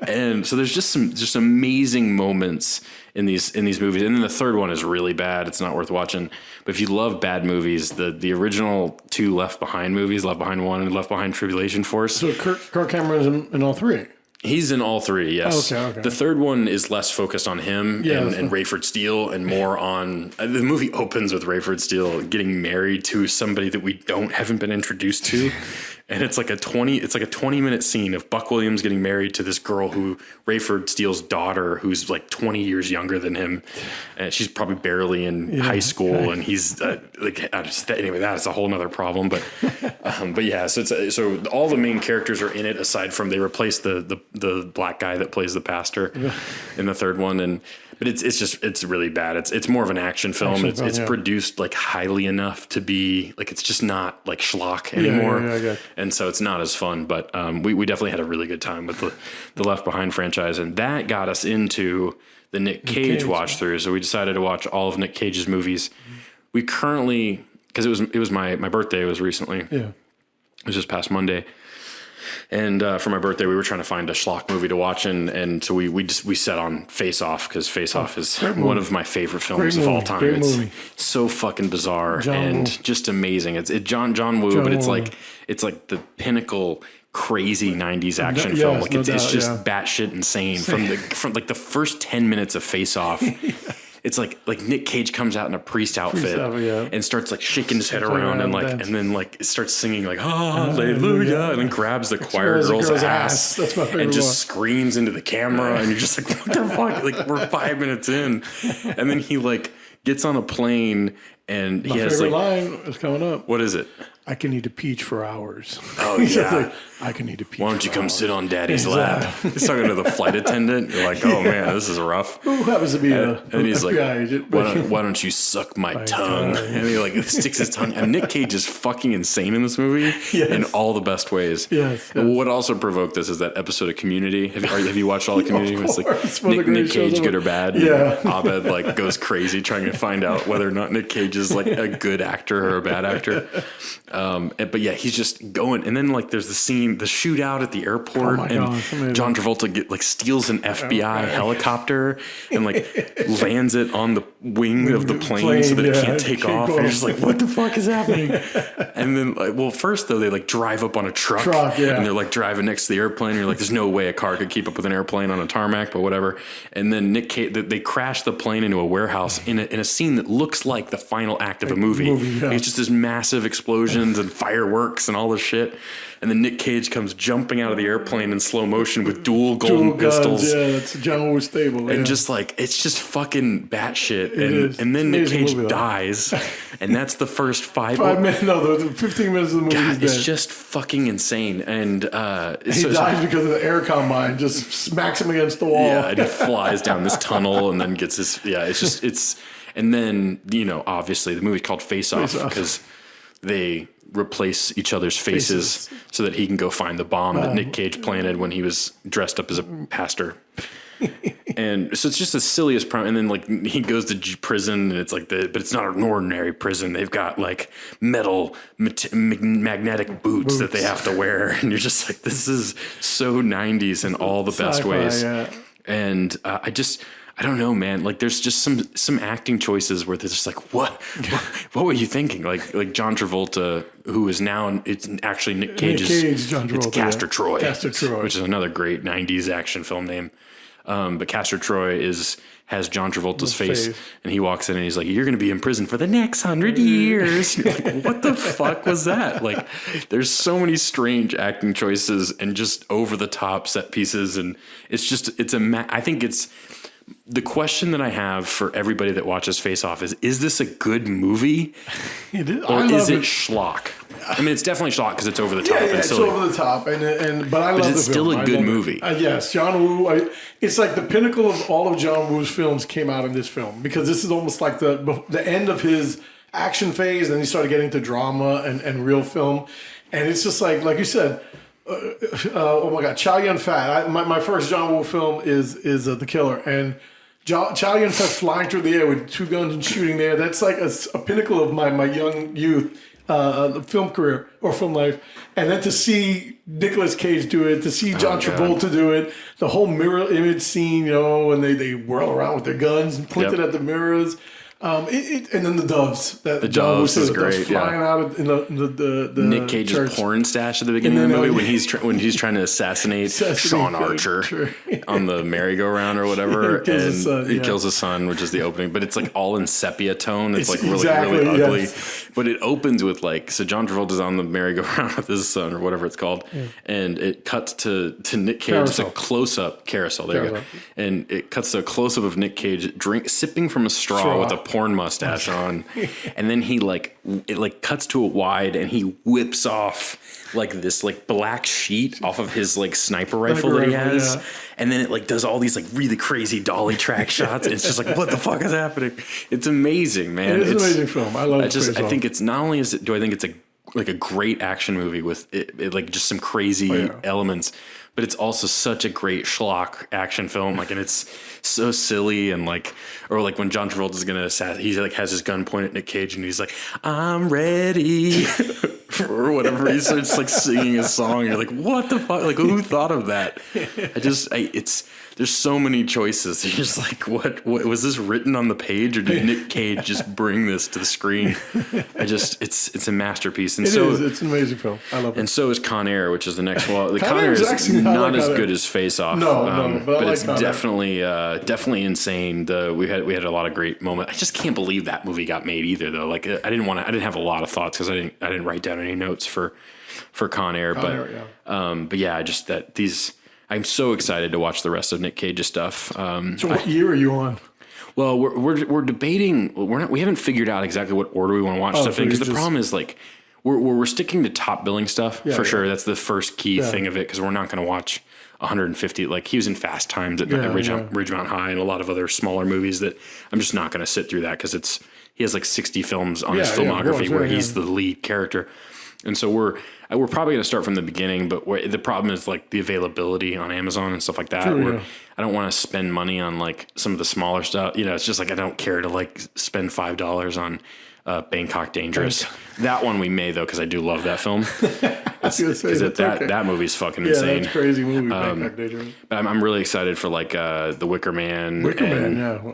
[SPEAKER 1] And so there's just some amazing moments in these movies. And then the third one is really bad. It's not worth watching. But if you love bad movies, the original two Left Behind movies, Left Behind 1 and Left Behind Tribulation Force.
[SPEAKER 2] So Kirk Cameron's in all three?
[SPEAKER 1] He's in all three, yes. Oh, okay. The third one is less focused on him and Rayford Steele, and more on the movie opens with Rayford Steele getting married to somebody that we haven't been introduced to. And it's like a 20-minute scene of Buck Williams getting married to this girl who Rayford Steele's daughter, who's like 20 years younger than him, and she's probably barely in high school, and he's anyway, that's a whole nother problem. But yeah, so all the main characters are in it, aside from they replaced the black guy that plays the pastor in the third one, but it's really bad. It's more of an action film. It's produced like highly enough to be like, it's just not like schlock anymore. And so it's not as fun, but we definitely had a really good time with the Left Behind franchise, and that got us into the Nick Cage watch through. So we decided to watch all of Nick Cage's movies. We currently, because it was my birthday was recently. Yeah. It was just past Monday. And for my birthday, we were trying to find a schlock movie to watch, and so we set on Face Off, because Face Off is one of my favorite films of all time. It's so fucking bizarre and just amazing. It's John Woo, but it's like the pinnacle crazy 90s action film. Like it's just batshit insane from like the first 10 minutes of Face Off. It's like Nick Cage comes out in a priest outfit and starts like shaking his head around and then starts singing like hallelujah, and then grabs the choir girl's ass and just screams into the camera, and you're just like, what the fuck? Like, we're 5 minutes in, and then he like gets on a plane, and he has like,
[SPEAKER 2] line is coming up.
[SPEAKER 1] What is it?
[SPEAKER 2] I can eat a peach for hours.
[SPEAKER 1] Oh, yeah.
[SPEAKER 2] I can eat a peach.
[SPEAKER 1] Why don't you come sit on Daddy's lap? He's talking to the flight attendant. You're like, oh, man, this is rough.
[SPEAKER 2] Who happens to be
[SPEAKER 1] and he's like, why don't you suck my tongue? And he like sticks his tongue. And Nick Cage is fucking insane in this movie in all the best ways.
[SPEAKER 2] Yes.
[SPEAKER 1] What also provoked this is that episode of Community. Have you watched all of Community? It's like Nick Cage, good or bad.
[SPEAKER 2] Yeah.
[SPEAKER 1] Abed like goes crazy trying to find out whether or not Nick Cage is like a good actor or a bad actor. But yeah, he's just going, and then like there's the scene, the shootout at the airport, and John Travolta steals an FBI helicopter and like lands it on the wing of the plane so that it can't take off. And you're just like, what the fuck is happening? And then, first though, they like drive up on a truck and they're like driving next to the airplane. You're like, there's no way a car could keep up with an airplane on a tarmac, but whatever. And then Nick Cage, they crash the plane into a warehouse in a scene that looks like the final act of a movie. It's just this massive explosions and fireworks and all this shit, and then Nick Cage comes jumping out of the airplane in slow motion with dual golden pistols.
[SPEAKER 2] Yeah, that's John Woo stable.
[SPEAKER 1] And just like, it's just fucking batshit. And then Nick Cage dies, and that's the first 5
[SPEAKER 2] minutes. No, the 15 minutes of the movie. God,
[SPEAKER 1] it's just fucking insane. And he
[SPEAKER 2] dies because of the air combine just smacks him against the wall.
[SPEAKER 1] Yeah, and he flies down this tunnel and then gets his. Yeah, it's and then obviously the movie's called Face Off because. replace each other's faces so that he can go find the bomb that Nick Cage planted when he was dressed up as a pastor. And so it's just the silliest and then like he goes to prison and it's like but it's not an ordinary prison. They've got like metal magnetic boots that they have to wear, and you're just like, this is so 90s in all the best ways. And I don't know, man. Like, there's just some acting choices where they're just like, what were you thinking? Like John Travolta, who is now, it's actually Nick Cage's,
[SPEAKER 2] John Travolta,
[SPEAKER 1] it's Castor Troy.
[SPEAKER 2] Castor Troy,
[SPEAKER 1] which is another great 90s action film name. But Castor Troy has John Travolta's face, and he walks in and he's like, "You're going to be in prison for the next 100 years." You're like, what the fuck was that? Like, there's so many strange acting choices and just over the top set pieces, and I think it's. The question that I have for everybody that watches Face Off is this a good movie?
[SPEAKER 2] It is.
[SPEAKER 1] Or is it schlock? I mean, it's definitely schlock because it's over the top.
[SPEAKER 2] Yeah, it's over the top, but I love the film.
[SPEAKER 1] But it's still a good movie.
[SPEAKER 2] Yes, John Woo. It's like the pinnacle of all of John Woo's films came out in this film, because this is almost like the end of his action phase, and then he started getting into drama and real film, and it's just like you said. Oh my God, Chow Yun Fat. My first John Woo film is The Killer, and Chow Yun Fat flying through the air with two guns and shooting there. That's like a pinnacle of my young youth film career or film life. And then to see Nicolas Cage do it, to see John Travolta do it, the whole mirror image scene, when they whirl around with their guns and point it at the mirrors. And then the doves. The
[SPEAKER 1] doves is great.
[SPEAKER 2] Flying out in the
[SPEAKER 1] Nick Cage's
[SPEAKER 2] church.
[SPEAKER 1] Porn stash at the beginning of the movie when he's trying to assassinate Sean Archer on the merry-go-round or whatever, he kills his son, which is the opening. But it's like all in sepia tone. It's like really ugly. Yes. But it opens with so John Travolta's on the merry-go-round with his son or whatever it's called, and it cuts to Nick Cage. It's a close-up carousel. There you go. And it cuts to a close-up of Nick Cage sipping from a straw with a porn mustache on, and then he it cuts to a wide and he whips off this black sheet off of his sniper rifle that he has, and then it does all these really crazy dolly track shots, and it's just what the fuck is happening? It's amazing, man.
[SPEAKER 2] It's an amazing film. I love it.
[SPEAKER 1] I think it's not only do I think it's a great action movie with just some crazy elements, but it's also such a great schlock action film. And it's so silly and or when John Travolta's gonna assassinate, he has his gun pointed at Nick Cage and he's like, "I'm ready," or whatever. He starts singing his song. You're like, what the fuck? Who thought of that? There's so many choices. You're just like, what was this written on the page, or did Nick Cage just bring this to the screen? It's a masterpiece. And
[SPEAKER 2] it's an amazing film. I love it.
[SPEAKER 1] And so is Con Air, which is the next one. Con Air is not as good as Face Off.
[SPEAKER 2] No,
[SPEAKER 1] but it's definitely insane. We had a lot of great moments. I just can't believe that movie got made either, though. I didn't have a lot of thoughts because I didn't write down any notes for Con Air. But yeah, just that I'm so excited to watch the rest of Nick Cage's stuff.
[SPEAKER 2] So what year are you on?
[SPEAKER 1] Well, we're debating. We haven't figured out exactly what order we want to watch stuff in, because the problem is we're sticking to top billing stuff for sure. That's the first key thing of it, because we're not going to watch 150. He was in Fast Times at Ridgemont High and a lot lot of other smaller movies that I'm just not going to sit through that, because he has 60 films on his filmography where he's the lead character. And so we're probably going to start from the beginning, but the problem is the availability on Amazon and stuff like that. I don't want to spend money on some of the smaller stuff. It's just I don't care to spend $5 on Bangkok Dangerous. That one we may, though, because I do love that film. That movie's fucking insane.
[SPEAKER 2] Yeah, that's crazy movie. Bangkok Dangerous.
[SPEAKER 1] But I'm really excited for The Wicker Man.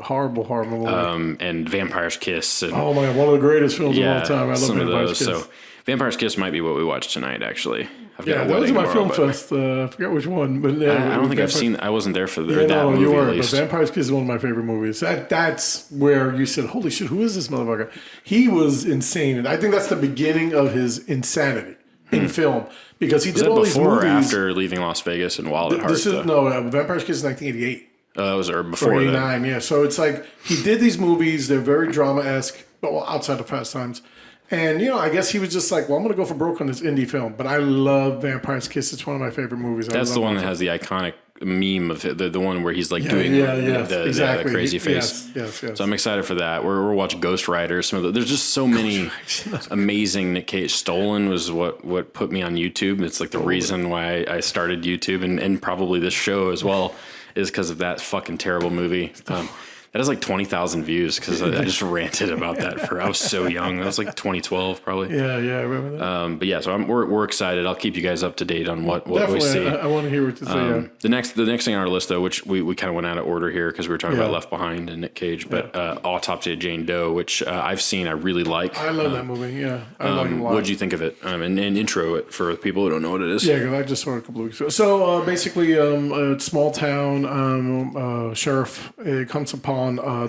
[SPEAKER 2] Horrible movie.
[SPEAKER 1] And Vampire's Kiss. And,
[SPEAKER 2] oh my God, one of the greatest films of all time. I love
[SPEAKER 1] some of
[SPEAKER 2] Vampire's
[SPEAKER 1] those.
[SPEAKER 2] Kiss.
[SPEAKER 1] So Vampire's Kiss might be what we watch tonight, actually.
[SPEAKER 2] That was my film fest. I forget which one, but
[SPEAKER 1] I don't think I've seen. I wasn't there for that movie.
[SPEAKER 2] You were,
[SPEAKER 1] at least.
[SPEAKER 2] But Vampire's Kiss is one of my favorite movies. That's where you said, "Holy shit, who is this motherfucker?" He was insane, and I think that's the beginning of his insanity in film, because he did all these movies
[SPEAKER 1] before or after leaving Las Vegas and Wild at Heart.
[SPEAKER 2] Vampire's Kiss is 1988.
[SPEAKER 1] That was before
[SPEAKER 2] 89, yeah. So it's he did these movies. They're very drama-esque, outside of Fast Times. And, I guess he was just I'm going to go for broke on this indie film. But I love Vampire's Kiss. It's one of my favorite movies.
[SPEAKER 1] That's the one that has the iconic meme of the one where he's like doing
[SPEAKER 2] exactly.
[SPEAKER 1] the crazy face.
[SPEAKER 2] Yes.
[SPEAKER 1] So I'm excited for that. We're watching Ghost Rider. There's just so many amazing Nick Cage. Stolen was what put me on YouTube. It's like the reason why I started YouTube and probably this show as well is because of that fucking terrible movie. That has like 20,000 views because I just ranted about that. I was so young. That was like 2012 probably.
[SPEAKER 2] Yeah, I remember that.
[SPEAKER 1] But yeah, so we're excited. I'll keep you guys up to date on what we see.
[SPEAKER 2] I want to hear what you say.
[SPEAKER 1] The next thing on our list though, which we kind of went out of order here because we were talking about Left Behind and Nick Cage, but Autopsy of Jane Doe, which I've seen, I really like.
[SPEAKER 2] I love that movie. Yeah, I like it a lot.
[SPEAKER 1] What'd you think of it? And intro it for people who don't know what it is.
[SPEAKER 2] Yeah, because I just saw it a couple of weeks ago. So basically, a small town sheriff comes upon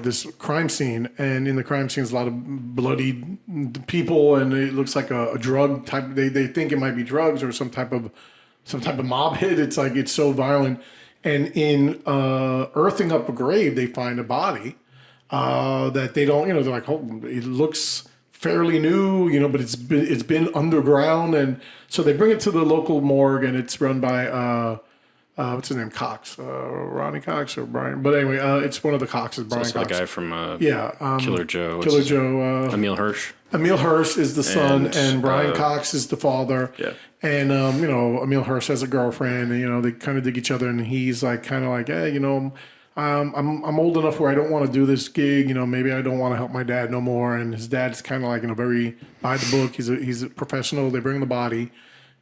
[SPEAKER 2] this crime scene, and in the crime scene is a lot of bloody people, and it looks like a drug type. They think it might be drugs or some type of mob hit. It's like it's so violent, and in earthing up a grave, they find a body that they don't. They're like, oh, it looks fairly new, but it's been underground, and so they bring it to the local morgue, and it's run by. What's his name? Cox, Ronnie Cox or Brian. But anyway, it's one of the Coxes, Brian Cox.
[SPEAKER 1] The guy from Killer Joe.
[SPEAKER 2] Killer Joe.
[SPEAKER 1] Emil Hirsch.
[SPEAKER 2] Emil Hirsch is the son, and Brian Cox is the father.
[SPEAKER 1] Yeah.
[SPEAKER 2] And Emil Hirsch has a girlfriend, and they kind of dig each other. And he's like, kind of like, hey, I'm old enough where I don't want to do this gig. Maybe I don't want to help my dad no more. And his dad's kind of like, very by the book. He's a professional. They bring the body.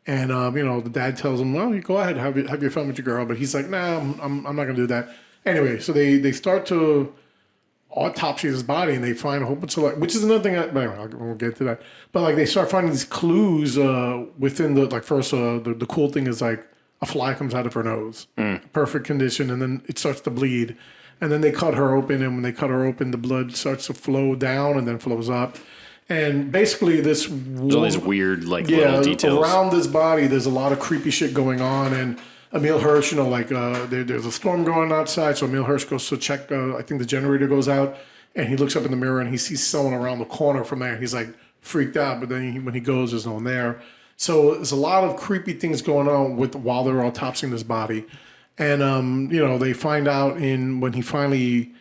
[SPEAKER 2] And, the dad tells him, well, you go ahead, have your fun with your girl. But he's like, nah, I'm not going to do that. Anyway, so they start to autopsy his body, and they find a whole bunch of, which is another thing, but anyway, we'll get to that. But, they start finding these clues within first, the cool thing is, a fly comes out of her nose. Perfect condition, and then it starts to bleed. And then they cut her open, and when they cut her open, the blood starts to flow down and then flows up. And basically there's
[SPEAKER 1] all these weird little details
[SPEAKER 2] around this body. There's a lot of creepy shit going on, and Emil Hirsch, there's a storm going outside, so Emil Hirsch goes to check. I think the generator goes out, and he looks up in the mirror and he sees someone around the corner from there. He's like freaked out, but then when he goes, there's no one there. So there's a lot of creepy things going on while they're autopsying this body, and they find out when he finally.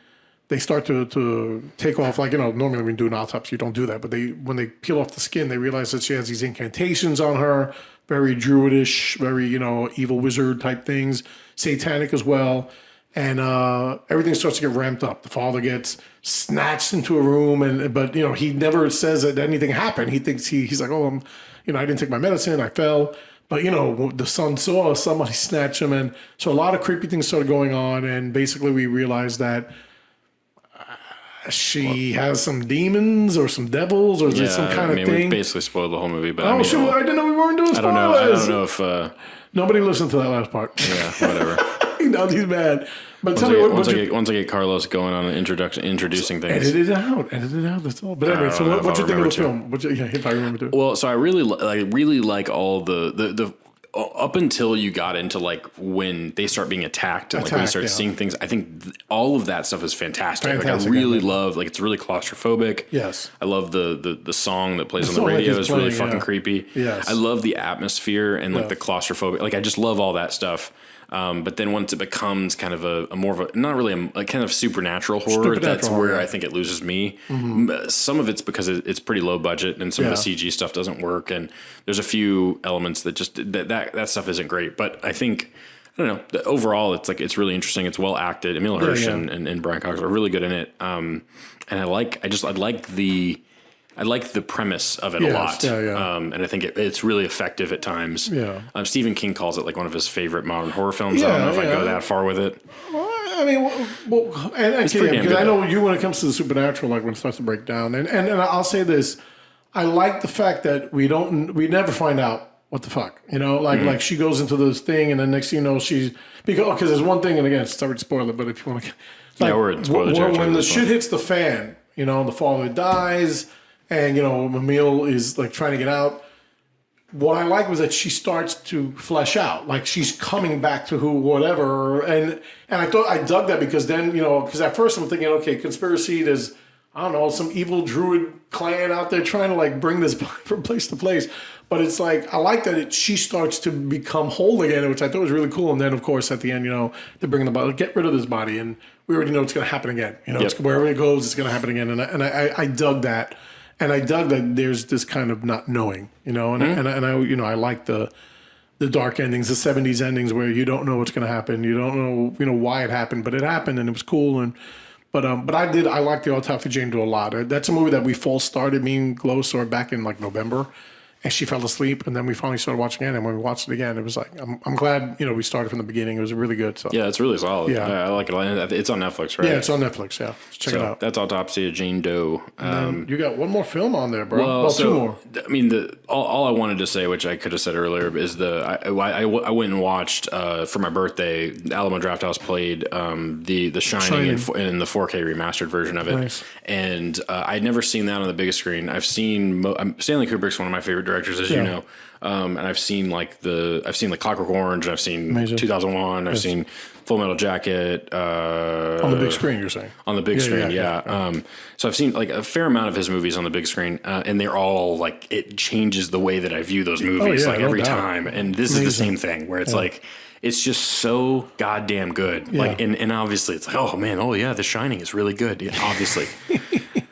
[SPEAKER 2] They start to take off, normally when you do an autopsy, you don't do that. But when they peel off the skin, they realize that she has these incantations on her, very druidish, very, evil wizard type things, satanic as well. And everything starts to get ramped up. The father gets snatched into a room, but he never says that anything happened. He thinks he's like, oh, I didn't take my medicine, I fell. But, the son saw somebody snatch him. And so a lot of creepy things started going on. And basically we realized that she has some demons or some devils or some kind of thing.
[SPEAKER 1] We basically spoiled the whole movie. But
[SPEAKER 2] I didn't know we weren't doing spoilers.
[SPEAKER 1] I don't know if...
[SPEAKER 2] Nobody listened to that last part.
[SPEAKER 1] Yeah, whatever.
[SPEAKER 2] He's mad. But
[SPEAKER 1] once I get Carlos going on an introducing things.
[SPEAKER 2] Edit it out. That's all. But anyway, so what you think of the film? If I remember to.
[SPEAKER 1] Well, so I really like all the up until you got into when they start being attacked and when you start seeing things, I think all of that stuff is fantastic. I really love it's really claustrophobic.
[SPEAKER 2] Yes.
[SPEAKER 1] I love the song that plays on the radio is really fucking creepy.
[SPEAKER 2] Yes.
[SPEAKER 1] I love the atmosphere and the claustrophobic. I just love all that stuff. But then once it becomes kind of a more of a, not really a kind of supernatural horror, that's where I think it loses me. Mm-hmm. Some of it's because it's pretty low budget and some of the CG stuff doesn't work. And there's a few elements that just, that stuff isn't great. But I think, I don't know, overall it's really interesting. It's well acted. Emil Hirsch and Brian Cox are really good in it. And I like the premise of it a lot. And I think it's really effective at times.
[SPEAKER 2] Yeah.
[SPEAKER 1] Stephen King calls it one of his favorite modern horror films. I don't know if I go that far with it.
[SPEAKER 2] Well, I mean, because I know you when it comes to the supernatural, when it starts to break down. And I'll say this, I like the fact that we never find out what the fuck, like she goes into this thing and then next thing you know because there's one thing, and again, sorry to spoil it, but if you want to,
[SPEAKER 1] we're in spoiler territory.
[SPEAKER 2] When the shit hits the fan, the father dies. And, Emil is trying to get out. What I like was that she starts to flesh out. She's coming back to whatever. And I thought I dug that because then, because at first I'm thinking, okay, conspiracy, there's I don't know, some evil druid clan out there trying to like bring this from place to place. But it's like, I like that she starts to become whole again, which I thought was really cool. And then, of course, at the end, they're bringing the body, get rid of this body. And we already know it's going to happen again. It's, wherever it goes, it's going to happen again. And I dug that. And I dug that there's this kind of not knowing, and I like the dark endings, the 70s endings where you don't know what's going to happen. You don't know, why it happened, but it happened and it was cool. But I like the Autopsy Jane a lot. That's a movie that we full started, me and Glow saw it back in like November. And she fell asleep, and then we finally started watching it. And when we watched it again, it was like, I'm glad, we started from the beginning. It was really good. So
[SPEAKER 1] yeah, it's really solid. Yeah, I like it. It's on Netflix, right?
[SPEAKER 2] Yeah, it's on Netflix. Yeah, check it out.
[SPEAKER 1] That's Autopsy of Jane Doe.
[SPEAKER 2] You got one more film on there, bro. Well, two more.
[SPEAKER 1] I mean, all I wanted to say, which I could have said earlier, is I went and watched for my birthday. Alamo Drafthouse played the Shining in the 4K remastered version of it. Nice. And I'd never seen that on the biggest screen. I've seen Stanley Kubrick's one of my favorite directors, as you know. And I've seen like Clockwork Orange, and I've seen 2001, I've seen Full Metal Jacket.
[SPEAKER 2] On the big screen, you're saying?
[SPEAKER 1] On the big screen, yeah. So I've seen like a fair amount of his movies on the big screen, and they're all like, it changes the way that I view those movies every time. And this is the same thing where it's like, it's just so goddamn good. Yeah. Like, and obviously it's like, oh man, The Shining is really good. Yeah, obviously.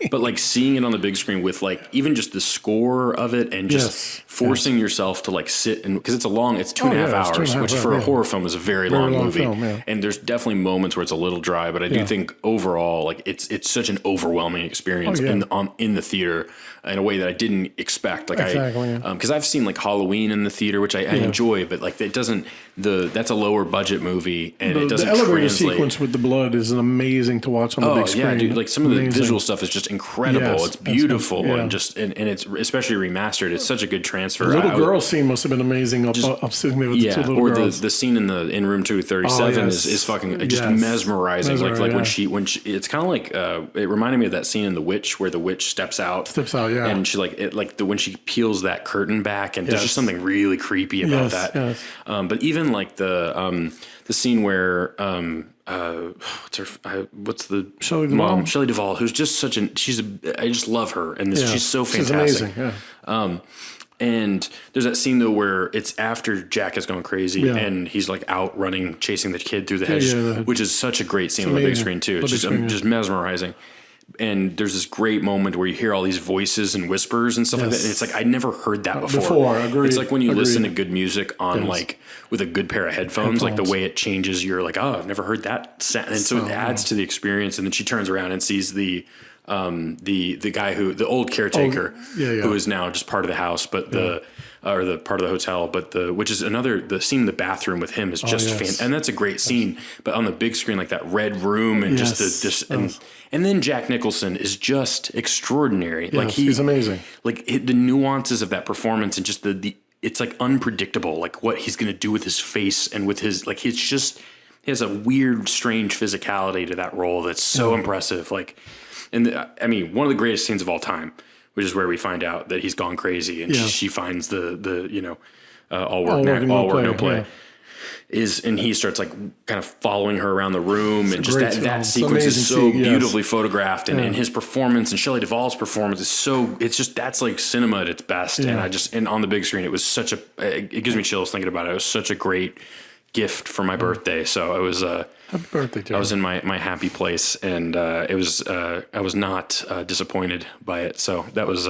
[SPEAKER 1] But like seeing it on the big screen with like even just the score of it and just forcing yourself to like sit and because it's 2.5 hours, which for a horror film is a very long movie. And there's definitely moments where it's a little dry, but I do think overall like it's such an overwhelming experience in the theater in a way that I didn't expect. Like because I've seen like Halloween in the theater, which I enjoy, but like it doesn't that's a lower budget movie and it doesn't
[SPEAKER 2] the elevator
[SPEAKER 1] translate.
[SPEAKER 2] Sequence with the blood is amazing to watch on the big screen.
[SPEAKER 1] Yeah, dude, like some of the visual stuff is just incredible. It's beautiful and it's especially remastered. It's such a good transfer.
[SPEAKER 2] The little girl scene must have been amazing up sitting there with the two little girls.
[SPEAKER 1] The scene in room 237 is fucking just mesmerizing. Like when she it's kind of like it reminded me of that scene in The Witch where the witch steps out, and she when she peels that curtain back, and there's just something really creepy about that. But even like the scene where what's the
[SPEAKER 2] Shelley
[SPEAKER 1] mom?
[SPEAKER 2] Duvall.
[SPEAKER 1] Shelley Duvall, who's just I just love her, and she's so fantastic.
[SPEAKER 2] She's amazing.
[SPEAKER 1] And there's that scene though where it's after Jack has gone crazy and he's like out running, chasing the kid through the hedge, which is such a great scene on the big screen too. It's just mesmerizing. And there's this great moment where you hear all these voices and whispers and stuff like that. And it's like, I'd never heard that before.
[SPEAKER 2] Agreed.
[SPEAKER 1] It's like when you listen to good music on like with a good pair of headphones, like the way it changes, you're like, oh, I've never heard that sound. And so it adds to the experience. And then she turns around and sees the guy the old caretaker who is now just part of the house, but or the part of the hotel, but which is the scene in the bathroom with him is just and that's a great scene. But on the big screen, like that red room and and then Jack Nicholson is just extraordinary. Like
[SPEAKER 2] he's amazing.
[SPEAKER 1] Like the nuances of that performance and just it's like unpredictable, like what he's going to do with his face and with his like he has a weird, strange physicality to that role that's so impressive. Like. And I mean, one of the greatest scenes of all time, which is where we find out that he's gone crazy, and she finds the all work no play, and he starts like kind of following her around the room, and just that sequence is so beautifully photographed, and his performance and Shelley Duvall's performance is that's like cinema at its best, and on the big screen it was it gives me chills thinking about it. It was such a great gift for my birthday, so it was
[SPEAKER 2] happy birthday, Joe.
[SPEAKER 1] I was in my happy place, and I was not disappointed by it. So that was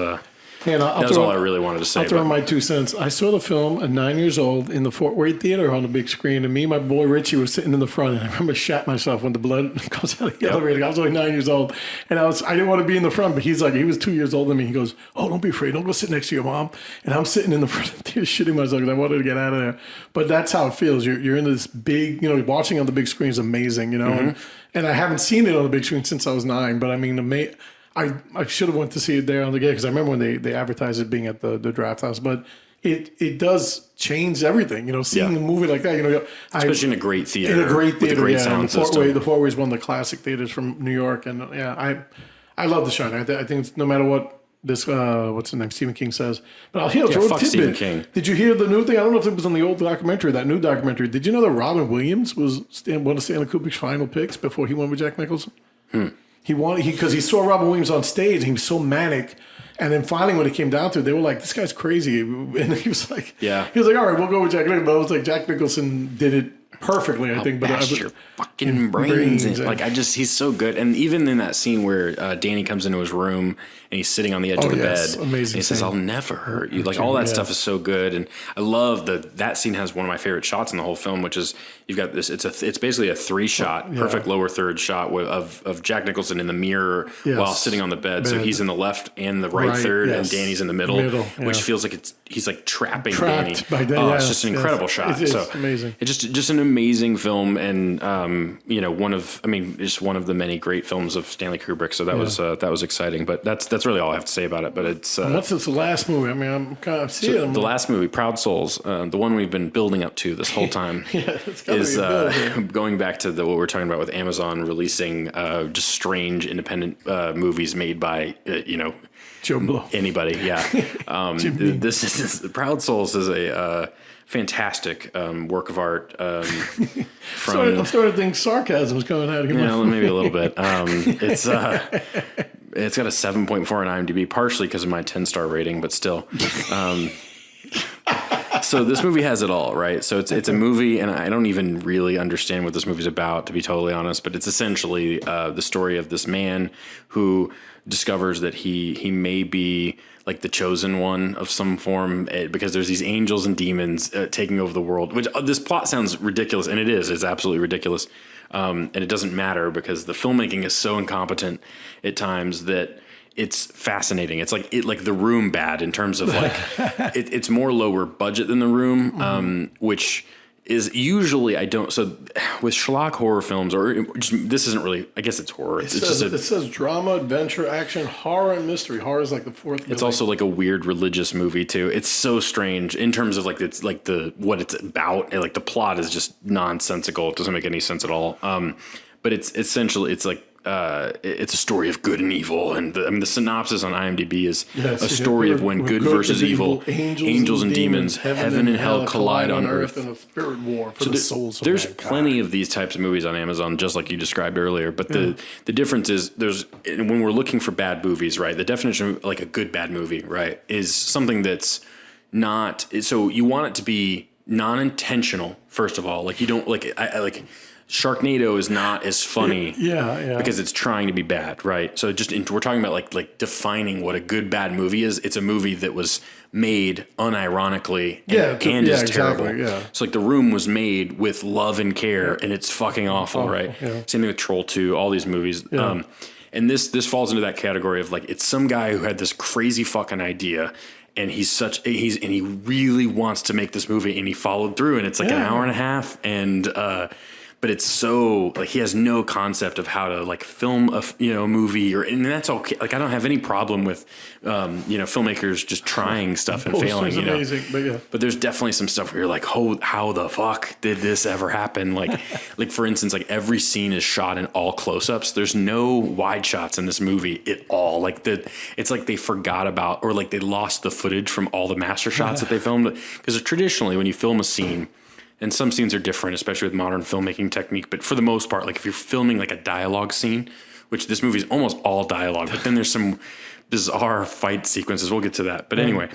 [SPEAKER 1] that was all I really wanted to say.
[SPEAKER 2] I'll throw in my 2 cents. I saw the film at 9 years old in the Fort Worth Theater on the big screen, and me and my boy Richie were sitting in the front, and I remember shat myself when the blood comes out of the elevator. I was only 9 years old, and I didn't want to be in the front, but he was 2 years older than me. He goes, "Oh, don't be afraid. Don't go sit next to your mom." And I'm sitting in the front of the theater shitting myself because I wanted to get out of there. But that's how it feels. You're in this big, watching on the big screen is amazing, and I haven't seen it on the big screen since I was 9. But I mean, I should have went to see it there on the gate because I remember when they advertised it being at the draft house. But it does change everything, seeing a movie like that.
[SPEAKER 1] Especially in a great theater.
[SPEAKER 2] In a great theater,
[SPEAKER 1] with a great sound system.
[SPEAKER 2] The Fort Way is one of the classic theaters from New York, and I love The Shining. I think it's, no matter what this what's the name Stephen King says. But I'll throw a tidbit.
[SPEAKER 1] Stephen King.
[SPEAKER 2] Did you hear the new thing? I don't know if it was on the old documentary, that new documentary. Did you know that Robin Williams was one of Stanley Kubrick's final picks before he went with Jack Nicholson? because he saw Robin Williams on stage and he was so manic. And then finally, when it came down to it, they were like, "This guy's crazy," and he was like,
[SPEAKER 1] "Yeah."
[SPEAKER 2] He was like, "All right, we'll go with Jack Nicholson." But I was like, Jack Nicholson did it perfectly, I think. But
[SPEAKER 1] bash your fucking brains in. Like he's so good. And even in that scene where Danny comes into his room and he's sitting on the edge of the bed,
[SPEAKER 2] amazing.
[SPEAKER 1] And he says, "I'll never hurt you." Like all that stuff is so good, and I love that scene has one of my favorite shots in the whole film, which is you've got this. It's basically a 3-shot, perfect lower third shot of Jack Nicholson in the mirror while sitting on the bed. So he's in the left and the right third, and Danny's in the middle, which feels like he's like trapped Danny. It's just an incredible shot.
[SPEAKER 2] It's amazing.
[SPEAKER 1] It's just an amazing film, and just one of the many great films of Stanley Kubrick. So that was exciting. But that's really all I have to say about it. But it's
[SPEAKER 2] what's this last movie? I mean, I'm kind of seeing
[SPEAKER 1] the last movie, Proud Souls, the one we've been building up to this whole time, is going back to what we're talking about with Amazon releasing just strange independent movies made by
[SPEAKER 2] Joe Blow.
[SPEAKER 1] Anybody. Yeah. This is Proud Souls is a fantastic work of art. I'm
[SPEAKER 2] starting to think sarcasm is coming out of your mouth.
[SPEAKER 1] Maybe a little bit. It's got a 7.4 on IMDb, partially because of my 10-star rating, but still. So this movie has it all, right? So it's a movie, and I don't even really understand what this movie's about, to be totally honest. But it's essentially the story of this man who discovers that he may be like the chosen one of some form, because there's these angels and demons taking over the world. Which this plot sounds ridiculous, and it is. It's absolutely ridiculous, and it doesn't matter because the filmmaking is so incompetent at times that it's fascinating. It's like The Room bad in terms of like it's more lower budget than The Room, which is usually so with schlock horror films, or just, this isn't really, I guess it's horror. It
[SPEAKER 2] says drama, adventure, action, horror, and mystery. Horror is like the fourth.
[SPEAKER 1] It's also like a weird religious movie too. It's so strange in terms of like it's like what it's about. And like the plot is just nonsensical. It doesn't make any sense at all. But it's essentially it's like. It's a story of good and evil, and the synopsis on IMDb is a story of when good versus evil, angels and demons, heaven and hell collide on earth,
[SPEAKER 2] and a spirit war for the souls.
[SPEAKER 1] There's plenty of these types of movies on Amazon, just like you described earlier. But the difference is when we're looking for bad movies, right? The definition of like a good bad movie, right, is something that's not. So you want it to be non-intentional, first of all. Like you don't like Sharknado is not as funny because it's trying to be bad, right? So we're talking about like defining what a good bad movie is. It's a movie that was made unironically and is terrible.
[SPEAKER 2] Exactly, yeah.
[SPEAKER 1] So like The Room was made with love and care, and it's fucking awful, right? Yeah. Same thing with Troll 2, all these movies. Yeah. And this falls into that category of like it's some guy who had this crazy fucking idea, and he really wants to make this movie, and he followed through, and it's like an hour and a half, and but it's so like he has no concept of how to like film a movie, and that's okay. Like I don't have any problem with filmmakers just trying stuff and failing.
[SPEAKER 2] Amazing,
[SPEAKER 1] but there's definitely some stuff where you're like, oh, how the fuck did this ever happen? Like for instance, like every scene is shot in all close-ups. There's no wide shots in this movie at all. Like it's like they forgot about, or like they lost the footage from all the master shots that they filmed. Because traditionally, when you film a scene. And some scenes are different, especially with modern filmmaking technique. But for the most part, like if you're filming like a dialogue scene, which this movie is almost all dialogue, but then there's some bizarre fight sequences. We'll get to that. But anyway,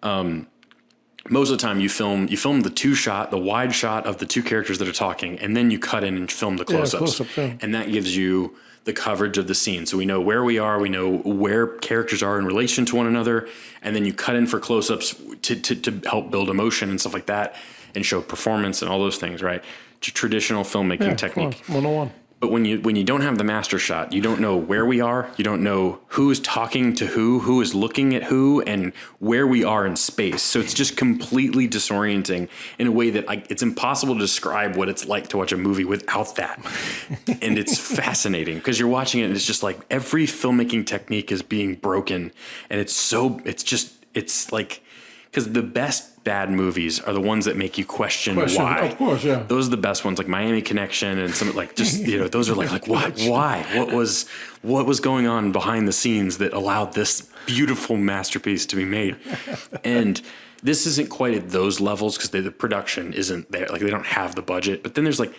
[SPEAKER 1] most of the time you film the wide shot of the two characters that are talking, and then you cut in and film the close-ups. And that gives you the coverage of the scene. So we know where we are, we know where characters are in relation to one another, and then you cut in for close-ups to help build emotion and stuff like that. And show performance and all those things, right? Traditional filmmaking technique.
[SPEAKER 2] 101.
[SPEAKER 1] But when you don't have the master shot, you don't know where we are. You don't know who is talking to who is looking at who, and where we are in space. So it's just completely disorienting in a way that it's impossible to describe what it's like to watch a movie without that. And it's fascinating because you're watching it and it's just like every filmmaking technique is being broken, and it's like. Because the best bad movies are the ones that make you question why.
[SPEAKER 2] Of course, yeah.
[SPEAKER 1] Those are the best ones, like Miami Connection and some like just those are like why? What was going on behind the scenes that allowed this beautiful masterpiece to be made? And this isn't quite at those levels because the production isn't there. Like they don't have the budget. But then there's like,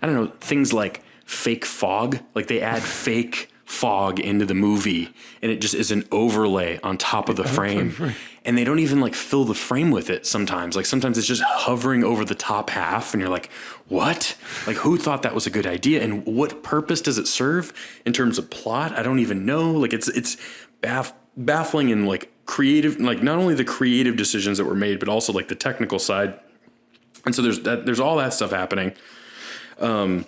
[SPEAKER 1] I don't know, things like fake fog. Like they add fake fog into the movie, and it just is an overlay on top of the frame. And they don't even like fill the frame with it sometimes. Like sometimes it's just hovering over the top half, and you're like, what? Like who thought that was a good idea? And what purpose does it serve in terms of plot? I don't even know. Like it's baffling and like creative, like not only the creative decisions that were made, but also like the technical side. And so there's all that stuff happening. And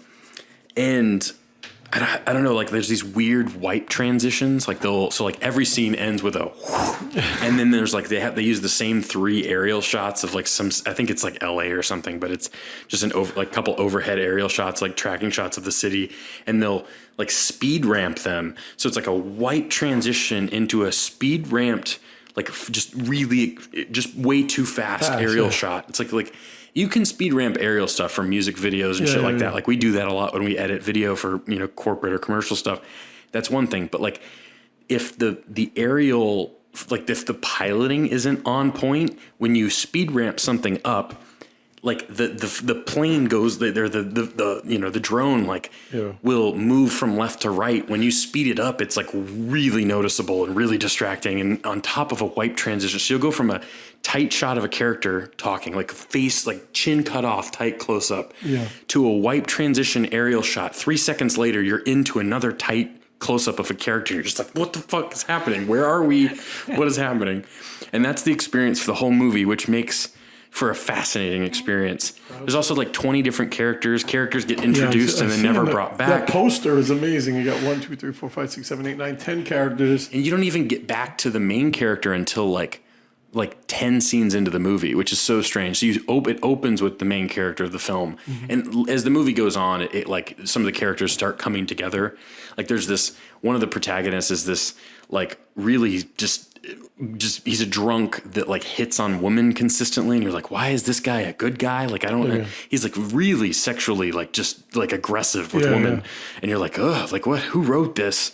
[SPEAKER 1] I don't know, like there's these weird wipe transitions, like so like every scene ends with a whoosh, and then there's like they use the same 3 aerial shots of like I think it's like LA or something, but it's just like couple overhead aerial shots, like tracking shots of the city, and they'll like speed ramp them. So it's like a wipe transition into a speed ramped, like just way too fast aerial shot. It's like you can speed ramp aerial stuff from music videos and shit like that. Like we do that a lot when we edit video for, corporate or commercial stuff. That's one thing. But like if the aerial, like if the piloting isn't on point, when you speed ramp something up, like the plane goes there, the drone will move from left to right. When you speed it up, it's like really noticeable and really distracting. And on top of a wipe transition, so you'll go from a tight shot of a character talking, like face, like chin cut off, tight close up, to a wipe transition aerial shot. 3 seconds later, you're into another tight close up of a character. You're just like, what the fuck is happening? Where are we? What is happening? And that's the experience for the whole movie, which makes for a fascinating experience. There's also like 20 different characters. Characters get introduced and then never brought back.
[SPEAKER 2] That poster is amazing. You got 1, 2, 3, 4, 5, 6, 7, 8, 9, 10 characters.
[SPEAKER 1] And you don't even get back to the main character until like 10 scenes into the movie, which is so strange. So it opens with the main character of the film. And as the movie goes on, it like some of the characters start coming together. Like there's this, one of the protagonists is this like really just he's a drunk that like hits on women consistently, and you're like, why is this guy a good guy? Like I don't know. He's like really sexually like just like aggressive with women, and you're like, ugh, like what? Who wrote this?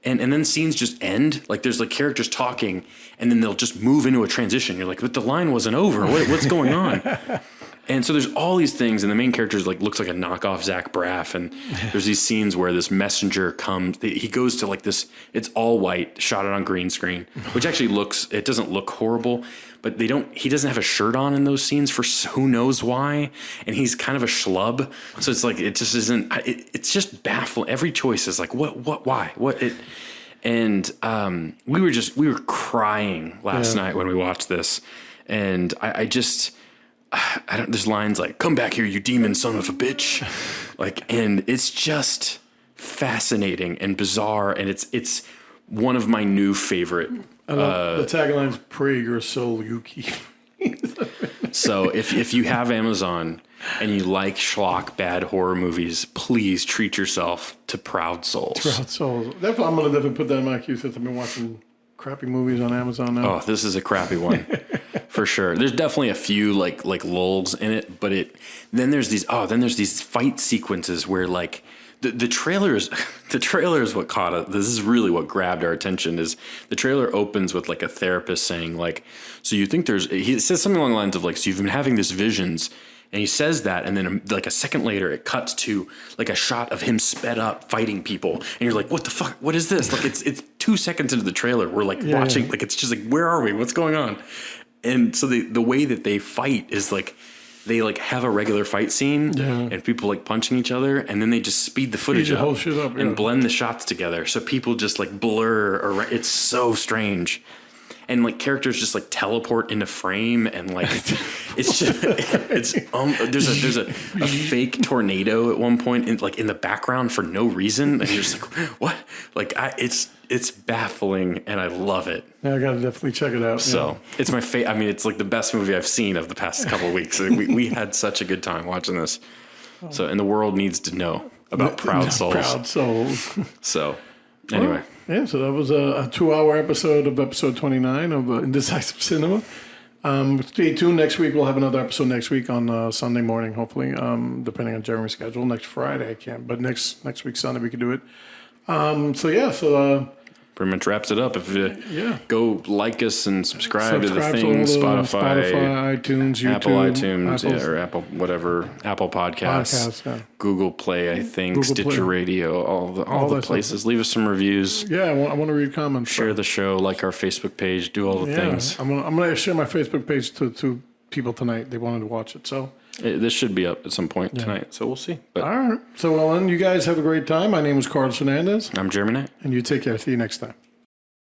[SPEAKER 1] And then scenes just end. Like there's like characters talking, and then they'll just move into a transition. You're like, but the line wasn't over. What's going on? And so there's all these things, and the main character like looks like a knockoff Zach Braff. And there's these scenes where this messenger comes. He goes to like this. It's all white, shot it on green screen, which actually it doesn't look horrible. But he doesn't have a shirt on in those scenes for who knows why, and he's kind of a schlub. So it's like it just isn't. It's just baffling. Every choice is like why, and we were crying last night when we watched this, and I don't. There's lines like "Come back here, you demon son of a bitch," and it's just fascinating and bizarre, and it's one of my new favorite.
[SPEAKER 2] I love the tagline's "Pray your soul, Yuki."
[SPEAKER 1] So if you have Amazon and you like schlock bad horror movies, please treat yourself to Proud Souls.
[SPEAKER 2] Proud Souls. I'm gonna definitely put that in my queue since I've been watching crappy movies on Amazon now.
[SPEAKER 1] Oh, this is a crappy one for sure. There's definitely a few like lulls in it, but then there's these fight sequences where like the trailer is what caught us. This is really what grabbed our attention. Is the trailer opens with like a therapist saying like, so you think he says something along the lines of like, so you've been having these visions. And he says that, and then like a second later, it cuts to like a shot of him sped up fighting people, and you're like, "What the fuck? What is this?" Like it's 2 seconds into the trailer, we're like watching, like it's just like, "Where are we? What's going on?" And so the way that they fight is like they like have a regular fight scene, and people like punching each other, and then they just speed the footage up, and blend the shots together, so people just like blur. Or it's so strange. And like characters just like teleport into frame, and like it's just there's a fake tornado at one point in the background for no reason, and you're just like, what? Like it's baffling, and I love it.
[SPEAKER 2] Yeah, I gotta definitely check it out.
[SPEAKER 1] So it's my favorite. I mean, it's like the best movie I've seen of the past couple of weeks. We had such a good time watching this. So and the world needs to know about Proud Souls.
[SPEAKER 2] Proud Souls.
[SPEAKER 1] So anyway.
[SPEAKER 2] Well, yeah, so that was a 2-hour episode of episode 29 of Indecisive Cinema. Stay tuned. Next week, we'll have another episode next week on Sunday morning, hopefully, depending on Jeremy's schedule. Next Friday, I can't, but next week, Sunday, we can do it.
[SPEAKER 1] pretty much wraps it up. If you go like us and subscribe to the
[SPEAKER 2] to all
[SPEAKER 1] things,
[SPEAKER 2] the
[SPEAKER 1] Spotify,
[SPEAKER 2] iTunes, YouTube,
[SPEAKER 1] Apple iTunes, or Apple whatever, Apple Podcasts, Google Play, I think, Stitcher Radio, all the places. Stuff. Leave us some reviews.
[SPEAKER 2] Yeah, I want to read comments.
[SPEAKER 1] Share the show, like our Facebook page, do all the things.
[SPEAKER 2] I'm gonna share my Facebook page to people tonight. They wanted to watch it, so.
[SPEAKER 1] This should be up at some point tonight, so we'll see. But,
[SPEAKER 2] all right. So, well, then, you guys have a great time. My name is Carlos Fernandez.
[SPEAKER 1] I'm Jeremy Knight.
[SPEAKER 2] And you take care. See you next time.